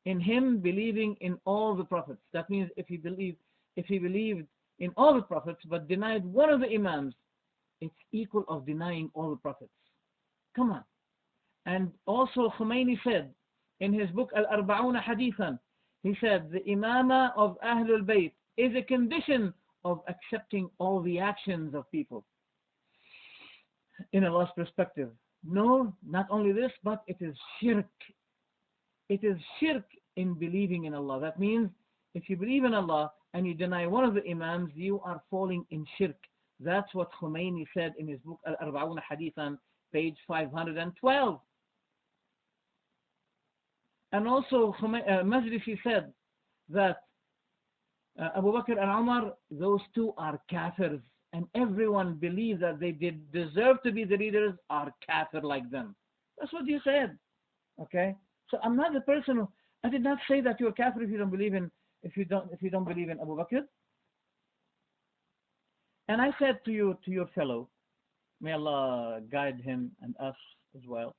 in him believing in all the prophets. That means if he believed in all the prophets but denied one of the imams, it's equal of denying all the prophets. Come on. And also Khomeini said in his book Al-Arba'una Hadithan, he said the imamah of Ahlul Bayt is a condition of accepting all the actions of people in Allah's perspective. No, not only this, but it is shirk. It is shirk in believing in Allah. That means if you believe in Allah and you deny one of the imams, you are falling in shirk. That's what Khomeini said in his book Al-Arba'una Hadithan, page 512. And also Majlisi said that Abu Bakr and Umar, those two are kafirs. And everyone believes that they did deserve to be the leaders are kafir like them. That's what you said. Okay? So I'm not the person who, I did not say that you're kafir if you don't believe in Abu Bakr. And I said to your fellow, may Allah guide him and us as well.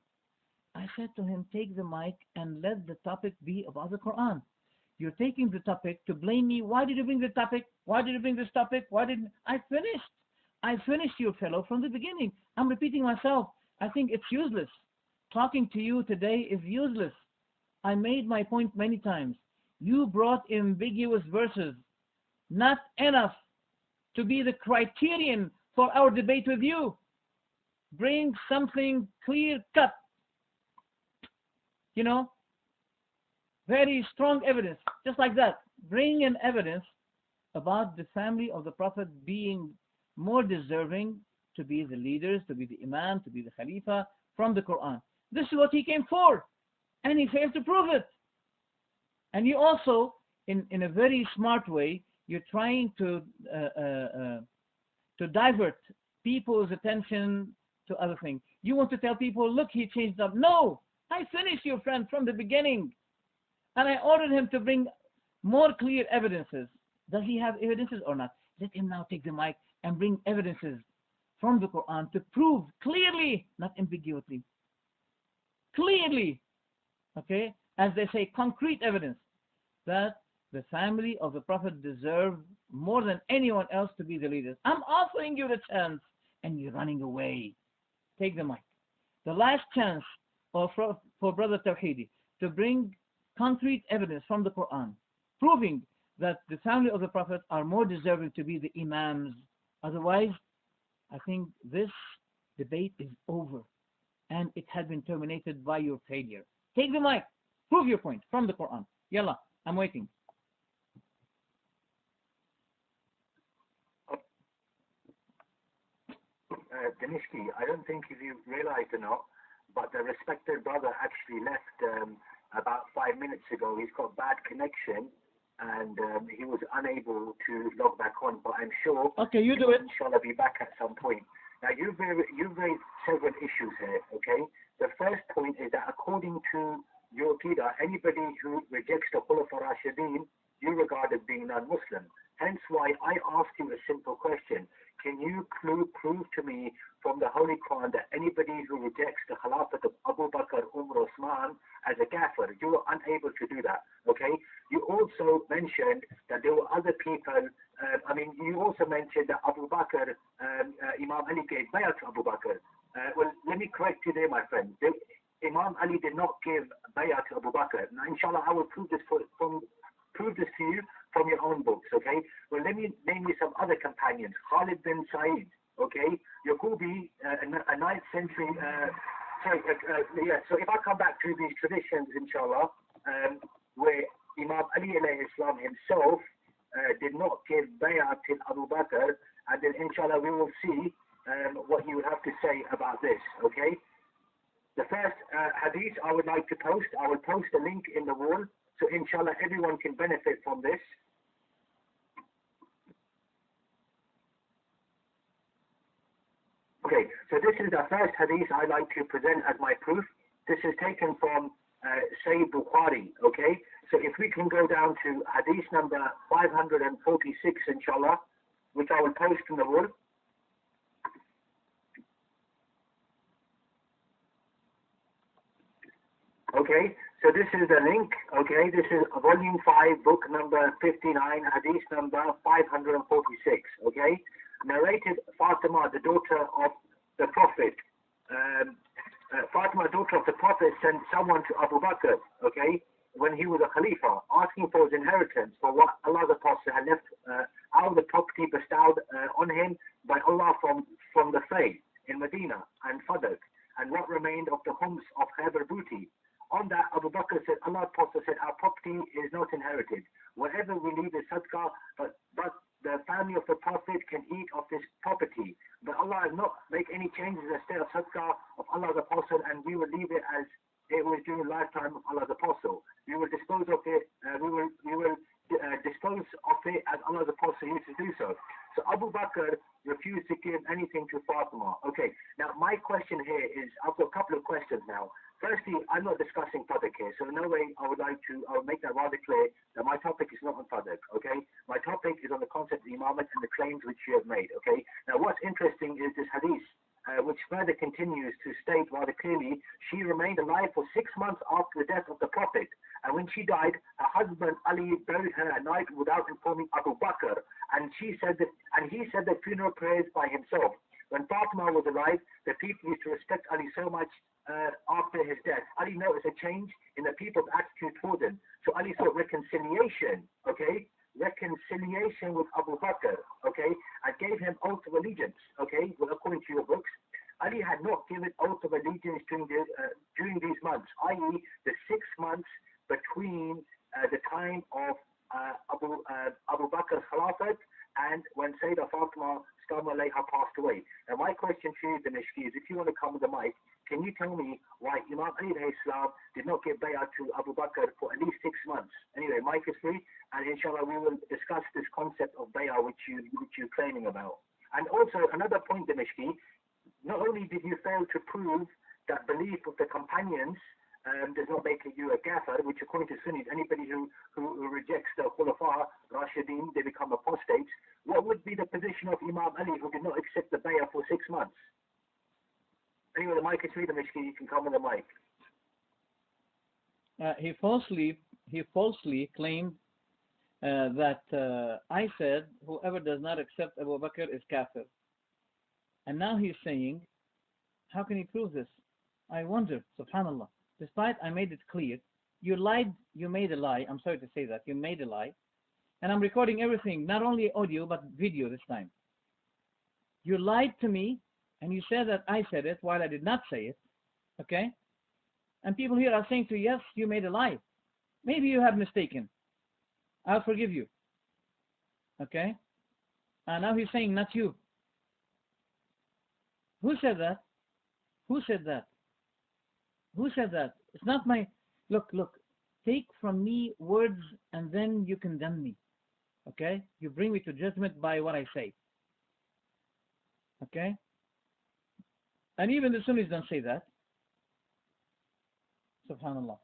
I said to him, take the mic and let the topic be about the Quran. You're taking the topic to blame me. Why did you bring the topic? Why did you bring this topic? Why didn't I finished? I finished, your fellow, from the beginning. I'm repeating myself. I think it's useless. Talking to you today is useless. I made my point many times. You brought ambiguous verses, not enough to be the criterion for our debate with you. Bring something clear cut. You know, very strong evidence, just like that. Bring an evidence about the family of the Prophet being more deserving to be the leaders, to be the Imam, to be the Khalifa from the Quran. This is what he came for, and he failed to prove it. And you also, in a very smart way, you're trying to divert people's attention to other things. You want to tell people, look, he changed up. No, I finished, your friend, from the beginning. And I ordered him to bring more clear evidences. Does he have evidences or not? Let him now take the mic and bring evidences from the Quran to prove clearly, not ambiguously, clearly, okay, as they say, concrete evidence that the family of the Prophet deserve more than anyone else to be the leaders. I'm offering you the chance and you're running away. Take the mic. The last chance for Brother Tawhidi to bring concrete evidence from the Quran proving that the family of the Prophet are more deserving to be the Imams. Otherwise, I think this debate is over and it had been terminated by your failure. Take the mic. Prove your point from the Quran. Yalla, I'm waiting. Dimashqiah, I don't think if you realized or not, but the respected brother actually left about 5 minutes ago. He's got bad connection and he was unable to log back on, but I'm sure okay, you do it. Inshallah be back at some point. Now you've raised several issues here, okay? The first point is that according to your Qida, anybody who rejects the Khulafa Rashideen, you regard as being non-Muslim. Hence why I asked you a simple question. Can you prove to me from the Holy Quran that anybody who rejects the Khilafat of Abu Bakr, Umar, Osman as a kafir? You were unable to do that, okay? You also mentioned that there were other people, you also mentioned that Abu Bakr, Imam Ali gave bay'ah to Abu Bakr. Well, let me correct you there, my friend. Imam Ali did not give bay'ah to Abu Bakr. Now, inshallah, I will prove this to you from your own books, okay? Well, let me name you some other companions. Khalid bin Sa'id, okay? Yaqubi, a 9th century, so if I come back to these traditions, inshallah, where Imam Ali alayhi salam himself did not give bay'ah to Abu Bakr, and then inshallah we will see what you would have to say about this, okay? The first hadith I would like to post, I will post a link in the wall, so inshallah everyone can benefit from this. Okay, so this is the first hadith I like to present as my proof. This is taken from Sayyid Bukhari, okay? So if we can go down to hadith number 546, inshallah, which I will post in the wall. Okay, so this is the link, okay? This is volume 5, book number 59, hadith number 546, okay? Narrated Fatima, the daughter of the Prophet. Fatima, daughter of the Prophet, sent someone to Abu Bakr, okay, when he was a Khalifa, asking for his inheritance, for what Allah the Prophet had left out of the property bestowed on him by Allah from the faith in Medina and Fadak, and what remained of the khums of Khaybar booty. On that, Abu Bakr said, Allah Prophet said, our property is not inherited. Whatever we leave is sadaqah, but the family of the Prophet can eat of this property. But Allah has not make any changes in the state of sadaqah of Allah the Apostle, and we will leave it as it was during the lifetime of Allah the Apostle. We will dispose of it. We will dispose of it Now, firstly, I'm not discussing Tadq here, so in no way I would make that rather clear that my topic is not on Tadq, okay? My topic is on the concept of imamate and the claims which you have made, okay? Now, what's interesting is this hadith, which further continues to state rather clearly, she remained alive for 6 months after the death of the Prophet, and when she died, her husband Ali buried her at night without informing Abu Bakr, and he said the funeral prayers by himself. When Fatima was alive, the people used to respect Ali so much after his death. Ali noticed a change in the people's attitude towards him. So Ali sought reconciliation, okay? Reconciliation with Abu Bakr, okay? And gave him oath of allegiance, okay? Well, according to your books, Ali had not given oath of allegiance during these months, i.e. the 6 months between the time of Abu Bakr's Khilafat and when Sayyidah Fatima passed away. Now my question to you, Dimashqi, is if you want to come with the mic, can you tell me why Imam Ali Islam did not give bay'ah to Abu Bakr for at least 6 months? Anyway, mic is free, and inshallah we will discuss this concept of bay'ah which you're claiming about. And also another point, Dimashqi, not only did you fail to prove that belief of the companions does not make you a kafir, which according to Sunnis, anybody who rejects the Khulafa Rashidin, they become apostates. What would be the position of Imam Ali who did not accept the bay'ah for 6 months? Anyway, the mic is free, Dimashqi, you can come on the mic. He falsely claimed that I said whoever does not accept Abu Bakr is kafir. And now he's saying, how can he prove this? I wonder, subhanallah. Despite I made it clear, you lied, you made a lie. I'm sorry to say that, you made a lie. And I'm recording everything, not only audio, but video this time. You lied to me, and you said that I said it while I did not say it. Okay? And people here are saying to you, yes, you made a lie. Maybe you have mistaken. I'll forgive you. Okay? And now he's saying, not you. Who said that? Who said that? Who said that? It's not my... Look. Take from me words and then you condemn me. Okay? You bring me to judgment by what I say. Okay? And even the Sunnis don't say that. Subhanallah.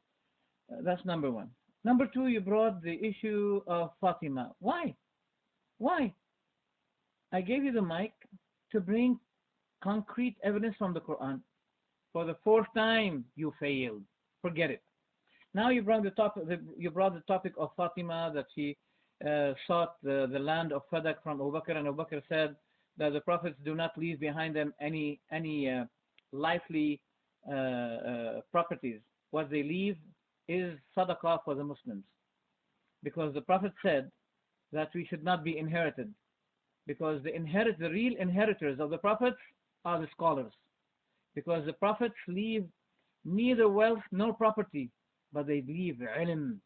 That's number one. Number two, you brought the issue of Fatima. Why? Why? I gave you the mic to bring concrete evidence from the Quran. For the 4th time, you failed. Forget it. Now you brought the topic of Fatima, that she sought the land of Fadak from Abu Bakr, and Abu Bakr said that the prophets do not leave behind them any lively properties. What they leave is sadaqah for the Muslims, because the Prophet said that we should not be inherited, because the real inheritors of the prophets are the scholars. Because the prophets leave neither wealth nor property, but they leave ilm.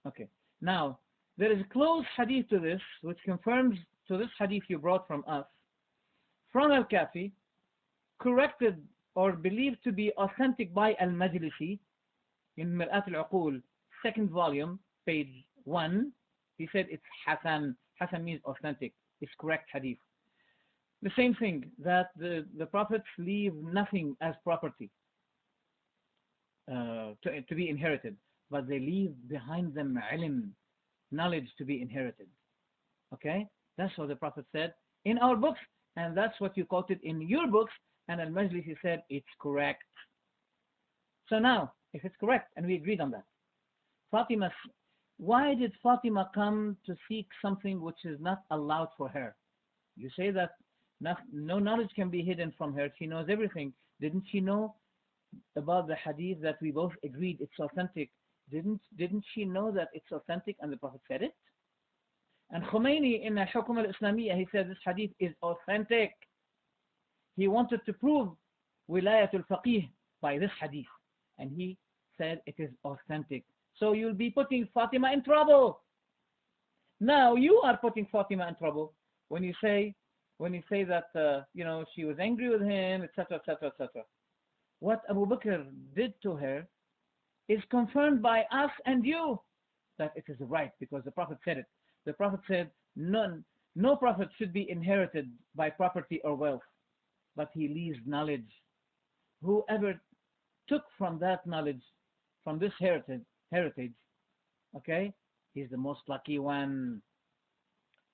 Okay. Now, there is a close hadith to this, which confirms to this hadith you brought from us, from Al-Kafi, corrected or believed to be authentic by Al-Majlisi, in Mir'at al-Uqul, 2nd volume, page 1. He said it's Hasan. Hasan means authentic. It's correct hadith. The same thing, that the prophets leave nothing as property to be inherited, but they leave behind them ilm, knowledge to be inherited. Okay? That's what the Prophet said in our books, and that's what you quoted in your books, and Al-Majlisi said it's correct. So now, if it's correct, and we agreed on that, Fatima, why did Fatima come to seek something which is not allowed for her? You say that no knowledge can be hidden from her. She knows everything. Didn't she know about the hadith that we both agreed it's authentic? Didn't she know that it's authentic and the Prophet said it? And Khomeini in Al-Hukm al-Islamiyya, he said this hadith is authentic. He wanted to prove wilayatul faqih by this hadith, and he said it is authentic. So you'll be putting Fatima in trouble. Now you are putting Fatima in trouble when you say that she was angry with him, etc., etc., etc. What Abu Bakr did to her is confirmed by us and you that it is right, because the Prophet said it. The Prophet said no prophet should be inherited by property or wealth, but he leaves knowledge. Whoever took from that knowledge, from this heritage, okay, he's the most lucky one.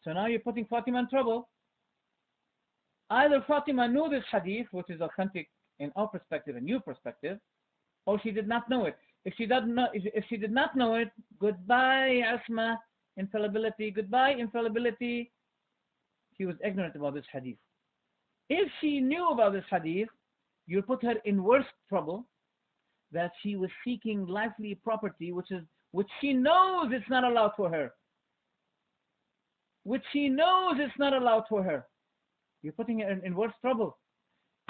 So now you're putting Fatima in trouble. Either Fatima knew this hadith, which is authentic in our perspective and your perspective, or she did not know it. If she did not know it, goodbye Asma, infallibility, goodbye infallibility. She was ignorant about this hadith. If she knew about this hadith, you put her in worse trouble, that she was seeking lively property, which she knows it's not allowed for her. Which she knows it's not allowed for her. You're putting her in worse trouble.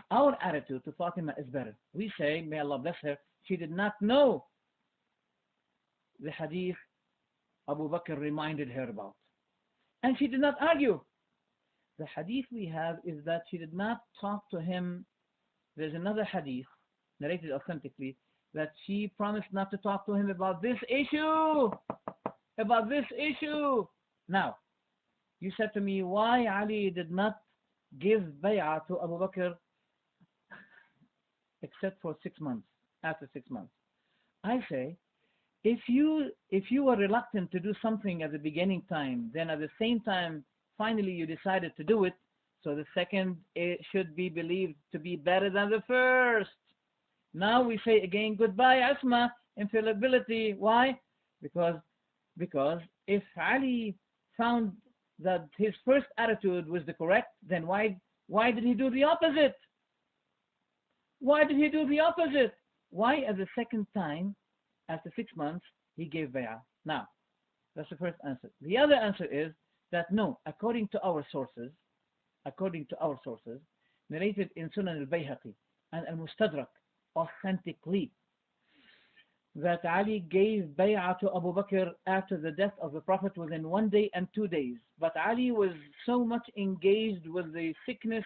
Our attitude to Fatima is better. We say, may Allah bless her, she did not know the hadith Abu Bakr reminded her about. And she did not argue. The hadith we have is that she did not talk to him. There's another hadith narrated authentically that she promised not to talk to him about this issue. About this issue. Now, you said to me, why Ali did not give bay'ah to Abu Bakr except for 6 months, after 6 months? I say, if you were reluctant to do something at the beginning time, then at the same time, finally you decided to do it, so the second should be believed to be better than the first. Now we say again, goodbye Asma, infallibility. Why? Because if Ali found that his first attitude was the correct, then why did he do the opposite? Why did he do the opposite? Why at the second time, after 6 months, he gave bay'ah? Now, that's the first answer. The other answer is that no, according to our sources, narrated in Sunan al-Bayhaqi and al-Mustadrak authentically, that Ali gave bay'ah to Abu Bakr after the death of the Prophet within 1 day and 2 days. But Ali was so much engaged with the sickness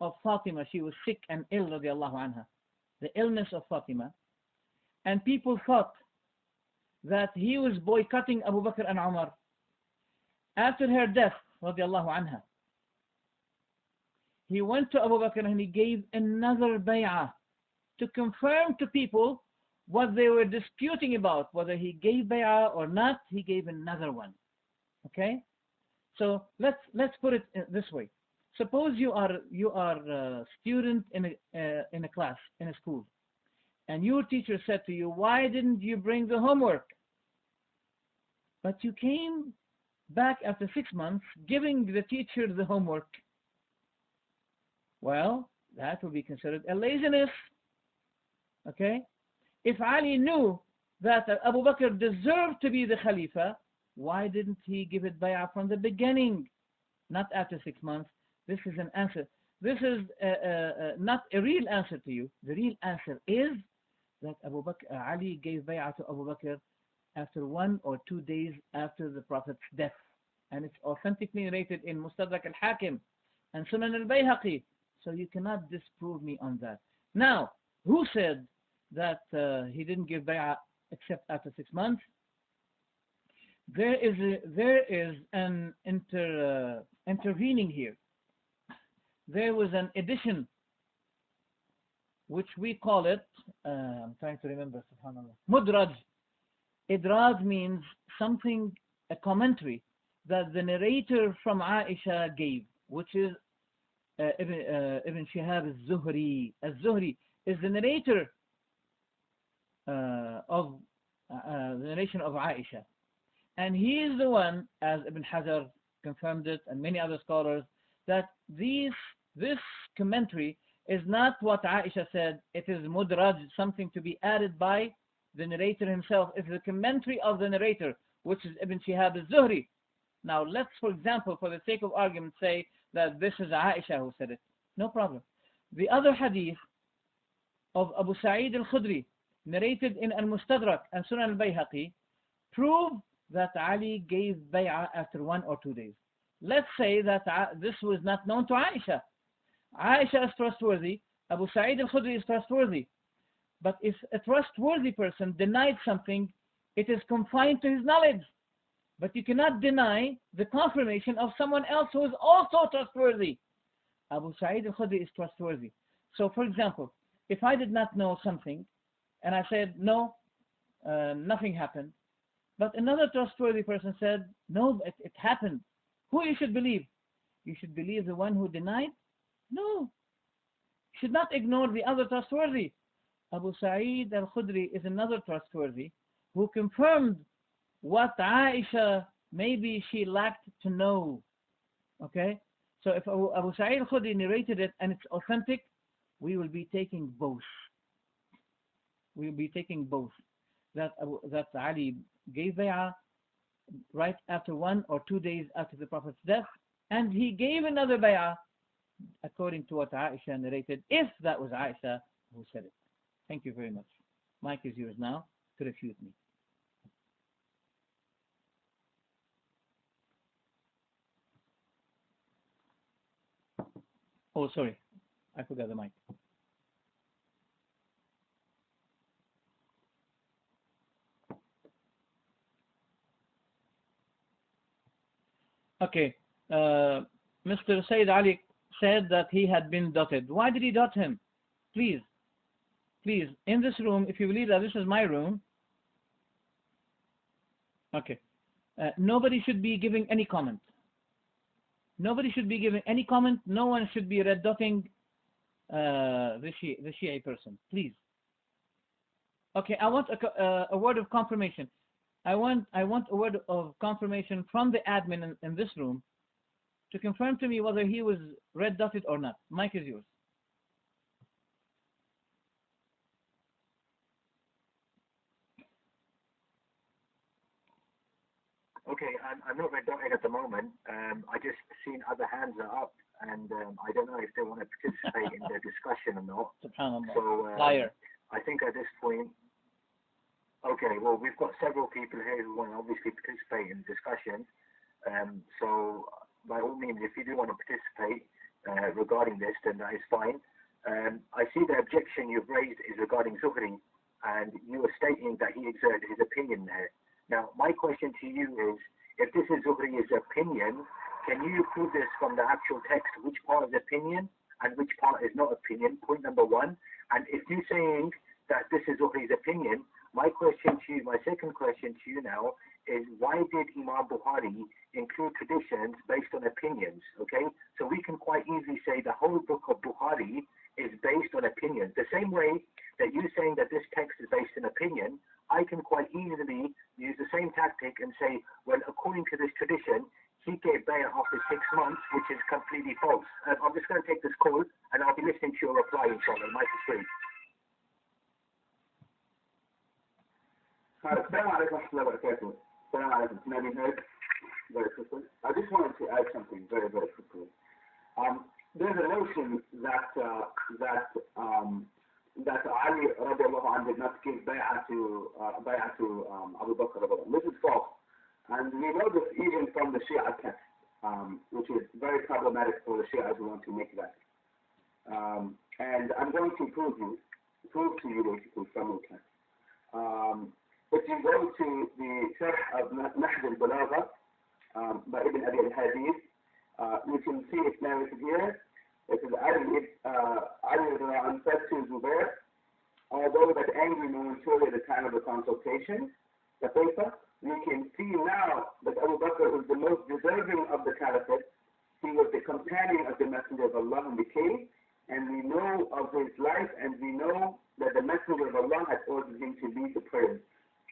of Fatima. She was sick and ill, radiallahu anha. The illness of Fatima. And people thought that he was boycotting Abu Bakr and Umar. After her death, radiallahu anha, he went to Abu Bakr and he gave another bay'ah to confirm to people what they were disputing about, whether he gave bay'ah or not. He gave another one. Okay, so let's put it this way. Suppose you are a student in a class in a school, and your teacher said to you, "Why didn't you bring the homework?" But you came back after 6 months, giving the teacher the homework. Well, that will be considered a laziness. Okay. If Ali knew that Abu Bakr deserved to be the Khalifa, why didn't he give it bay'ah from the beginning? Not after 6 months. This is an answer. This is not a real answer to you. The real answer is that Ali gave bay'ah to Abu Bakr after 1 or 2 days after the Prophet's death. And it's authentically narrated in Mustadrak al-Hakim and Sunan al-Bayhaqi. So you cannot disprove me on that. Now, who said that he didn't give bay'ah except after 6 months? There is an intervening here. There was an addition, which we call it, I'm trying to remember, subhanAllah, mudraj. Idraj means something, a commentary that the narrator from Aisha gave, which is Ibn Shihab al-Zuhri. Al-Zuhri is the narrator of the narration of Aisha. And he is the one, as Ibn Hajar confirmed it, and many other scholars, that this commentary is not what Aisha said. It is mudraj, something to be added by the narrator himself. It's the commentary of the narrator, which is Ibn Shihab al-Zuhri. Now let's, for example, for the sake of argument, say that this is Aisha who said it. No problem. The other hadith of Abu Sa'id al-Khudri, narrated in al-Mustadrak and Sunan al-Bayhaqi, prove that Ali gave bay'ah after 1 or 2 days. Let's say that this was not known to Aisha. Aisha is trustworthy, Abu Sa'id al-Khudri is trustworthy. But if a trustworthy person denied something, it is confined to his knowledge. But you cannot deny the confirmation of someone else who is also trustworthy. Abu Sa'id al-Khudri is trustworthy. So for example, if I did not know something and I said, no, nothing happened, but another trustworthy person said, no, it happened, who you should believe? You should believe the one who denied? No. You should not ignore the other trustworthy. Abu Sa'id al-Khudri is another trustworthy who confirmed what Aisha maybe she lacked to know. Okay? So if Abu Sa'id al-Khudri narrated it and it's authentic, we will be taking both. We will be taking both. That Ali gave bay'ah right after 1 or 2 days after the Prophet's death, and he gave another bay'ah according to what Aisha narrated, if that was Aisha who said it. Thank you very much. Mic is yours now to refute me. Oh, sorry. I forgot the mic. Okay. Mr. Sayyid Ali said that he had been dotted. Why did he dot him? Please, in this room, if you believe that this is my room, okay, nobody should be giving any comment. Nobody should be giving any comment. No one should be red dotting the Shia person, please. Okay, I want a word of confirmation. I want a word of confirmation from the admin in this room to confirm to me whether he was red dotted or not. Mic is yours. Okay, I'm not red dotted at the moment. I just seen other hands are up, and I don't know if they want to participate in the discussion or not. SubhanAllah. So Liar. I think at this point, okay, well, we've got several people here who want to obviously participate in the discussion. So by all means, if you do want to participate regarding this, then that is fine. I see the objection you've raised is regarding Zuhri, and you are stating that he exerted his opinion there. Now, my question to you is, if this is Zuhri's opinion, can you prove this from the actual text, which part is opinion and which part is not opinion? Point number one. And if you're saying that this is Zuhri's opinion, my second question to you now is, why did Imam Bukhari include traditions based on opinions? Okay, so we can quite easily say the whole book of Bukhari is based on opinions. The same way that you're saying that this text is based on opinion, I can quite easily use the same tactic and say, well, according to this tradition, he gave bay'ah after 6 months, which is completely false. I'm just going to take this call, and I'll be listening to your reply, inshallah. Mic is free. Assalamu alaikum wa rahmatullahi wa barakatuh. Assalamu alaikum. Can I be heard very quickly? I just wanted to add something very, very quickly. There's a notion that Ali radiallahu anhu did not give bay'ah to Abu Bakr radiallahu anhu. This is false. And we know this even from the Shia text, which is very problematic for the Shias who want to make that. And I'm going to prove to you basically from the text. If you go to the Sharh of Nahj al-Balagha by Ibn Abi al-Hadith, you can see it narrated here. It is Ali said to Zubair, although that angry momentarily at the time of the consultation, the paper, we can see now that Abu Bakr was the most deserving of the caliphate. He was the companion of the Messenger of Allah in the cave, and we know of his life, and we know that the Messenger of Allah had ordered him to lead the prayer.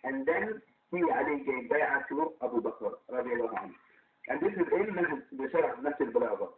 And then he, Ali, gave bay'ah to Abu Bakr, radiallahu anhu. And this is in the Sharh of Nahj al-Balagha.